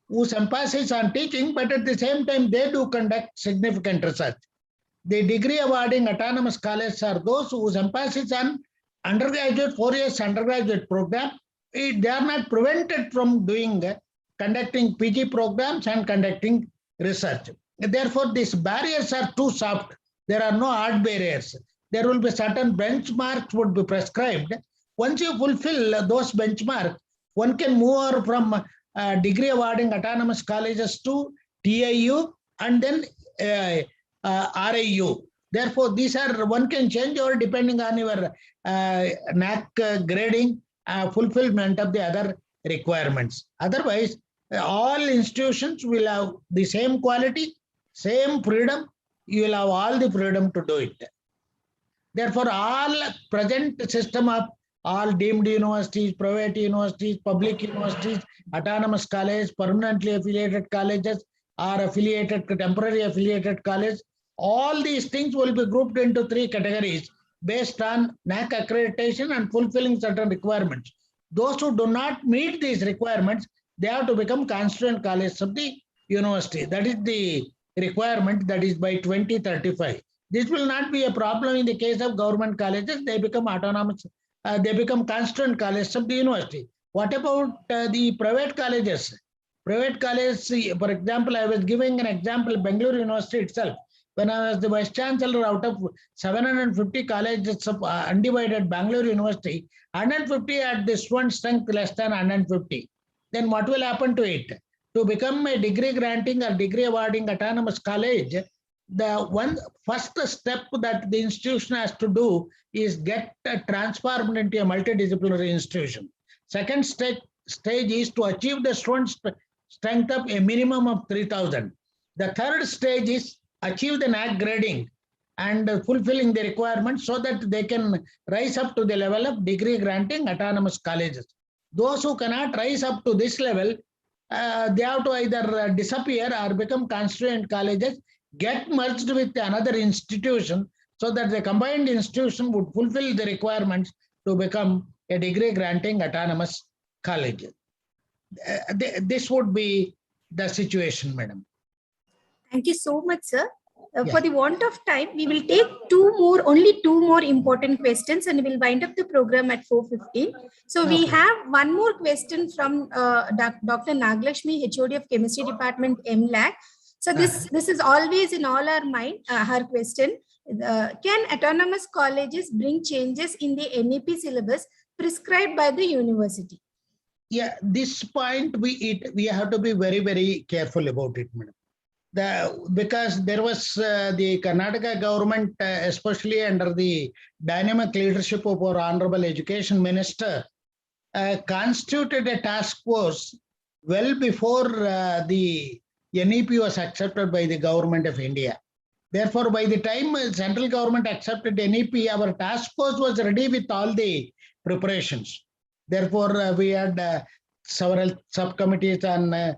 whose emphasis on teaching, but at the same time, they do conduct significant research. The degree awarding autonomous colleges are those whose emphasis on undergraduate, 4 years undergraduate program. They are not prevented from conducting PG programs and conducting research. Therefore, these barriers are too soft. There are no hard barriers. There will be certain benchmarks would be prescribed. Once you fulfill those benchmarks, one can move over from degree awarding autonomous colleges to TIU and then RIU. Therefore, these are, one can change over depending on your NAC grading, fulfillment of the other requirements. Otherwise, all institutions will have the same quality, same freedom. You will have all the freedom to do it. Therefore, all present system of all deemed universities, private universities, public universities, autonomous colleges, permanently affiliated colleges, or temporary affiliated colleges, all these things will be grouped into 3 categories based on NAC accreditation and fulfilling certain requirements. Those who do not meet these requirements, they have to become constituent colleges of the university. That is the requirement, that is by 2035. This will not be a problem in the case of government colleges. They become autonomous, they become constituent colleges of the university. What about the private colleges? Private colleges, for example, I was giving an example, Bangalore University itself. When I was the Vice Chancellor, out of 750 colleges of undivided Bangalore University, 150 had this one strength less than 150. Then what will happen to it? To become a degree granting or degree awarding autonomous college, the one first step that the institution has to do is get transformed into a multidisciplinary institution. Second stage is to achieve the student strength of a minimum of 3,000. The third stage is achieve the NAC grading and fulfilling the requirements so that they can rise up to the level of degree granting autonomous colleges. Those who cannot rise up to this level, they have to either disappear or become constituent colleges, get merged with another institution so that the combined institution would fulfill the requirements to become a degree granting autonomous college. This would be the situation, madam. Thank you so much, sir. Yeah. For the want of time, we will take only two more important questions, and we'll wind up the program at 4:15. So we have one more question from Dr. Naglakshmi, HOD of Chemistry Department, MLAC. So this is always in all our mind, her question. Can autonomous colleges bring changes in the NEP syllabus prescribed by the university? Yeah, this point we have to be very, very careful about it, madam. Because there was the Karnataka government, especially under the dynamic leadership of our Honorable Education Minister, constituted a task force well before the NEP was accepted by the government of India. Therefore, by the time central government accepted NEP, our task force was ready with all the preparations. Therefore, we had several subcommittees on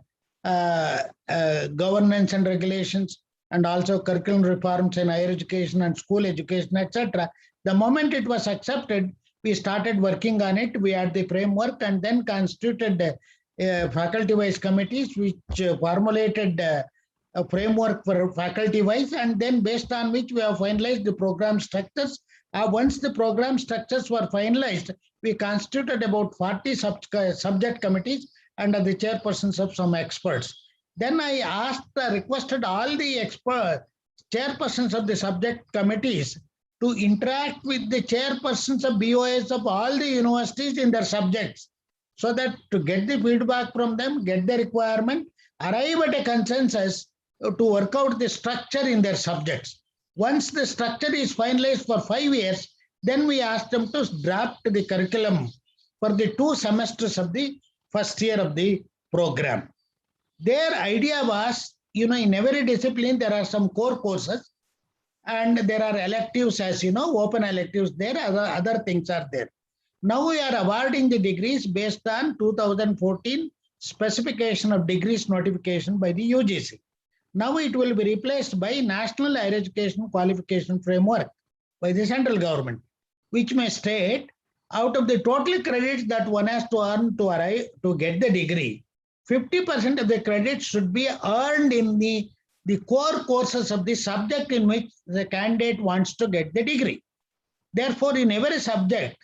governance and regulations, and also curriculum reforms in higher education and school education, etc. The moment it was accepted, we started working on it. We had the framework and then constituted faculty-wise committees, which formulated a framework for faculty-wise, and then based on which we have finalized the program structures. Once the program structures were finalized, we constituted about 40 subject committees under the chairpersons of some experts. Then I requested all the chairpersons of the subject committees to interact with the chairpersons of BOS of all the universities in their subjects, so that to get the feedback from them, get the requirement, arrive at a consensus to work out the structure in their subjects. Once the structure is finalized for 5 years, then we ask them to draft the curriculum for the 2 semesters of the first year of the program. Their idea was, in every discipline, there are some core courses and there are electives, as you know, open electives there, other things are there. Now we are awarding the degrees based on 2014 specification of degrees notification by the UGC. Now it will be replaced by National Higher Education Qualification Framework by the central government, which may state out of the total credits that one has to earn to get the degree, 50% of the credits should be earned in the core courses of the subject in which the candidate wants to get the degree. Therefore, in every subject,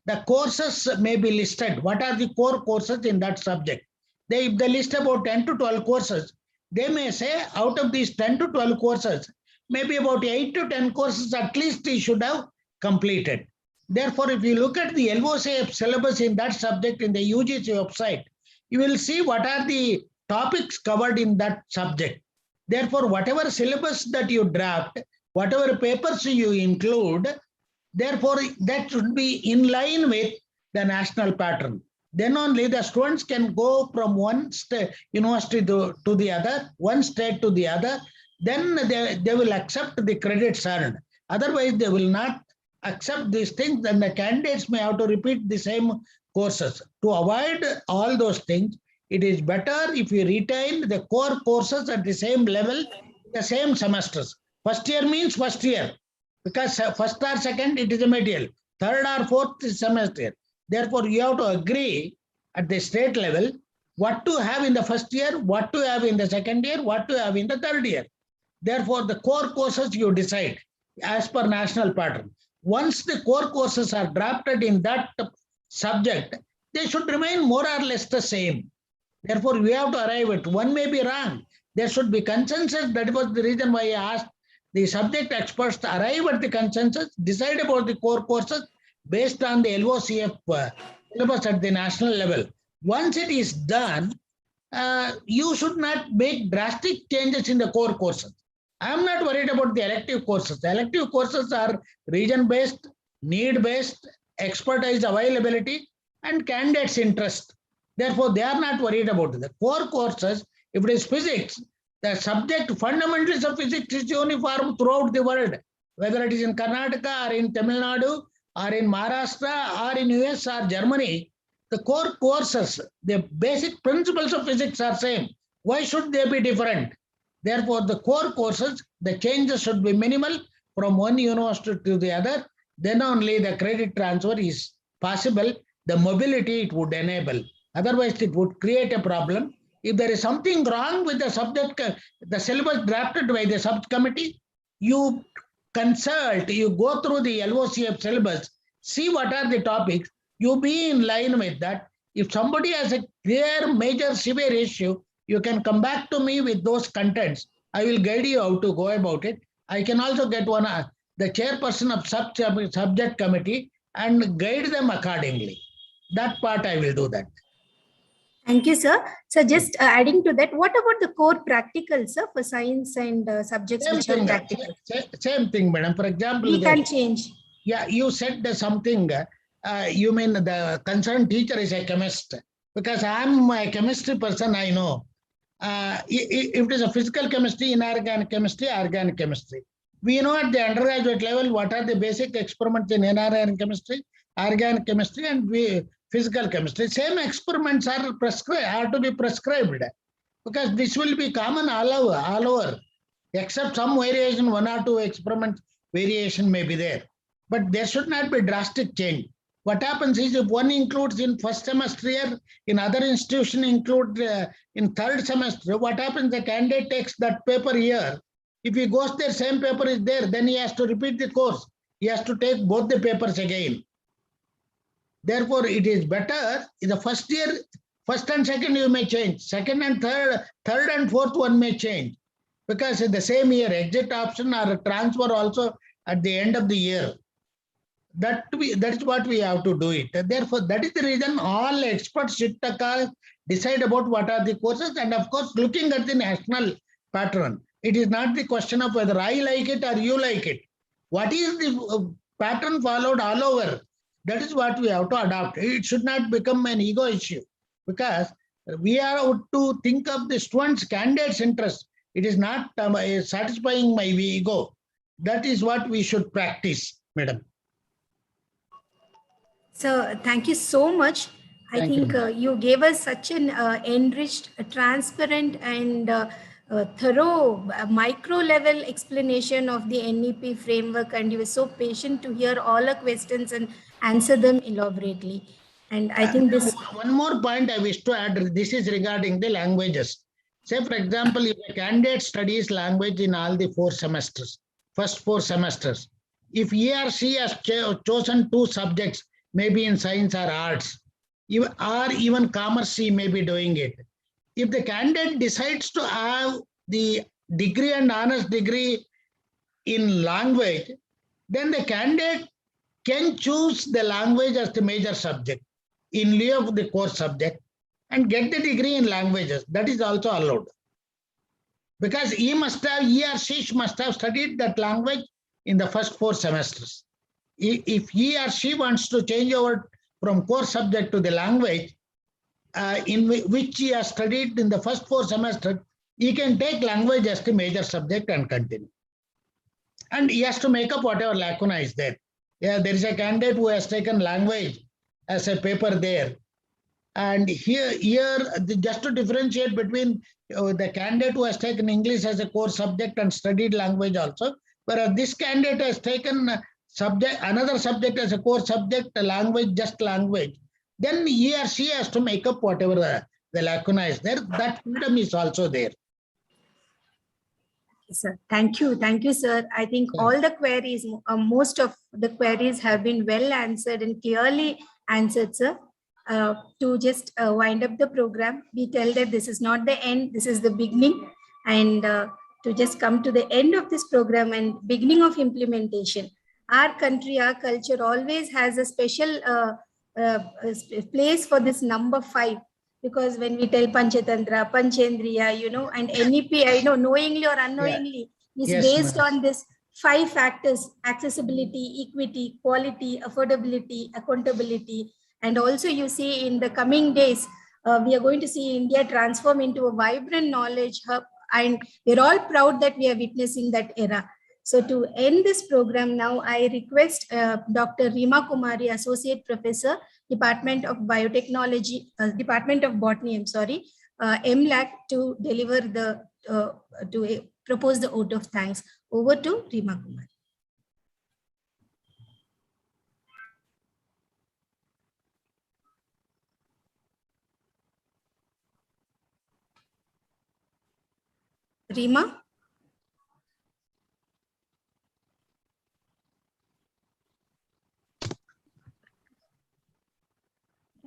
the courses may be listed. What are the core courses in that subject? If they list about 10 to 12 courses, they may say out of these 10 to 12 courses, maybe about 8 to 10 courses at least he should have completed. Therefore, if you look at the LOCF syllabus in that subject in the UGC website, you will see what are the topics covered in that subject. Therefore, whatever syllabus that you draft, whatever papers you include, therefore, that should be in line with the national pattern. Then only the students can go from one university to the other, one state to the other. Then they will accept the credits earned. Otherwise, they will not accept these things, then the candidates may have to repeat the same courses. To avoid all those things, it is better if you retain the core courses at the same level, the same semesters. First year means first year, because first or second, it is a medial. Third or fourth is semester. Therefore, you have to agree at the state level what to have in the first year, what to have in the second year, what to have in the third year. Therefore, the core courses you decide as per national pattern. Once the core courses are drafted in that subject, they should remain more or less the same. Therefore, we have to arrive at, one may be wrong. There should be consensus. That was the reason why I asked the subject experts to arrive at the consensus, decide about the core courses based on the LOCF syllabus at the national level. Once it is done, you should not make drastic changes in the core courses. I am not worried about the elective courses. The elective courses are region-based, need-based, expertise availability, and candidates' interest. Therefore, they are not worried about it. The core courses, if it is physics, the subject fundamentals of physics is uniform throughout the world, whether it is in Karnataka or in Tamil Nadu or in Maharashtra or in US or Germany. The core courses, the basic principles of physics are same. Why should they be different? Therefore, the core courses, the changes should be minimal from one university to the other. Then only the credit transfer is possible. The mobility it would enable. Otherwise, it would create a problem. If there is something wrong with the subject, the syllabus drafted by the subcommittee, you consult, you go through the LOCF syllabus, see what are the topics, you be in line with that. If somebody has a clear, major, severe issue, you can come back to me with those contents. I will guide you how to go about it. I can also get the chairperson of subject committee and guide them accordingly. That part I will do that. Thank you, sir. So just adding to that, what about the core practicals, sir, for science and subjects which are practical? Same thing, madam. For example, we can change. Yeah, you said something. You mean the concerned teacher is a chemist? Because I'm a chemistry person, I know. If it is a physical chemistry, inorganic chemistry, organic chemistry. We know at the undergraduate level what are the basic experiments in inorganic chemistry, organic chemistry, and physical chemistry. Same experiments are to be prescribed, because this will be common all over, except some variation, one or two experiments variation may be there. But there should not be drastic change. What happens is, if one includes in first semester year, in other institution include in third semester, what happens, the candidate takes that paper here. If he goes there, same paper is there, then he has to repeat the course. He has to take both the papers again. Therefore, it is better in the first year, first and second you may change. Second and third and fourth one may change. Because in the same year, exit option or transfer also at the end of the year. That is what we have to do it. Therefore, that is the reason all experts should decide about what are the courses, and of course, looking at the national pattern. It is not the question of whether I like it or you like it. What is the pattern followed all over? That is what we have to adopt. It should not become an ego issue, because we are to think of the students' candidates' interest. It is not satisfying my ego. That is what we should practice, madam. So thank you so much. I think you gave us such an enriched, transparent, and thorough micro level explanation of the NEP framework, and you were so patient to hear all the questions and answer them elaborately. And I think this one more point I wish to add. This is regarding the languages. Say, for example, if a candidate studies language in all the 4 semesters, first 4 semesters, if he or she has chosen 2 subjects, maybe in science or arts, or even commerce, he may be doing it. If the candidate decides to have the degree and honors degree in language, then the candidate can choose the language as the major subject in lieu of the core subject and get the degree in languages. That is also allowed. Because he or she must have studied that language in the first 4 semesters. If he or she wants to change over from core subject to the language in which he has studied in the first 4 semesters, he can take language as the major subject and continue. And he has to make up whatever lacuna is there. Yeah, there is a candidate who has taken language as a paper there. And here just to differentiate between the candidate who has taken English as a core subject and studied language also, whereas this candidate has taken another subject as a core subject, language, just language, then he or she has to make up whatever the lacuna is there. That freedom is also there. Sir, thank you, sir. I think all the queries, most of the queries have been well answered and clearly answered, sir. To just wind up the program, we tell that this is not the end, this is the beginning, and to just come to the end of this program and beginning of implementation. Our country, our culture always has a special place for this number 5. Because when we tell Panchatantra, Panchendriya, and NEP, knowingly or unknowingly, is Yes, based madam. on this 5 factors: accessibility, equity, quality, affordability, accountability. And also you see in the coming days, we are going to see India transform into a vibrant knowledge hub, and we're all proud that we are witnessing that era. So to end this program now, I request Dr. Rima Kumari, Associate Professor, Department of Biotechnology, Department of Botany, I'm sorry, MLAC, to deliver the, propose the vote of thanks. Over to Rima Kumari. Rima?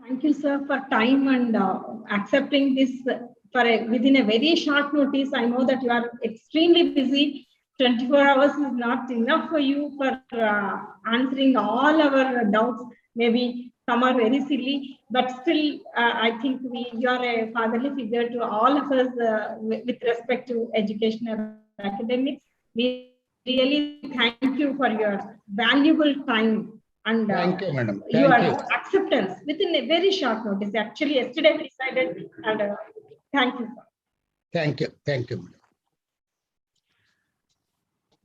Thank you, sir, for time and accepting this within a very short notice. I know that you are extremely busy. 24 hours is not enough for you for answering all our doubts. Maybe some are very silly, but still, I think you are a fatherly figure to all of us with respect to education and academics. We really thank you for your valuable time and Thank you, madam. your Thank you. acceptance within a very short notice. Actually, yesterday we decided, and thank you, sir. Thank you. Thank you, madam.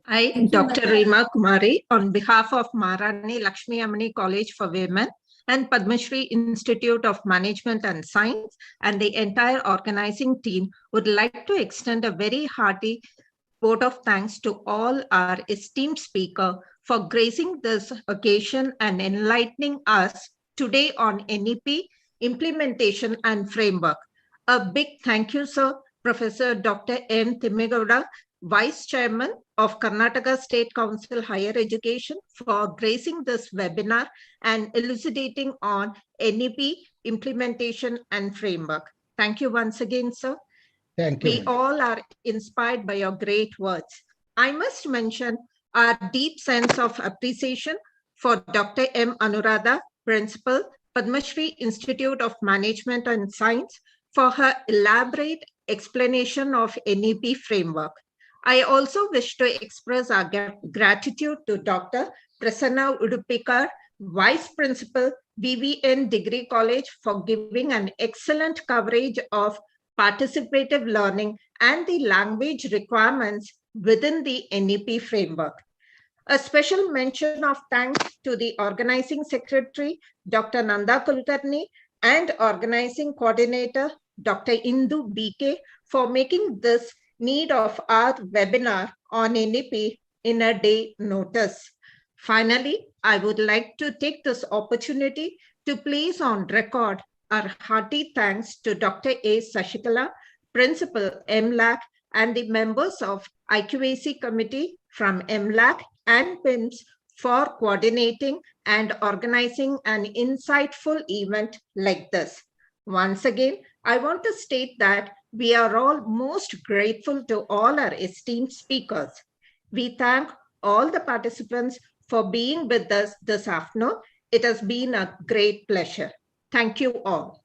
I, Dr. Rima Kumari, on behalf of Maharani Lakshmi Amani College for Women and Padma Shri Institute of Management and Science and the entire organizing team, would like to extend a very hearty vote of thanks to all our esteemed speaker for gracing this occasion and enlightening us today on NEP implementation and framework. A big thank you, sir, Professor Dr. N. Thimmegowda, Vice Chairman of Karnataka State Council Higher Education, for gracing this webinar and elucidating on NEP implementation and framework. Thank you once again, sir. Thank you. We all are inspired by your great words. I must mention our deep sense of appreciation for Dr. M. Anuradha, Principal, Padma Shri Institute of Management and Science, for her elaborate explanation of NEP framework. I also wish to express our gratitude to Dr. Prasanna Udupikar, Vice Principal, BVN Degree College, for giving an excellent coverage of participative learning and the language requirements within the NEP framework. A special mention of thanks to the organizing secretary, Dr. Nanda Kulkarni, and organizing coordinator, Dr. Indu BK, for making this need of our webinar on NEP in a day notice. Finally, I would like to take this opportunity to place on record our hearty thanks to Dr. A. Sashikala, Principal MLAC, and the members of IQAC Committee from MLAC and PIMS for coordinating and organizing an insightful event like this. Once again, I want to state that we are all most grateful to all our esteemed speakers. We thank all the participants for being with us this afternoon. It has been a great pleasure. Thank you all.